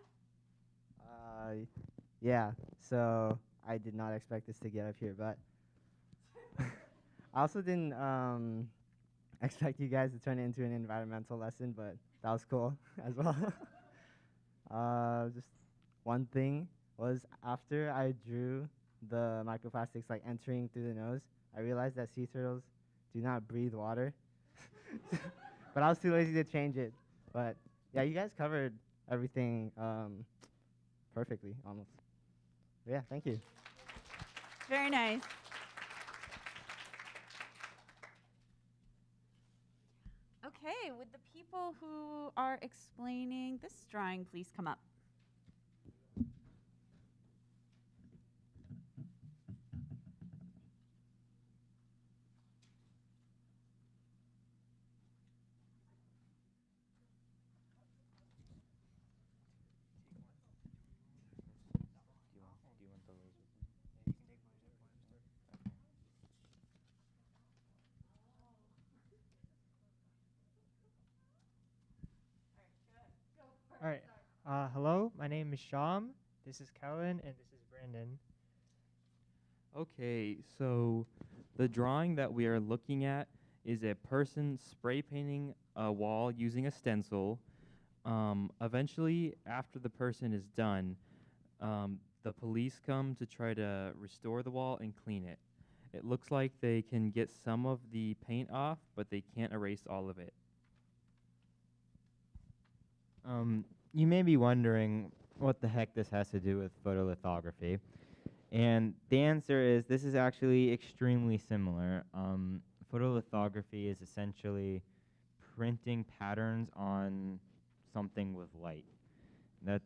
Yeah, so I did not expect this to get up here, but I also didn't expect you guys to turn it into an environmental lesson, but that was cool as well. Just one thing was after I drew the microplastics like entering through the nose, I realized that sea turtles do not breathe water. But I was too lazy to change it. But yeah, you guys covered everything perfectly, almost. But yeah, thank you. Very nice. Okay, would the people who are explaining this drawing please come up? All right. Hello, my name is Sham. This is Kellen, and this is Brandon. Okay, so the drawing that we are looking at is a person spray painting a wall using a stencil. Eventually, after the person is done, the police come to try to restore the wall and clean it. It looks like they can get some of the paint off, but they can't erase all of it. You may be wondering what the heck this has to do with photolithography. And the answer is this is actually extremely similar. Photolithography is essentially printing patterns on something with light. That's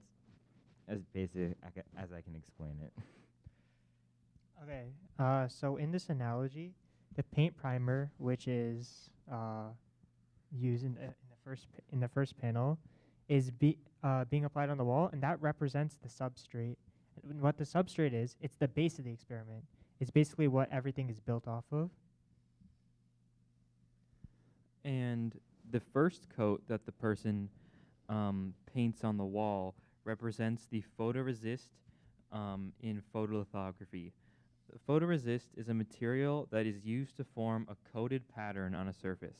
as basic as I can explain it. Okay, so in this analogy, the paint primer, which is used in the first panel, is being applied on the wall, and that represents the substrate. And what the substrate is, it's the base of the experiment. It's basically what everything is built off of. And the first coat that the person paints on the wall represents the photoresist in photolithography. The photoresist is a material that is used to form a coated pattern on a surface.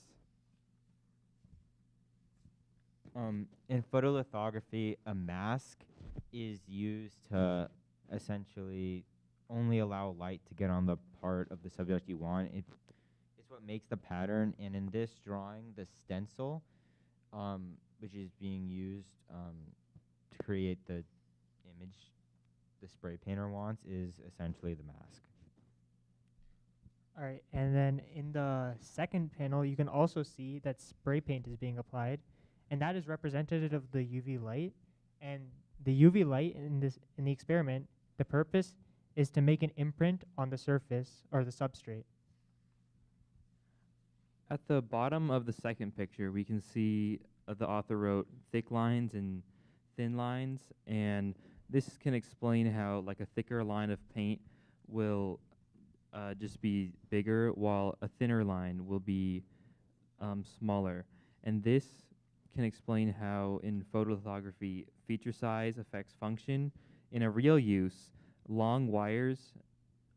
In photolithography, a mask is used to essentially only allow light to get on the part of the subject you want. It's what makes the pattern. And in this drawing, the stencil, which is being used to create the image the spray painter wants, is essentially the mask. All right, and then in the second panel, you can also see that spray paint is being applied, and that is representative of the UV light. And the UV light in the experiment, the purpose is to make an imprint on the surface or the substrate. At the bottom of the second picture, we can see the author wrote thick lines and thin lines, and this can explain how like a thicker line of paint will just be bigger, while a thinner line will be smaller. And this can explain how in photolithography feature size affects function. In a real use, long wires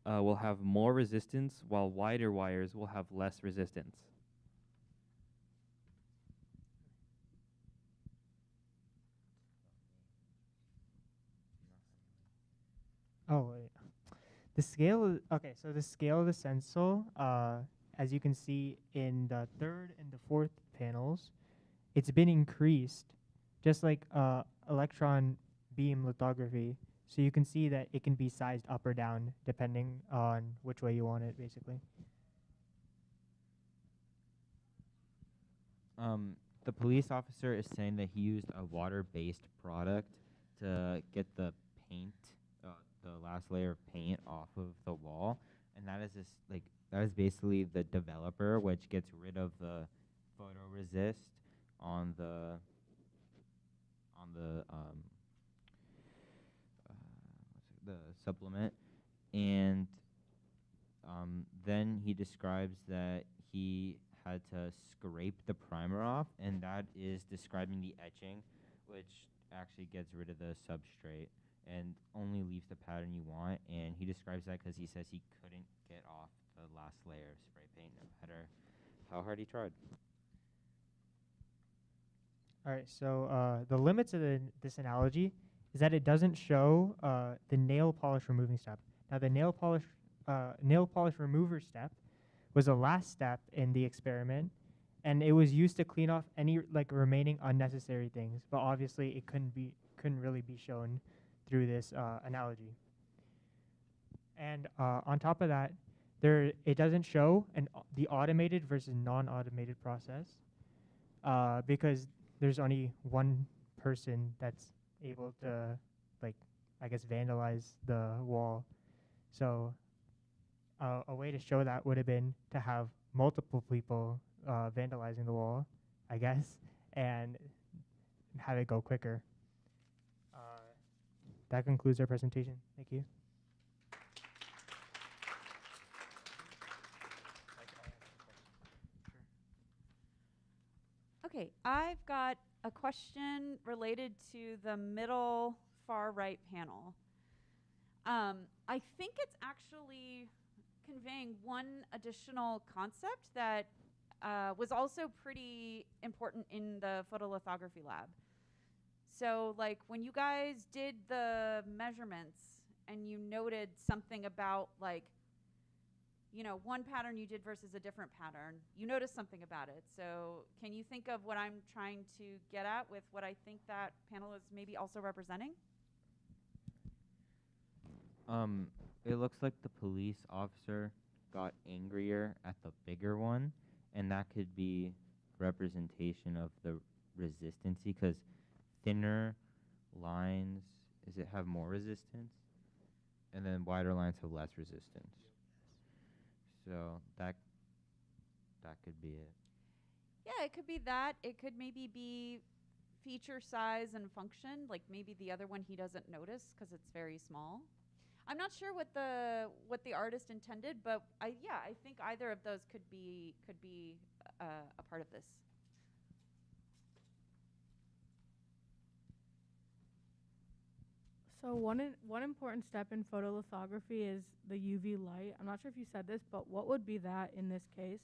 will have more resistance, while wider wires will have less resistance. Oh, wait. The scale, okay, so the scale of the stencil as you can see in the third and the fourth panels, it's been increased, just like electron beam lithography. So you can see that it can be sized up or down depending on which way you want it, basically. The police officer is saying that he used a water-based product to get the paint, the last layer of paint off of the wall, and that is basically the developer, which gets rid of the photoresist on the supplement, and then he describes that he had to scrape the primer off, and that is describing the etching, which actually gets rid of the substrate and only leaves the pattern you want. And he describes that because he says he couldn't get off the last layer of spray paint no matter how hard he tried. All right, so the limits of this analogy is that it doesn't show the nail polish removing step. Now, the nail polish remover step was the last step in the experiment, and it was used to clean off any remaining unnecessary things. But obviously, it couldn't really be shown through this analogy. And on top of that, it doesn't show the automated versus non-automated process because there's only one person that's able to, I guess, vandalize the wall. So a way to show that would have been to have multiple people vandalizing the wall, I guess, and have it go quicker. That concludes our presentation. Thank you. Okay, I've got a question related to the middle far right panel. I think it's actually conveying one additional concept that was also pretty important in the photolithography lab. So like when you guys did the measurements and you noted something about one pattern you did versus a different pattern, you noticed something about it. So can you think of what I'm trying to get at with what I think that panel is maybe also representing? It looks like the police officer got angrier at the bigger one, and that could be representation of the resistance, because thinner lines, have more resistance, and then wider lines have less resistance. So that could be it. Yeah, it could be that. It could maybe be feature size and function. Like maybe the other one he doesn't notice because it's very small. I'm not sure what the artist intended, but I think either of those could be a part of this. So one important step in photolithography is the UV light. I'm not sure if you said this, but what would be that in this case?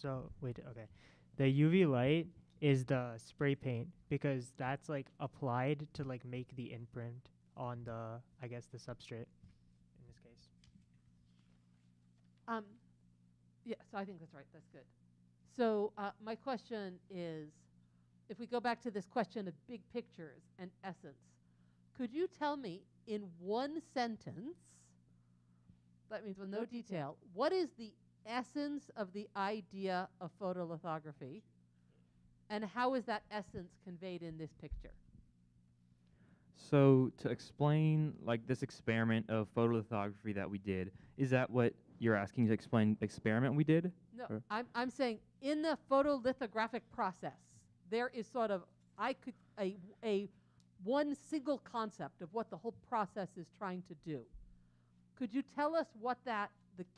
Okay. The UV light is the spray paint because that's applied to make the imprint on the, I guess, the substrate in this case. Yeah, so I think that's right. That's good. So my question is, if we go back to this question of big pictures and essence, could you tell me in one sentence, that means with no detail, what is the essence of the idea of photolithography, and how is that essence conveyed in this picture? So to explain this experiment of photolithography that we did, is that what you're asking to explain the experiment we did? No, I'm saying in the photolithographic process, there is sort of a one single concept of what the whole process is trying to do. Could you tell us what the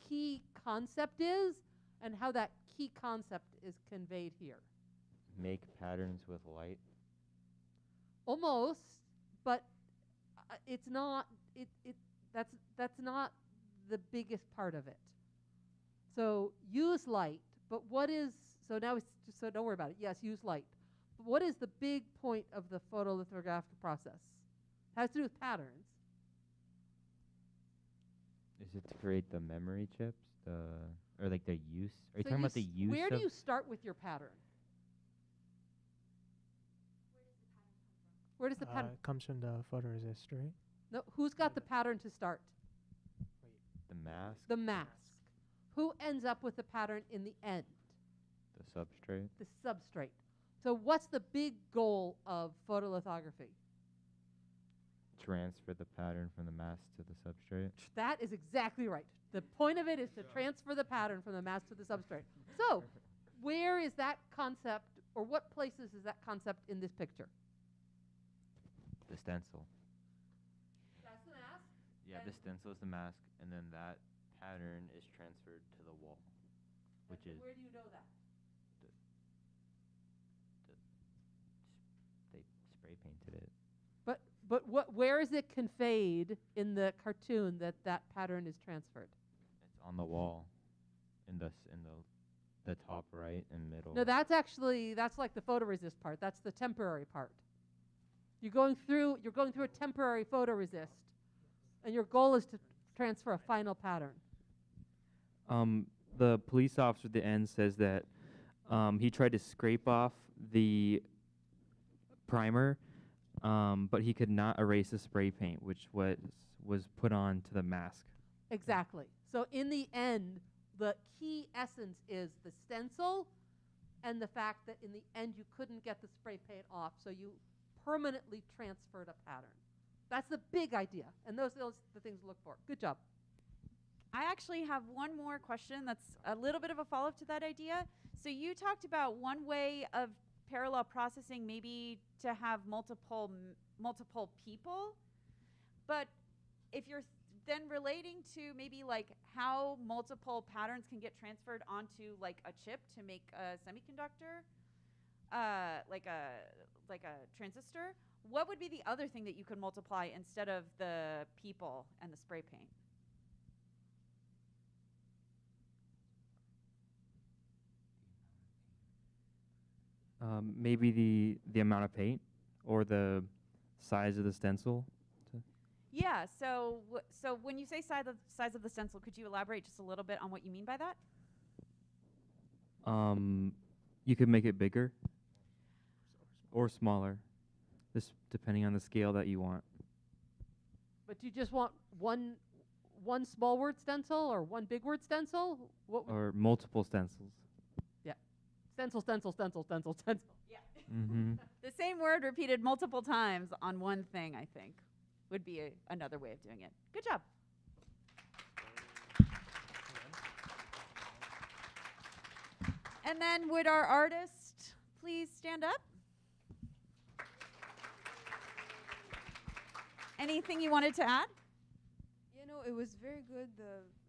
key concept is and how that key concept is conveyed here? Make patterns with light. Almost, but it's not. That's not the biggest part of it. So use light, but what is? So now it's just, so don't worry about it. Yes, use light. But what is the big point of the photolithographic process? It has to do with patterns. Is it to create the memory chips, or like the use? Are you So talking about the use? where do of you start with your pattern? Where does the pattern? It comes from the photoresist, right? No, who's got the pattern to start? the mask, The mask. Who ends up with the pattern in the end? the substrate? The substrate. So what's the big goal of photolithography? Transfer the pattern from the mask to the substrate. That is exactly right. The point of it is to transfer the pattern from the mask to the substrate. So where is that concept, or what places is that concept in this picture? The stencil. That's the mask. Yeah, the stencil is the mask, and then that pattern is transferred to the wall, which is Where do you know that? they spray painted it. But where is it conveyed in the cartoon that that pattern is transferred? It's on the wall, in the top right and middle. No, that's like the photoresist part. That's the temporary part. You're going through a temporary photoresist, and your goal is to transfer a final pattern. The police officer at the end says that he tried to scrape off the primer, but he could not erase the spray paint, which was put on to the mask. Exactly. So in the end, the key essence is the stencil and the fact that in the end you couldn't get the spray paint off, so you permanently transferred a pattern. That's the big idea, and those are the things to look for. Good job. I actually have one more question that's a little bit of a follow-up to that idea. So you talked about one way of parallel processing, maybe to have multiple people, but if you're then relating to maybe like how multiple patterns can get transferred onto like a chip to make a semiconductor, like a transistor, what would be the other thing that you could multiply instead of the people and the spray paint? Maybe the amount of paint or the size of the stencil. Yeah. So when you say size of the stencil, could you elaborate just a little bit on what you mean by that? You could make it bigger or smaller, just depending on the scale that you want. But do you just want one small word stencil or one big word stencil? Or multiple stencils. Yeah. Stencil, stencil, stencil, stencil, stencil. Yeah. Mm-hmm. The same word repeated multiple times on one thing, I think, would be another way of doing it. Good job. And then would our artist please stand up? Anything you wanted to add? You know, it was very good,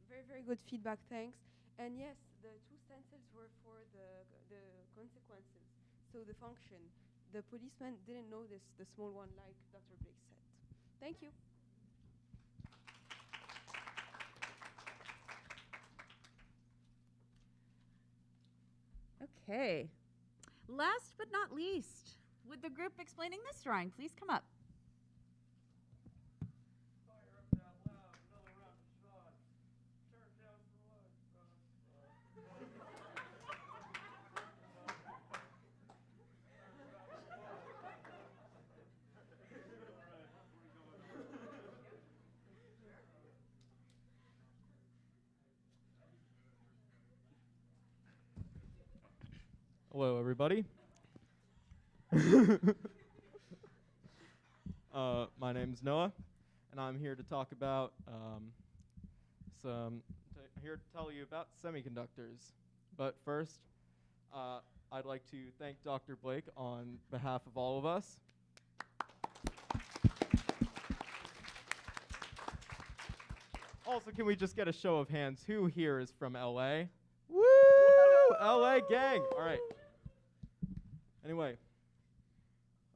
very, very good feedback, thanks. And yes, the two stencils were for the consequences, so the function. The policeman didn't notice the small one like Dr. Blake said. Thank you. Okay. Last but not least, would the group explaining this drawing please come up? Hello, everybody. My name's Noah, and I'm here to talk about here to tell you about semiconductors. But first, I'd like to thank Dr. Blake on behalf of all of us. Also, can we just get a show of hands? Who here is from LA? Woo! LA gang! All right. Anyway,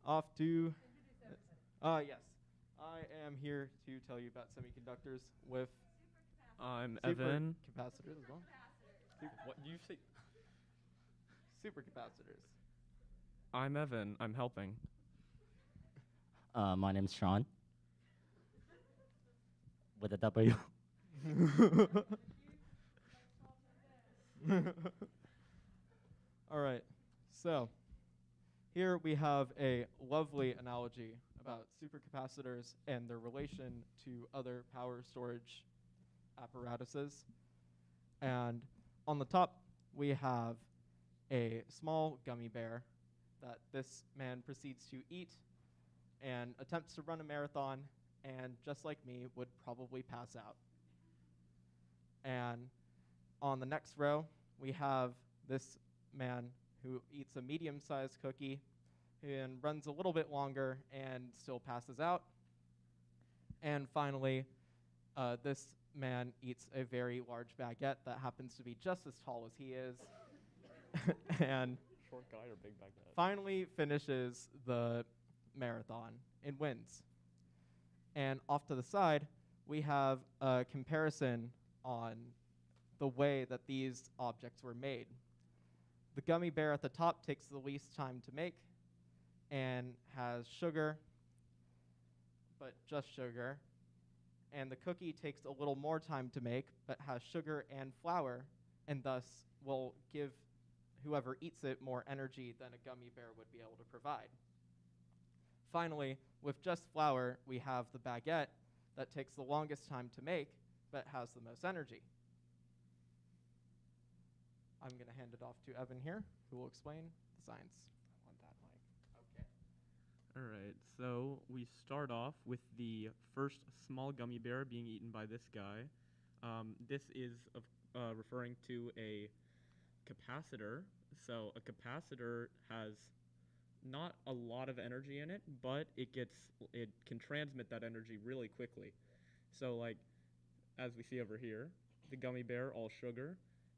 off to, yes. I am here to tell you about semiconductors with I'm Evan. Supercapacitors as well. What you say? Supercapacitors. I'm Evan. I'm helping. My name's Sean. With a W. All right, so here we have a lovely analogy about supercapacitors and their relation to other power storage apparatuses. And on the top, we have a small gummy bear that this man proceeds to eat and attempts to run a marathon, and just like me, would probably pass out. And on the next row, we have this man who eats a medium-sized cookie and runs a little bit longer and still passes out. And finally, this man eats a very large baguette that happens to be just as tall as he is. And short guy or big baguette? Finally finishes the marathon and wins. And off to the side, we have a comparison on the way that these objects were made. The gummy bear at the top takes the least time to make and has sugar, but just sugar. And the cookie takes a little more time to make, but has sugar and flour, and thus will give whoever eats it more energy than a gummy bear would be able to provide. Finally, with just flour, we have the baguette that takes the longest time to make, but has the most energy. I'm going to hand it off to Evan here, who will explain the science. I want that mic. Okay. All right, so we start off with the first small gummy bear being eaten by this guy. This is referring to a capacitor. So a capacitor has not a lot of energy in it, but it can transmit that energy really quickly. So like, as we see over here, the gummy bear, all sugar,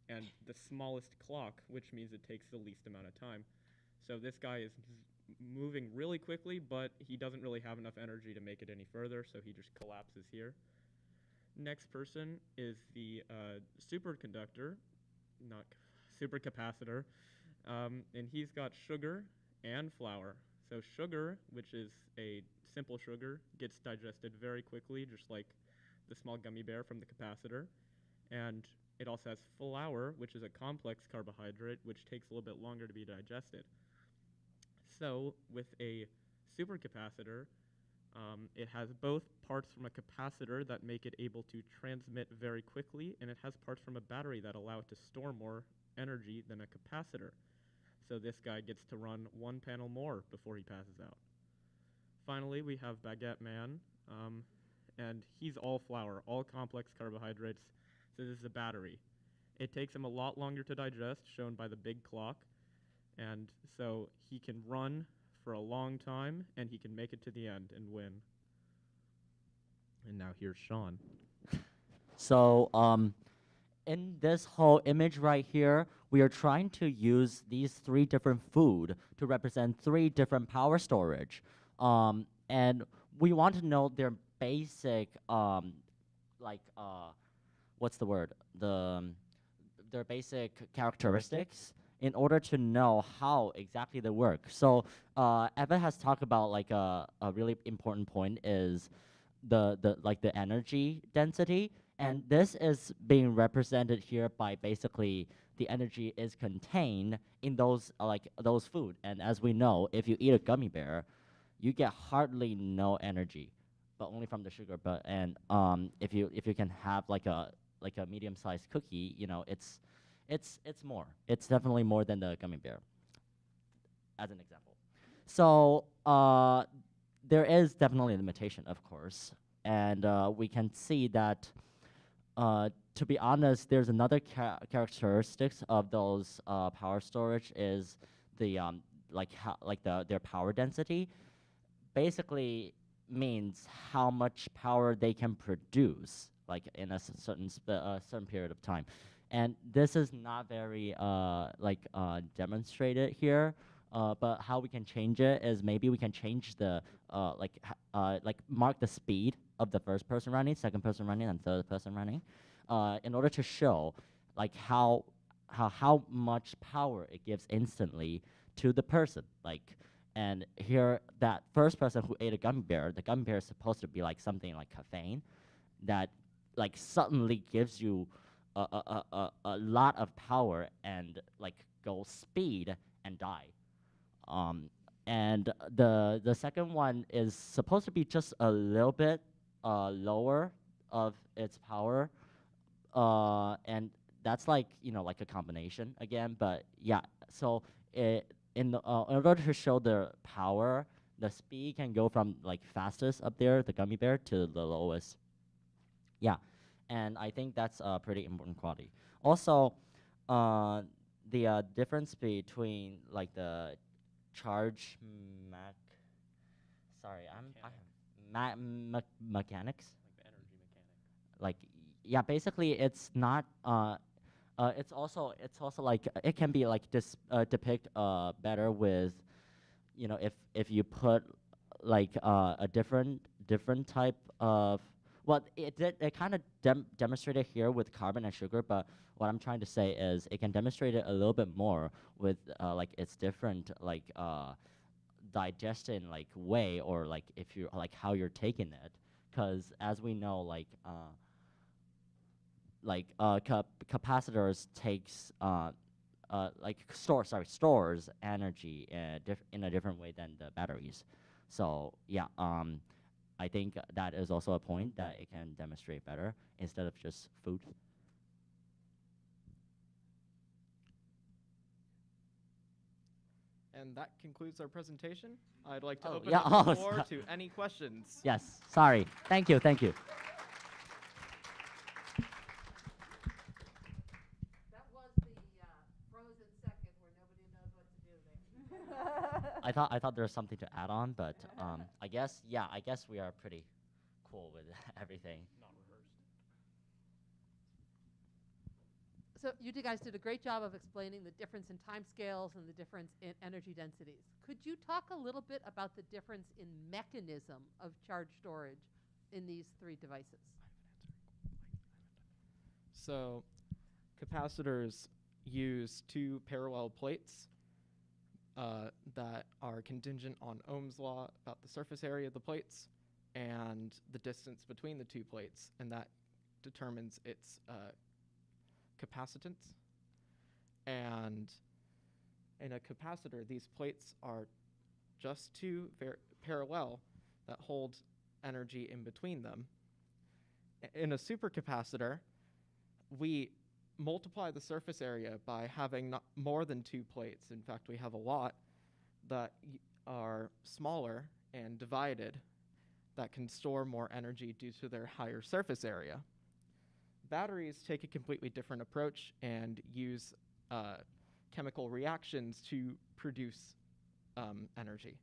and the smallest clock, which means it takes the least amount of time. So this guy is moving really quickly, but he doesn't really have enough energy to make it any further, so he just collapses here. Next person is the superconductor, not supercapacitor, and he's got sugar and flour. So sugar, which is a simple sugar, gets digested very quickly, just like the small gummy bear from the capacitor. And it also has flour, which is a complex carbohydrate, which takes a little bit longer to be digested. So with a supercapacitor, it has both parts from a capacitor that make it able to transmit very quickly, and it has parts from a battery that allow it to store more energy than a capacitor. So this guy gets to run one panel more before he passes out. Finally, we have Baguette Man, and he's all flour, all complex carbohydrates. So this is a battery. It takes him a lot longer to digest, shown by the big clock, and so he can run for a long time, and he can make it to the end and win. And now here's Sean. So in this whole image right here, we are trying to use these three different food to represent three different power storage. And we want to know their basic, what's the word? Their basic characteristics in order to know how exactly they work. So Evan has talked about like a really important point is the energy density, and this is being represented here by basically the energy is contained in those those food. And as we know, if you eat a gummy bear, you get hardly no energy, but only from the sugar. But and if you can have like a medium-sized cookie, you know, it's more. It's definitely more than the gummy bear, as an example. So there is definitely a limitation, of course, and we can see that. To be honest, there's another characteristics of those power storage is the their power density. Basically means how much power they can produce, like in a certain period of time, and this is not very demonstrated here. But how we can change it is maybe we can change the mark the speed of the first person running, second person running, and third person running, in order to show like how much power it gives instantly to the person. And here that first person who ate a gummy bear, the gummy bear is supposed to be like something like caffeine that like suddenly gives you a lot of power and like go speed and die. And the second one is supposed to be just a little bit lower of its power, and that's like like a combination again. But yeah, so in order to show the power, the speed can go from like fastest up there, the gummy bear, to the lowest. Yeah, and I think that's a pretty important quality. Also, the difference between like the charge mech. Sorry, mechanics. Like the energy mechanic. Like yeah, basically it's not. It's also like it can be like depict better with, if you put like a different type of, well, it kind of demonstrated here with carbon and sugar, but what I'm trying to say is it can demonstrate it a little bit more with like its different like digestion like way, or like if you're like how you're taking it, because as we know capacitors takes stores energy in a different way than the batteries. So yeah, I think that is also a point that it can demonstrate better instead of just food. And that concludes our presentation. I'd like to Oh, open yeah, up the oh, floor so- to any questions. Yes, sorry. Thank you. That was the frozen second where nobody knows what to do there. I thought there was something to add on, but I guess we are pretty cool with everything. Not rehearsed. So you guys did a great job of explaining the difference in time scales and the difference in energy densities. Could you talk a little bit about the difference in mechanism of charge storage in these three devices? So capacitors use two parallel plates that are contingent on Ohm's law about the surface area of the plates and the distance between the two plates, and that determines its capacitance. And in a capacitor, these plates are just two parallel that hold energy in between them. In a supercapacitor, we multiply the surface area by having not more than two plates. In fact, we have a lot that are smaller and divided that can store more energy due to their higher surface area. Batteries take a completely different approach and use chemical reactions to produce energy.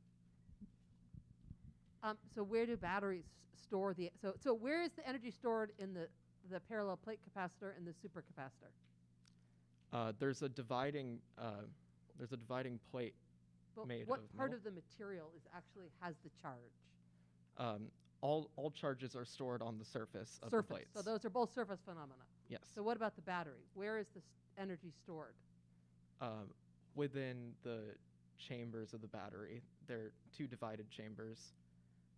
So where do batteries store the, so where is the energy stored in the parallel plate capacitor and the supercapacitor? There's a dividing plate But made what of part metal. of the material actually has the charge? All charges are stored on the surface of the Surface. plates. So those are both surface phenomena. Yes. So what about the battery? Where is this energy stored? Within the chambers of the battery, there are two divided chambers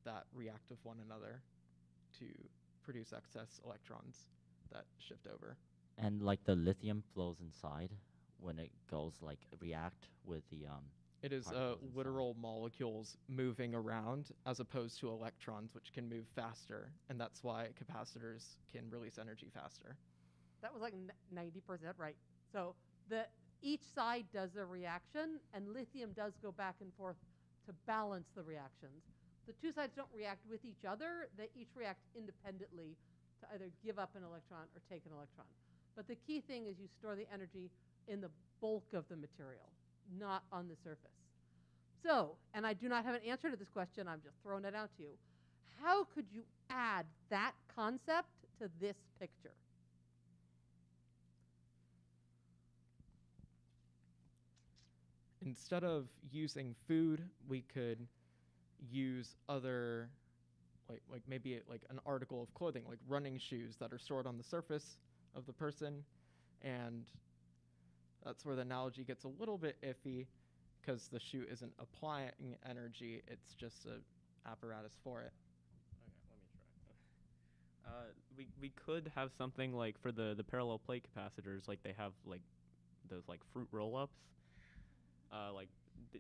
that react with one another to produce excess electrons that shift over. And like the lithium flows inside when it goes like react with the It is particles inside. literal molecules moving around as opposed to electrons, which can move faster, and that's why capacitors can release energy faster. That was like 90% right. So each side does a reaction, and lithium does go back and forth to balance the reactions. The two sides don't react with each other. They each react independently to either give up an electron or take an electron. But the key thing is you store the energy in the bulk of the material, not on the surface. So, and I do not have an answer to this question, I'm just throwing it out to you. How could you add that concept to this picture? Instead of using food, we could use other, like maybe like an article of clothing, like running shoes that are stored on the surface of the person, and that's where the analogy gets a little bit iffy, because the shoe isn't applying energy, it's just an apparatus for it. Okay, let me try. We could have something like for the parallel plate capacitors, like they have like those like fruit roll-ups, like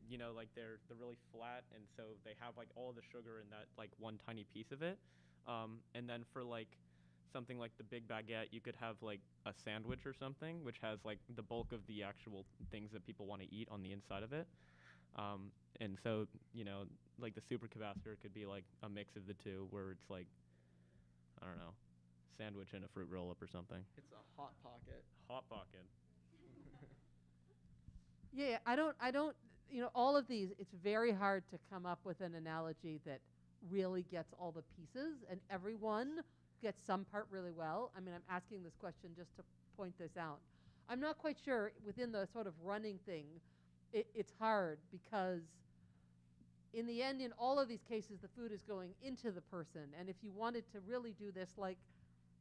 you know, like they're really flat, and so they have like all the sugar in that like one tiny piece of it. And then for like something like the big baguette, you could have like a sandwich or something, which has like the bulk of the actual things that people want to eat on the inside of it. And so, you know, like the supercapacitor could be like a mix of the two, where it's like, I don't know, sandwich and a fruit roll-up or something. It's a hot pocket. Hot pocket. Yeah, I don't, you know, all of these, it's very hard to come up with an analogy that really gets all the pieces, and everyone gets some part really well. I mean, I'm asking this question just to point this out. I'm not quite sure within the sort of running thing, it's hard because in the end, in all of these cases, the food is going into the person. And if you wanted to really do this, like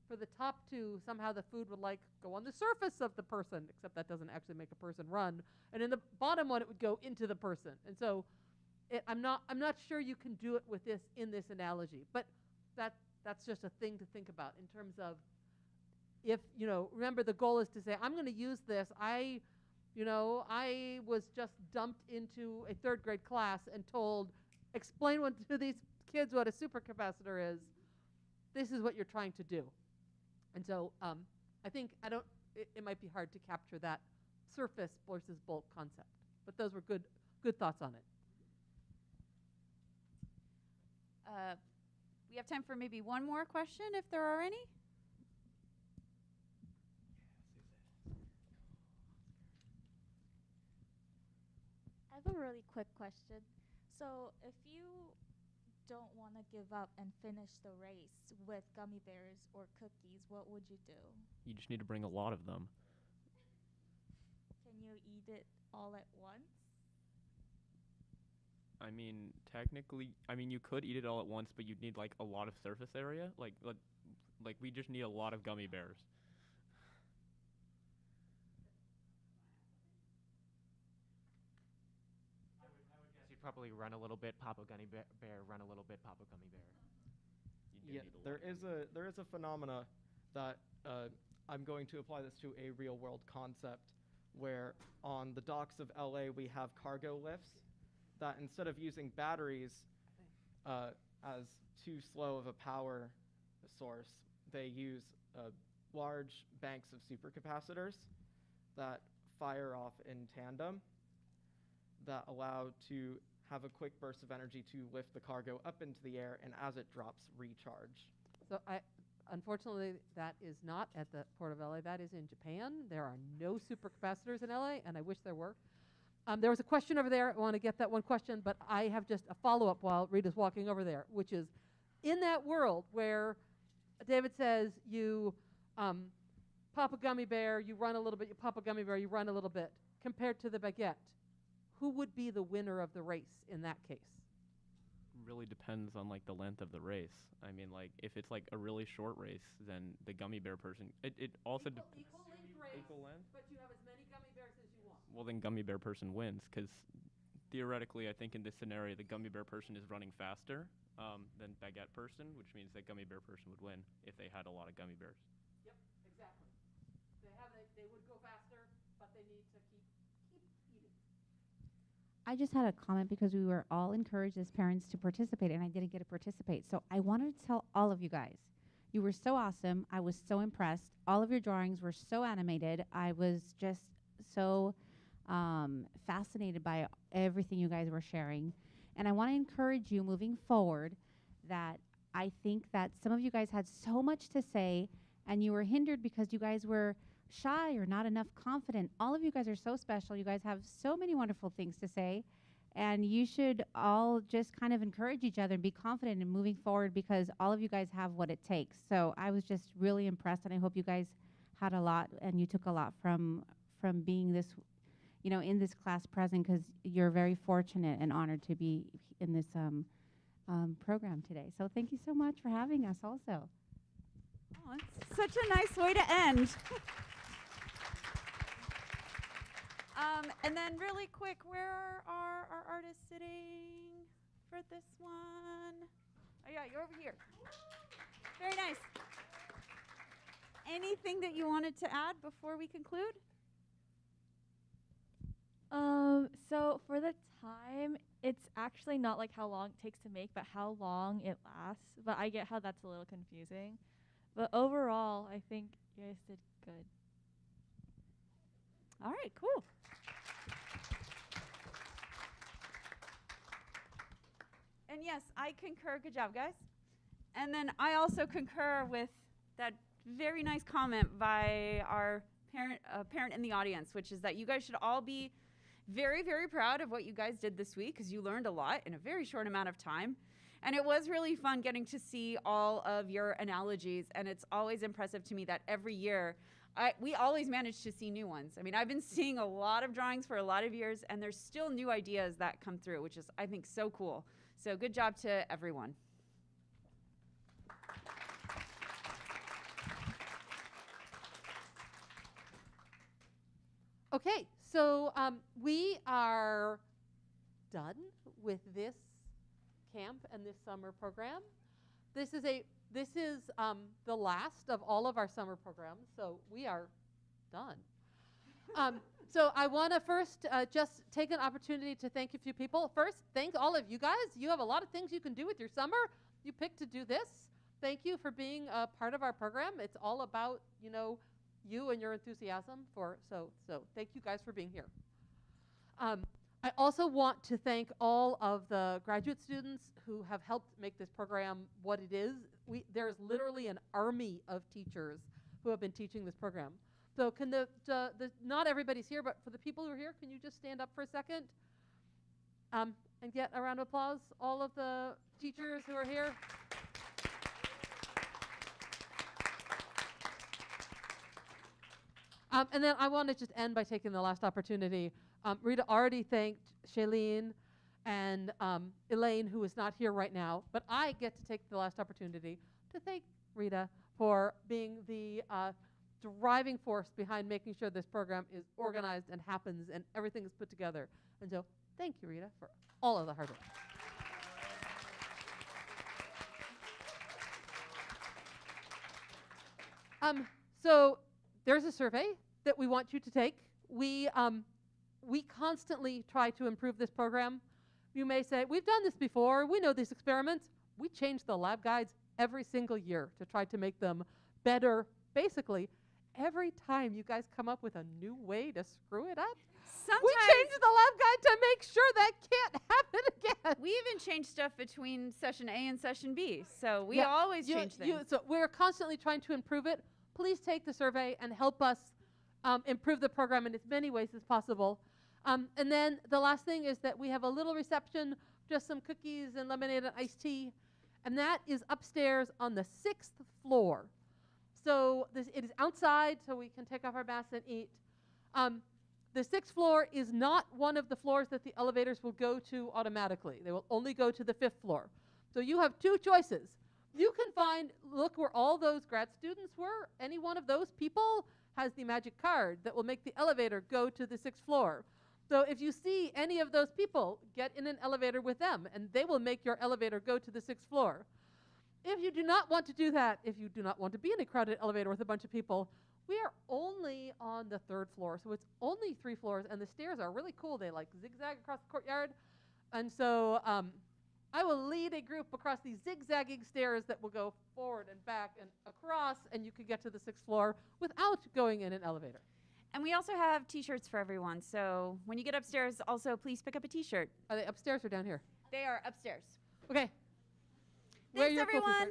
for the top two, somehow the food would like go on the surface of the person, except that doesn't actually make a person run. And in the bottom one, it would go into the person. And so I'm not sure you can do it with this in this analogy, but that's just a thing to think about in terms of if, you know, remember the goal is to say, I'm going to use this. I was just dumped into a third grade class and told, explain to these kids what a supercapacitor is. This is what you're trying to do. And so I think it might be hard to capture that surface versus bulk concept. But those were good thoughts on it. We have time for maybe one more question, if there are any. I have a really quick question. So if you don't want to give up and finish the race with gummy bears or cookies, what would you do? You just need to bring a lot of them. Can you eat it all at once? I mean, technically, you could eat it all at once, but you'd need like a lot of surface area. Like we just need a lot of gummy bears. I would guess you'd probably run a little bit, pop a gummy bear, run a little bit, pop a gummy bear. Yeah, there is a phenomena that I'm going to apply this to a real world concept, where on the docks of LA we have cargo lifts that instead of using batteries as too slow of a power source, they use large banks of supercapacitors that fire off in tandem that allow to have a quick burst of energy to lift the cargo up into the air, and as it drops, recharge. So unfortunately, that is not at the Port of LA. That is in Japan. There are no supercapacitors in LA, and I wish there were. There was a question over there. I want to get that one question, but I have just a follow-up while Rita's walking over there, which is, in that world where David says you pop a gummy bear, you run a little bit, you pop a gummy bear, you run a little bit, compared to the baguette, who would be the winner of the race in that case? Really depends on like the length of the race. I mean, like if it's like a really short race, then the gummy bear person. It also equal length race, equal length, but you have as many gummy bears as you want. well, then gummy bear person wins, because theoretically, I think in this scenario, the gummy bear person is running faster than baguette person, which means that gummy bear person would win if they had a lot of gummy bears. Yep, exactly. They would go faster, but they need to keep eating. I just had a comment because we were all encouraged as parents to participate, and I didn't get to participate. So I wanted to tell all of you guys, you were so awesome. I was so impressed. All of your drawings were so animated. I was just so fascinated by everything you guys were sharing. And I want to encourage you moving forward that I think that some of you guys had so much to say, and you were hindered because you guys were shy or not enough confident. All of you guys are so special. You guys have so many wonderful things to say, and you should all just kind of encourage each other and be confident in moving forward, because all of you guys have what it takes. So I was just really impressed, and I hope you guys had a lot and you took a lot from being this, in this class present, because you're very fortunate and honored to be in this program today. So thank you so much for having us also. Oh, it's such a nice way to end. And then really quick, where are our artists sitting for this one? Oh yeah, you're over here. Very nice. Anything that you wanted to add before we conclude? So for the time, it's actually not like how long it takes to make, but how long it lasts. But I get how that's a little confusing. But overall, I think you guys did good. All right, cool. And yes, I concur. Good job, guys. And then I also concur with that very nice comment by our parent in the audience, which is that you guys should all be very, very proud of what you guys did this week because you learned a lot in a very short amount of time. And it was really fun getting to see all of your analogies. And it's always impressive to me that every year, we always manage to see new ones. I mean, I've been seeing a lot of drawings for a lot of years, and there's still new ideas that come through, which is, I think, so cool. So good job to everyone. Okay, so we are done with this camp and this summer program. This is the last of all of our summer programs, so we are done. So I want to first just take an opportunity to thank a few people. First, thank all of you guys. You have a lot of things you can do with your summer. You picked to do this. Thank you for being a part of our program. It's all about, you and your enthusiasm so thank you guys for being here. I also want to thank all of the graduate students who have helped make this program what it is. There's literally an army of teachers who have been teaching this program. So can not everybody's here, but for the people who are here, can you just stand up for a second and get a round of applause? All of the teachers who are here. And then I want to just end by taking the last opportunity. Rita already thanked Shailene and Elaine, who is not here right now, but I get to take the last opportunity to thank Rita for being the driving force behind making sure this program is organized and happens and everything is put together. And so thank you, Rita, for all of the hard work. So there's a survey that we want you to take. We constantly try to improve this program. You may say, we've done this before. We know these experiments. We change the lab guides every single year to try to make them better. Basically, every time you guys come up with a new way to screw it up, we change the lab guide to make sure that can't happen again. We even change stuff between session A and session B. So we always change things. So we're constantly trying to improve it. Please take the survey and help us improve the program in as many ways as possible. And then the last thing is that we have a little reception, just some cookies and lemonade and iced tea. And that is upstairs on the 6th floor. So it is outside, so we can take off our masks and eat. The 6th floor is not one of the floors that the elevators will go to automatically. They will only go to the 5th floor. So you have two choices. You can look where all those grad students were. Any one of those people has the magic card that will make the elevator go to the 6th floor. So if you see any of those people, get in an elevator with them, and they will make your elevator go to the 6th floor. If you do not want to do that, if you do not want to be in a crowded elevator with a bunch of people, we are only on the 3rd floor. So it's only 3 floors, and the stairs are really cool. They zigzag across the courtyard. And so I will lead a group across these zigzagging stairs that will go forward and back and across, and you can get to the 6th floor without going in an elevator. And we also have T-shirts for everyone. So when you get upstairs, also please pick up a T-shirt. Are they upstairs or down here? They are upstairs. Okay. Thanks, everyone.